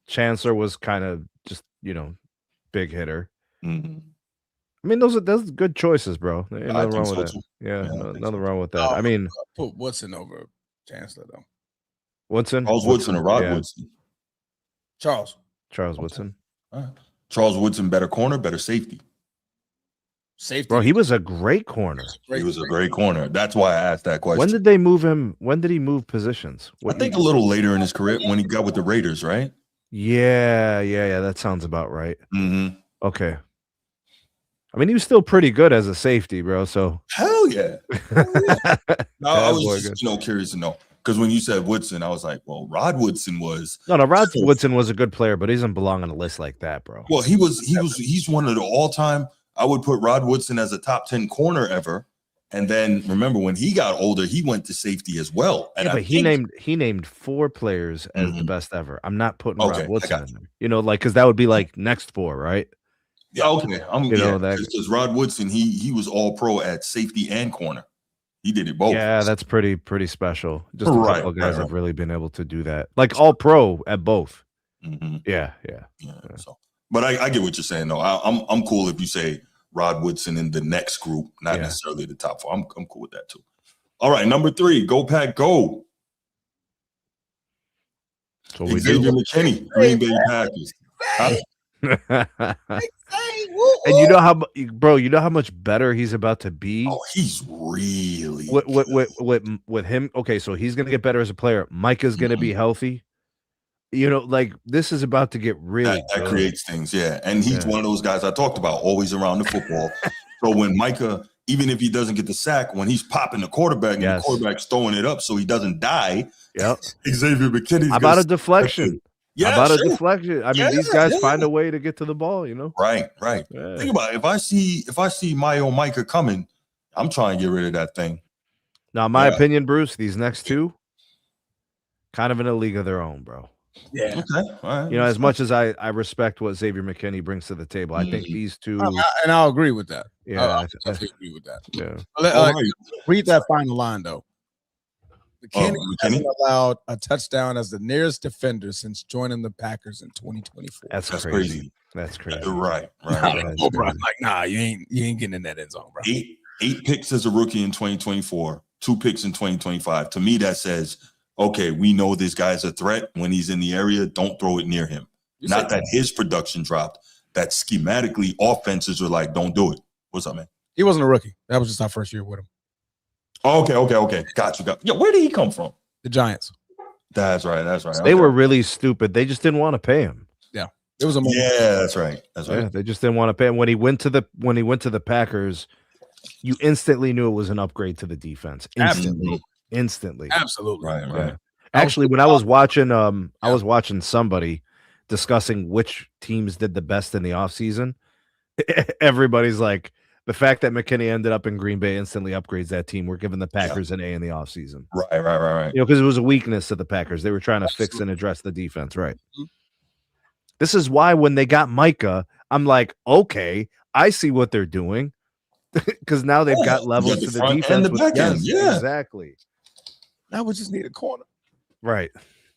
B: Chancellor was kind of just, big hitter. I mean, those are good choices, bro. Ain't nothing wrong with that. Yeah, nothing wrong with that. I mean,
A: put Woodson over Chancellor though.
B: Woodson,
C: Charles Woodson or Rod Woodson?
A: Charles
B: Woodson.
C: Charles Woodson, better corner, better safety.
B: Bro, he was a great corner.
C: He was a great corner. That's why I asked that question.
B: When did they move him? When did he move positions?
C: I think a little later in his career when he got with the Raiders, right?
B: Yeah. That sounds about right. Okay. I mean, he was still pretty good as a safety, bro. So
C: hell yeah. I was just curious to know because when you said Woodson, I was like, well, Rod Woodson was
B: Rod Woodson was a good player, but he doesn't belong on a list like that, bro.
C: Well, he's one of the all-time. I would put Rod Woodson as a top 10 corner ever. And then remember when he got older, he went to safety as well. And
B: but he named 4 players as the best ever. I'm not putting Rod Woodson in there. Because that would be like next 4, right?
C: Yeah, okay. Because Rod Woodson, he was all pro at safety and corner. He did it both.
B: Yeah, that's pretty special. Just a couple of guys have really been able to do that. Like all pro at both. Yeah.
C: So, but I get what you're saying though. I'm cool if you say Rod Woodson in the next group, not necessarily the top 4. I'm cool with that too. All right, number 3, go Pack Go. Xavier McKinney, Green Bay Packers.
B: And you know how much better he's about to be.
C: Oh, he's really
B: with him. Okay, so he's gonna get better as a player. Micah's gonna be healthy. This is about to get really
C: that creates things, yeah. And he's one of those guys I talked about, always around the football. So when Micah, even if he doesn't get the sack, when he's popping the quarterback and the quarterback's throwing it up so he doesn't die, Xavier McKinney's
B: about a deflection.
C: Yeah,
B: about a deflection. I mean, these guys find a way to get to the ball,
C: Right. Yeah. Think about it. If I see Micah coming, I'm trying to get rid of that thing.
B: Now, my opinion, Bruce, these next 2, kind of in a league of their own, bro.
A: Yeah.
C: Okay. All right.
B: As much as I respect what Xavier McKinney brings to the table, I think these 2,
A: and I'll agree with that.
B: Yeah,
A: I definitely agree with that.
B: Yeah.
A: Read that final line though. McKinney hasn't allowed a touchdown as the nearest defender since joining the Packers in 2024.
B: That's crazy. That's crazy.
C: Right.
A: You ain't getting in that end zone, bro.
C: 8 picks as a rookie in 2024, 2 picks in 2025. To me, that says, okay, we know this guy's a threat. When he's in the area, don't throw it near him. Not that his production dropped, that schematically offenses are like, don't do it. What's up, man?
A: He wasn't a rookie. That was just our first year with him.
C: Okay. Got you. Yeah, where did he come from?
A: The Giants.
C: That's right.
B: They were really stupid. They just didn't want to pay him.
A: Yeah. It was a moment.
C: Yeah, that's right.
B: Yeah, they just didn't want to pay him. When he went to the Packers, you instantly knew it was an upgrade to the defense. Instantly.
A: Absolutely.
C: Right.
B: Yeah. Actually, when I was watching somebody discussing which teams did the best in the offseason, everybody's like, the fact that McKinney ended up in Green Bay instantly upgrades that team. We're giving the Packers an A in the offseason.
C: Right.
B: Because it was a weakness of the Packers. They were trying to fix and address the defense, right? This is why when they got Micah, I'm like, okay, I see what they're doing. Because now they've got levels to the defense.
C: And the back end. Yeah.
B: Exactly.
A: Now we just need a corner.
B: Right.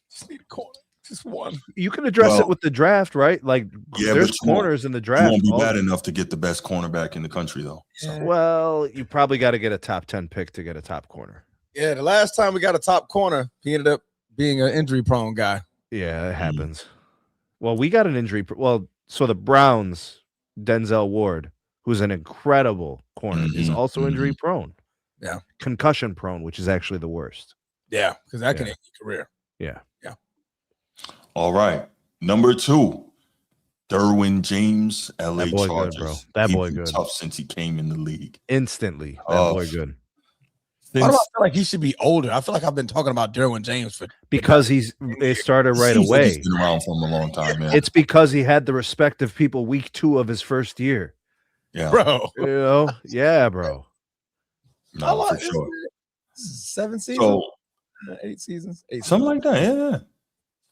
A: Just need a corner. Just one.
B: You can address it with the draft, right? Like, there's corners in the draft.
C: You won't be bad enough to get the best cornerback in the country, though.
B: So. Well, you probably got to get a top 10 pick to get a top corner.
A: Yeah, the last time we got a top corner, he ended up being an injury-prone guy.
B: Yeah, it happens. Well, we got an injury. So the Browns, Denzel Ward, who's an incredible corner, is also injury-prone.
A: Yeah.
B: Concussion-prone, which is actually the worst.
A: Yeah, because that can end your career.
B: Yeah.
C: All right. Number 2, Derwin James, LA
B: That boy
C: Chargers.
B: good, bro. That boy good.
C: Tough since he came in the league.
B: Instantly, that boy good.
A: Why do I feel like he should be older? I feel like I've been talking about Derwin James
B: because it started right away.
C: Like he's been around for a long time, man.
B: It's because he had the respect of people week 2 of his first year.
C: Yeah,
A: bro.
B: You know, yeah, bro.
C: No, for sure.
A: 7 seasons, 8 seasons,
C: something like that. Yeah.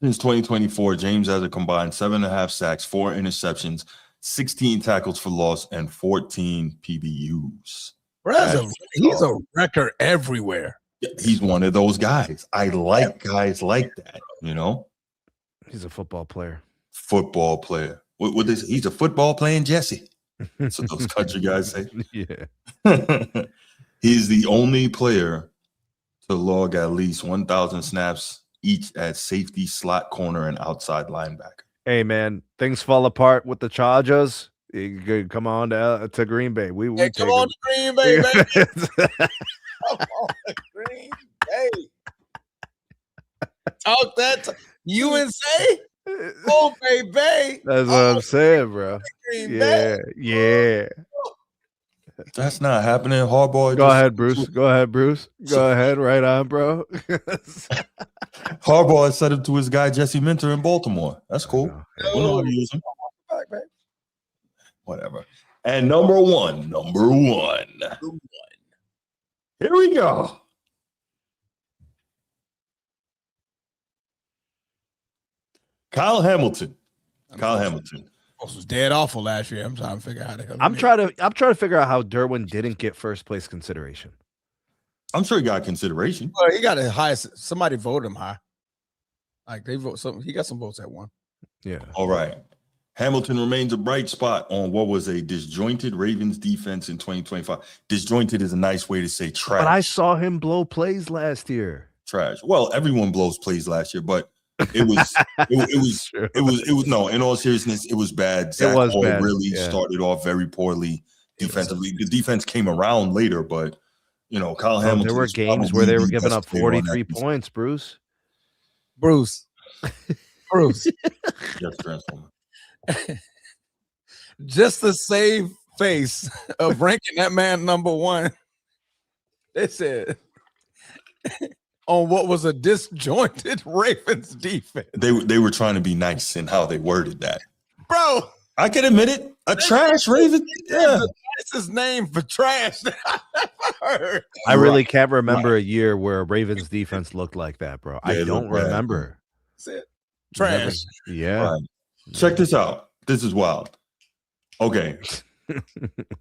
C: Since 2024, James has a combined 7.5 sacks, 4 interceptions, 16 tackles for loss, and 14 PBUs.
A: He's a record everywhere.
C: He's one of those guys. I like guys like that, you know?
B: He's a football player.
C: What he's a football playing Jesse. That's what those country guys say.
B: Yeah.
C: He's the only player to log at least 1,000 snaps each at safety, slot corner, and outside linebacker.
B: Hey, man, things fall apart with the Chargers. You could come on to Green Bay. We
A: come on to Green Bay, baby. Come on to Green Bay. Talk that. UNC? Oh, baby.
B: That's what I'm saying, bro. Yeah.
C: That's not happening. Harbaugh.
B: Go ahead, Bruce. Go ahead. Right on, bro.
C: Harbaugh said it to his guy, Jesse Minter in Baltimore. That's cool. We know how to use him. Whatever. And number one. Here we go. Kyle Hamilton.
A: Was dead awful last year. I'm trying to figure out how to.
B: I'm trying to figure out how Derwin didn't get first place consideration.
C: I'm sure he got consideration.
A: Well, he got the highest. Somebody voted him high. Like they vote some. He got some votes at one.
B: Yeah.
C: All right. Hamilton remains a bright spot on what was a disjointed Ravens defense in 2025. Disjointed is a nice way to say trash.
B: But I saw him blow plays last year.
C: Trash. Well, everyone blows plays last year, but it was no, in all seriousness, it was bad. Zach Boyd really started off very poorly defensively. The defense came around later, but you know, Kyle Hamilton.
B: There were games where they were giving up 43 points, Bruce.
C: Yes, Transformer.
A: Just to save face of ranking that man number one, they said on what was a disjointed Ravens defense.
C: They were trying to be nice in how they worded that.
A: Bro,
C: I can admit it. A trash Ravens. Yeah.
A: That's his name for trash that I ever heard.
B: I really can't remember a year where a Ravens defense looked like that, bro. I don't remember.
A: That's it. Trash.
B: Yeah.
C: Right. Check this out. This is wild. Okay.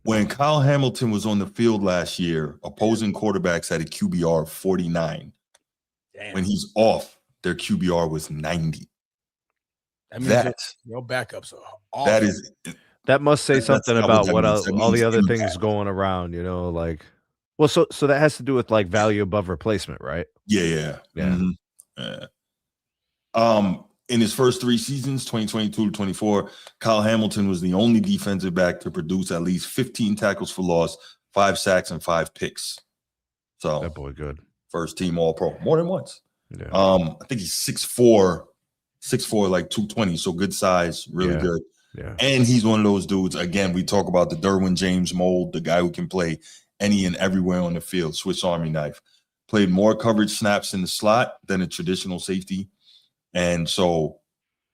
C: When Kyle Hamilton was on the field last year, opposing quarterbacks had a QBR of 49. Damn. When he's off, their QBR was 90.
A: That means your backups are awful.
B: That must say something about what all the other things going around, you know, like, well, so that has to do with like value above replacement, right?
C: Yeah. Mm-hmm. In his first 3 seasons, 2022 to 24, Kyle Hamilton was the only defensive back to produce at least 15 tackles for loss, 5 sacks, and 5 picks. So
B: that boy good.
C: First team All-Pro more than once.
B: Yeah.
C: I think he's 6'4", like 220, so good size, really good.
B: Yeah.
C: And he's one of those dudes, again, we talk about the Derwin James mold, the guy who can play any and everywhere on the field, Swiss Army knife. Played more coverage snaps in the slot than a traditional safety. And so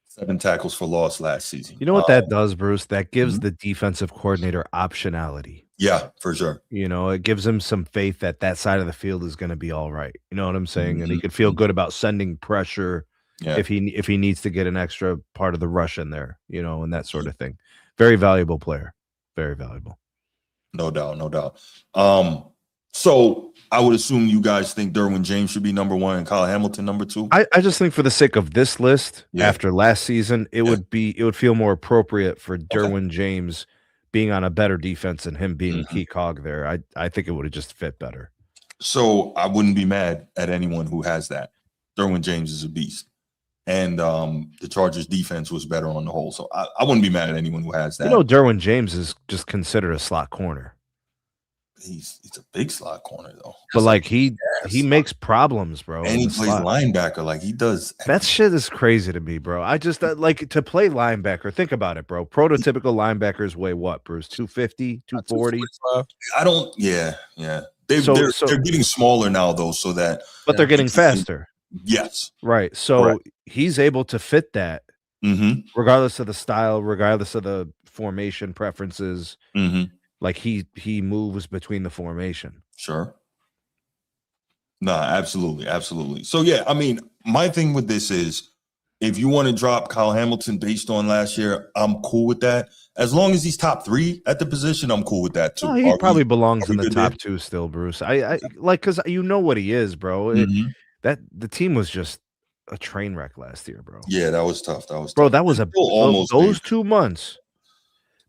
C: 7 tackles for loss last season.
B: You know what that does, Bruce? That gives the defensive coordinator optionality.
C: Yeah, for sure.
B: You know, it gives him some faith that side of the field is going to be all right. You know what I'm saying? And he could feel good about sending pressure if he needs to get an extra part of the rush in there, you know, and that sort of thing. Very valuable player. Very valuable.
C: No doubt. So I would assume you guys think Derwin James should be number 1 and Kyle Hamilton number 2.
B: I just think for the sake of this list, after last season, it would feel more appropriate for Derwin James being on a better defense and him being a key cog there. I think it would have just fit better.
C: So I wouldn't be mad at anyone who has that. Derwin James is a beast. And the Chargers defense was better on the whole. So I wouldn't be mad at anyone who has that.
B: You know, Derwin James is just considered a slot corner.
C: he's a big slot corner though.
B: But like he makes problems, bro.
C: And he plays linebacker like he does.
B: That shit is crazy to me, bro. I just like to play linebacker. Think about it, bro. Prototypical linebackers weigh what, Bruce? 250, 240?
C: I don't. Yeah. They're getting smaller now though, so that.
B: But they're getting faster.
C: Yes.
B: Right. So he's able to fit that, regardless of the style, regardless of the formation preferences. Like he moves between the formation.
C: Sure. No, absolutely. So yeah, I mean, my thing with this is, if you want to drop Kyle Hamilton based on last year, I'm cool with that. As long as he's top 3 at the position, I'm cool with that too.
B: Oh, he probably belongs in the top 2 still, Bruce. I like, because you know what he is, bro. That the team was just a train wreck last year, bro.
C: Yeah, that was tough.
B: That was almost those 2 months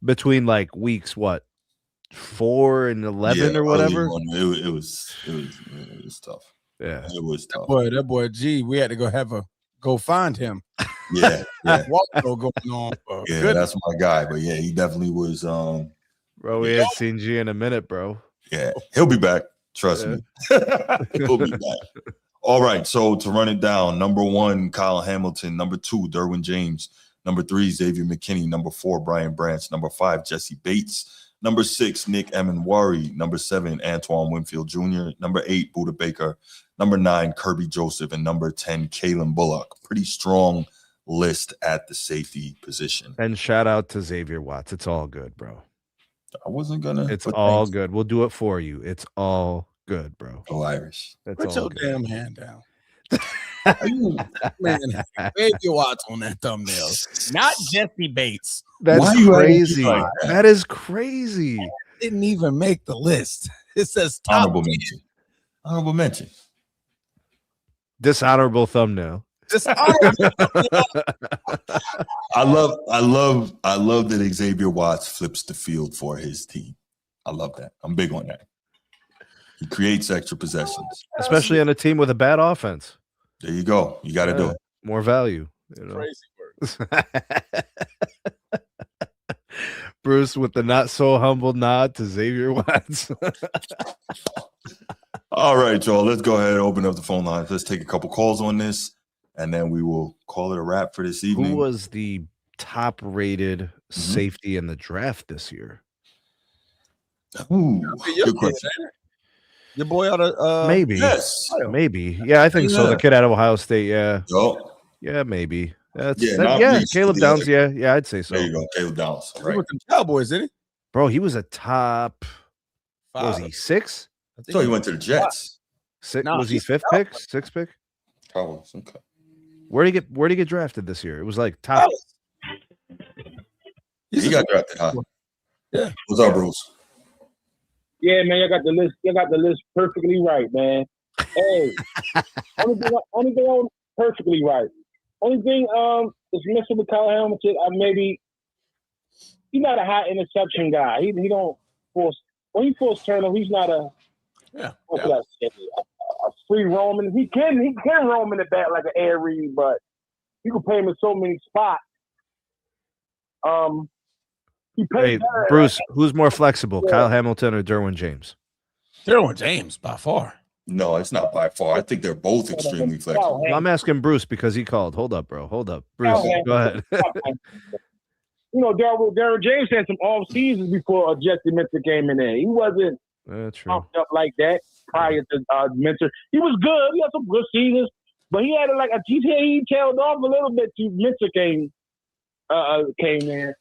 B: between like weeks 4 and 11 or whatever.
C: It was tough.
B: Yeah,
C: it was tough.
A: That boy, G, we had to go find him.
C: Yeah.
A: Going on.
C: That's my guy. But yeah, he definitely was.
B: Bro, we ain't seen G in a minute, bro.
C: Yeah, he'll be back. Trust me. He'll be back. All right. So to run it down, number 1, Kyle Hamilton. Number 2, Derwin James. Number 3, Xavier McKinney. Number 4, Brian Branch. Number 5, Jesse Bates. Number 6, Nick Emenwari. Number 7, Antoine Winfield Jr. Number 8, Buda Baker. Number 9, Kirby Joseph. And number 10, Kalen Bullock. Pretty strong list at the safety position.
B: And shout out to Xavier Watts. It's all good, bro.
C: I wasn't gonna.
B: It's all good. We'll do it for you. It's all good, bro.
C: Go Irish.
A: Put your damn hand down. Man, Xavier Watts on that thumbnail, not Jesse Bates.
B: That's crazy. That is crazy.
A: Didn't even make the list. It says top
C: honorable mention. Honorable mention.
B: Dishonorable thumbnail.
C: I love that Xavier Watts flips the field for his team. I love that. I'm big on that. He creates extra possessions,
B: especially on a team with a bad offense.
C: There you go. You got to do it.
B: More value. You know?
A: Crazy work.
B: Bruce with the not so humble nod to Xavier Watts.
C: All right, y'all. Let's go ahead and open up the phone lines. Let's take a couple calls on this, and then we will call it a wrap for this evening.
B: Who was the top-rated safety in the draft this year?
C: Ooh, good question.
A: Your boy out of
B: maybe.
C: Yes.
B: Maybe. Yeah, I think so. The kid out of Ohio State, yeah.
C: Yo.
B: Yeah, maybe.
C: Yeah,
B: Caleb Downs, yeah, I'd say so.
C: There you go, Caleb Downs.
A: Right. He with the Cowboys, didn't he?
B: Bro, he was a top
A: 5.
B: What was he, 6?
C: So he went to the Jets.
B: 6? Was he 5th pick? 6th pick?
C: Cowboys. Okay.
B: Where'd he get drafted this year? It was like top.
C: He got drafted high. Yeah. What's up, Bruce?
F: Yeah, man, you got the list. You got the list perfectly right, man. Hey, only thing perfectly right. Only thing is missing with Kyle Hamilton. Maybe he's not a high interception guy. He don't force when he force turnover. He's not a free roaming. He can roam in the back like an air read, but you can play him in so many spots.
B: Hey, Bruce, who's more flexible, Kyle Hamilton or Derwin James?
A: Derwin James, by far.
C: No, it's not by far. I think they're both extremely flexible.
B: Well, I'm asking Bruce because he called. Hold up, bro. Hold up. Bruce, go ahead.
F: You know, Derwin James had some off seasons before Jesse Minter came in there. He wasn't pumped up like that prior to Minter. He was good. He had some good seasons, but he had he tailed off a little bit till Minter came in.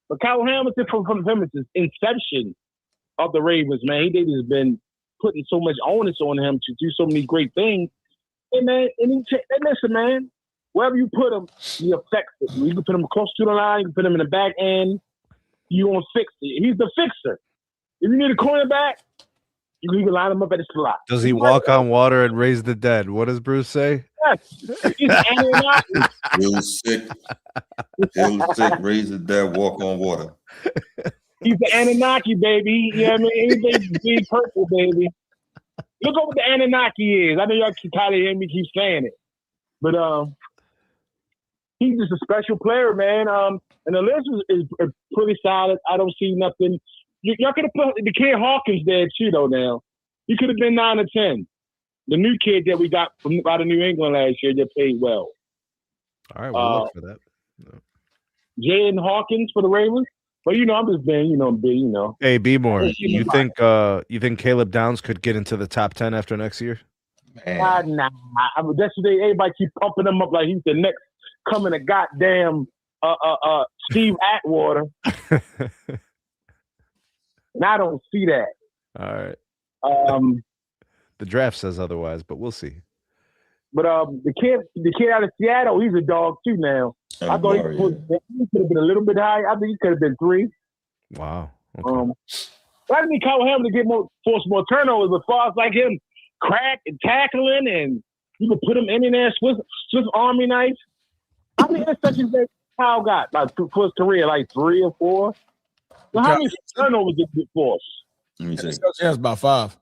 F: But Kyle Hamilton from him is his inception of the Ravens, man. He has been putting so much onus on him to do so many great things. And man, listen, man, wherever you put him, he affects it. You can put him close to the line, you can put him in the back end, you gonna fix it. He's the fixer. If you need a cornerback, you can line him up at the slot.
B: Does he walk on water and raise the dead? What does Bruce say?
F: Yes. He's Anunnaki.
C: Real sick, raise the dead, walk on water.
F: He's the Anunnaki, baby. You know what I mean? Anything big purple, baby. Look up what the Anunnaki is. I know y'all keep tired of hearing me keep saying it. But he's just a special player, man. And the list is pretty solid. I don't see nothing y'all could have put the kid Hawkins there too, though. Now he could have been 9 or 10. The new kid that we got from out of New England last year that paid well.
B: All right, we'll look for that.
F: Jaden Hawkins for the Ravens. But I'm just being, big.
B: Hey, B more. You think Caleb Downs could get into the top 10 after next year?
F: Nah. That's what everybody keep pumping him up like he's the next coming to goddamn Steve Atwater. And I don't see that.
B: All right. The draft says otherwise, but we'll see.
F: But the kid out of Seattle, he's a dog too now. I thought he could have been a little bit high. I think he could have been 3.
B: Wow. Okay.
F: I didn't need Kyle Hamilton to force more turnovers, but far as like him crack and tackling, and you can put him in there, Swiss Army knife. How many interceptions that Kyle got? Like for his career, like 3 or 4. So how many turnovers did he force?
C: Let me see.
A: That's about 5.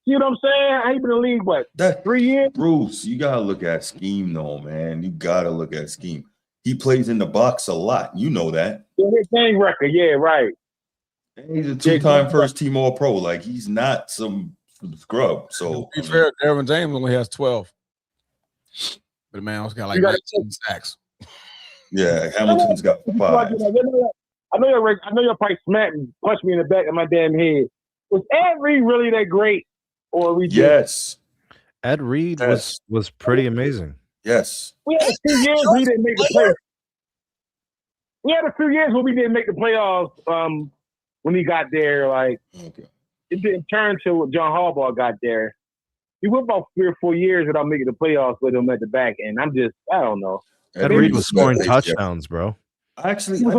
F: You know what I'm saying? I ain't been in the league, what, 3 years?
C: Bruce, you got to look at scheme, though, man. You got to look at scheme. He plays in the box a lot. You know that.
F: Yeah, his game record. Yeah, right.
C: And he's a 2-time first-team All-Pro. Like, he's not some scrub. So,
A: to be fair, Derwin James only has 12. But the man also got like 19 sacks.
C: Yeah, Hamilton's got 5.
F: I know you're probably smack and punch me in the back of my damn head. Was Ed Reed really that great? Or we
C: yes.
B: Ed Reed was pretty amazing.
C: Yes.
F: We had a few years we didn't make the playoffs. We had a few years where we didn't make the playoffs when he got there. Like, it didn't turn till when John Harbaugh got there. He went about 3 or 4 years without making the playoffs with him at the back end. I don't know.
B: Ed Reed was scoring touchdowns, bro.
C: Actually,
F: we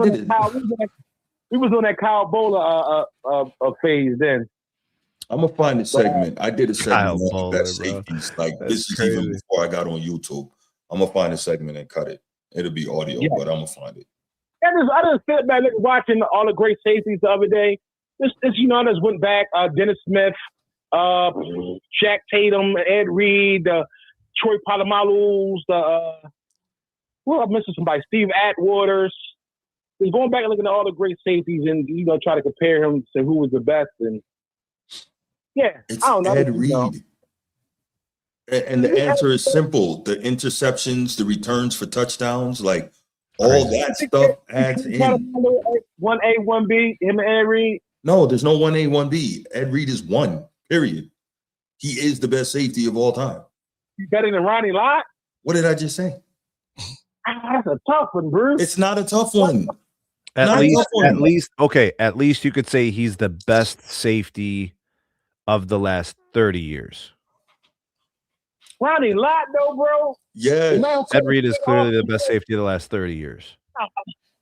F: was on that Kyle Bowler phase then.
C: I'm gonna find a segment. I did a segment on
B: Bowler,
C: best safeties. Like
B: That's
C: this is
B: crazy.
C: even before I got on YouTube. I'm gonna find a segment and cut it. It'll be audio, but I'm gonna find it.
F: I just sit back watching all the great safeties the other day. I just went back. Dennis Smith, Shaq Tatum, Ed Reed, Troy Polamalu's, I'm missing somebody. Steve Atwaters. Just going back and looking at all the great safeties and try to compare him to who was the best. And
C: It's
F: I don't know.
C: Ed Reed. And the answer is simple: the interceptions, the returns for touchdowns, like all that stuff adds in.
F: 1A, 1B, him and Ed Reed.
C: No, there's no 1A, 1B. Ed Reed is 1. Period. He is the best safety of all time.
F: He's better than Ronnie Lott.
C: What did I just say?
F: That's a tough one, Bruce.
C: It's not a tough one.
B: At least you could say he's the best safety of the last 30 years.
F: Ronnie Lott, though, bro.
C: Yes.
B: Ed Reed is clearly the best safety of the last 30 years.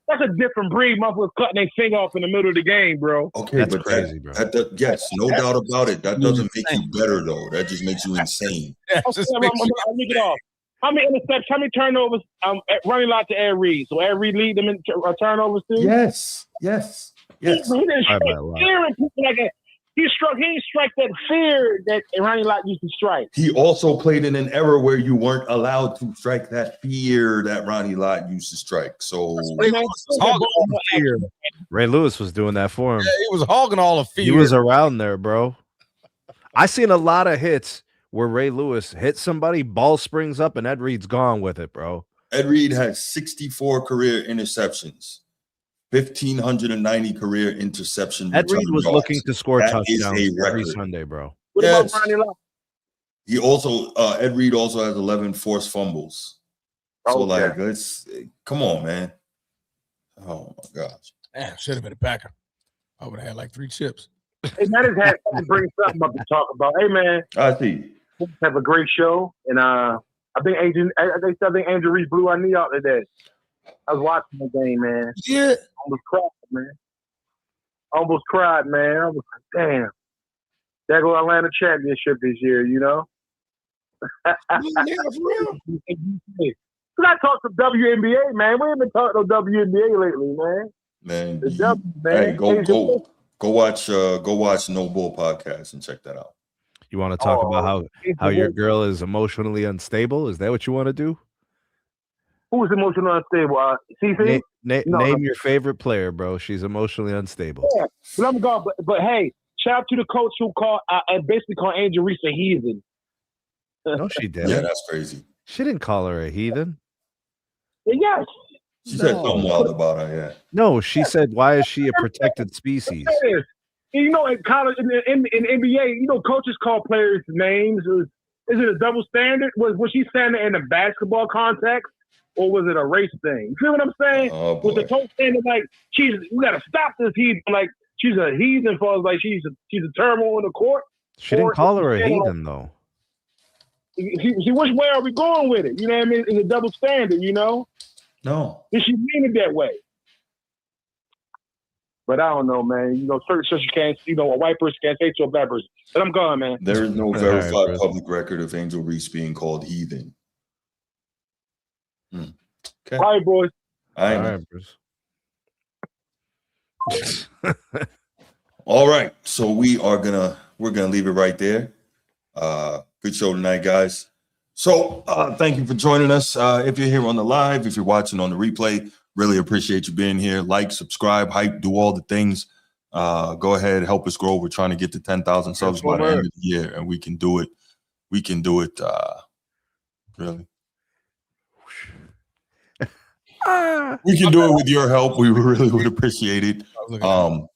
F: That's a different breed. Motherfuckers cutting their finger off in the middle of the game, bro.
C: Okay,
B: that's
C: but
B: crazy, bro.
C: Yes, no doubt about it. That doesn't make you better, though. That just makes you insane.
F: I'll look it off. How many interceptions? How many turnovers? Ronnie Lott to Ed Reed. So Ed Reed lead them in turnovers too.
C: Yes.
F: He didn't strike fear in people like that. He didn't strike that fear that Ronnie Lott used to strike.
C: He also played in an era where you weren't allowed to strike that fear that Ronnie Lott used to strike. So
B: Ray Lewis was doing that for him.
A: Yeah, he was hogging all the fear.
B: He was around there, bro. I seen a lot of hits where Ray Lewis hits somebody, ball springs up, and Ed Reed's gone with it, bro.
C: Ed Reed has 64 career interceptions, 1,590 career interception.
B: Ed Reed was looking to score
C: That
B: touchdowns
C: is a
B: every
C: record.
B: Sunday, bro.
F: What about Ronnie Lott?
C: He also Ed Reed also has 11 forced fumbles. So come on, man. Oh my gosh.
A: Damn, should have been a Packer. I would have had like 3 chips.
F: Hey, man, just had to bring something up to talk about. Hey, man,
C: I see.
F: have a great show, and I think Andrew Reed blew our knee out today. I was watching the game, man.
A: Yeah.
F: Almost cried, man. I was like, damn. There go Atlanta championship this year, you know?
A: Yeah, for real.
F: We got to talk some WNBA, man. We ain't been talking no WNBA lately, man.
C: Man,
F: man.
C: Hey, go watch No Bull podcast and check that out.
B: You want to talk about how your girl is emotionally unstable? Is that what you want to do?
F: Who is emotionally unstable? CC?
B: Name your favorite player, bro. She's emotionally unstable.
F: Yeah, but I'm gone. But hey, shout out to the coach who basically called Angel Reese a heathen.
B: No, she didn't.
C: Yeah, that's crazy.
B: She didn't call her a heathen.
F: Yes.
C: She said something wild about her, yeah.
B: No, she said, why is she a protected species?
F: You know, in college, in NBA, you know, coaches call players names. Is it a double standard? Was she saying it in a basketball context, or was it a race thing? You feel what I'm saying?
C: Oh,
F: was the coach saying like, we got to stop this heathen, like she's a heathen for us, like she's a turmoil in the court?
B: She didn't call her a heathen, though.
F: See, which way are we going with it? You know what I mean? It's a double standard, you know?
C: No.
F: Did she mean it that way? But I don't know, man. You know, certain sisters can't, you know, a white person can't say to a black person. But I'm gone, man.
C: There is no verified public record of Angel Reese being called heathen. Okay.
F: All right, boys.
C: All right, Bruce. All right. So we're gonna leave it right there. Good show tonight, guys. So thank you for joining us. If you're here on the live, if you're watching on the replay, really appreciate you being here. Like, subscribe, hype, do all the things. Go ahead, help us grow. We're trying to get to 10,000 subs by the end of the year, and we can do it. We can do it. Really. We can do it with your help. We really would appreciate it.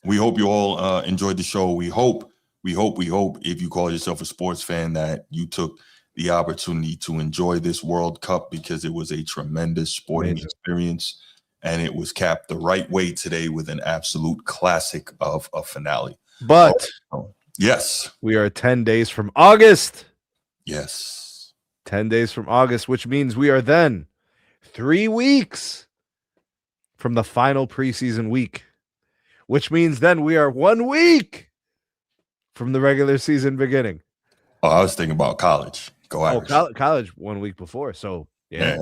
C: We hope you all enjoyed the show. We hope if you call yourself a sports fan that you took the opportunity to enjoy this World Cup, because it was a tremendous sporting experience, and it was capped the right way today with an absolute classic of a finale.
B: But
C: yes,
B: we are 10 days from August.
C: Yes.
B: 10 days from August, which means we are then 3 weeks from the final preseason week, which means then we are 1 week from the regular season beginning.
C: Oh, I was thinking about college. Go Irish.
B: College 1 week before. So, yeah.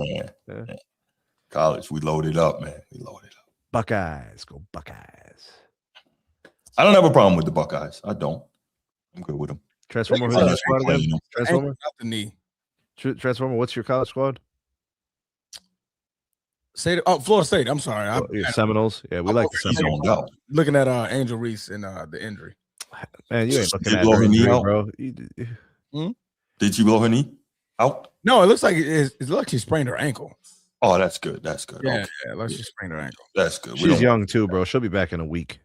C: College, we loaded up, man. We loaded up.
B: Buckeyes. Go Buckeyes.
C: I don't have a problem with the Buckeyes. I don't. I'm good with them.
B: Transformer, who's your squad again? Transformer?
A: Not the knee.
B: Transformer, what's your college squad?
A: Florida State. I'm sorry.
B: Your Seminoles. Yeah, we like the Seminoles.
A: Looking at Angel Reese and the injury.
B: Man, you ain't looking at her knee, bro.
C: Did she blow her knee out?
A: No, it looks like she sprained her ankle.
C: Oh, that's good. That's good.
A: Yeah, it looks like she sprained her ankle.
C: That's good.
B: She's young too, bro. She'll be back in a week.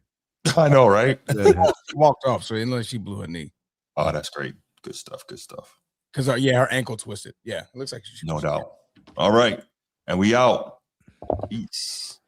C: I know, right?
A: She walked off, so unless she blew her knee.
C: Oh, that's great. Good stuff. Good stuff.
A: Because her ankle twisted. Yeah, it looks like she.
C: No doubt. All right, and we out. Peace.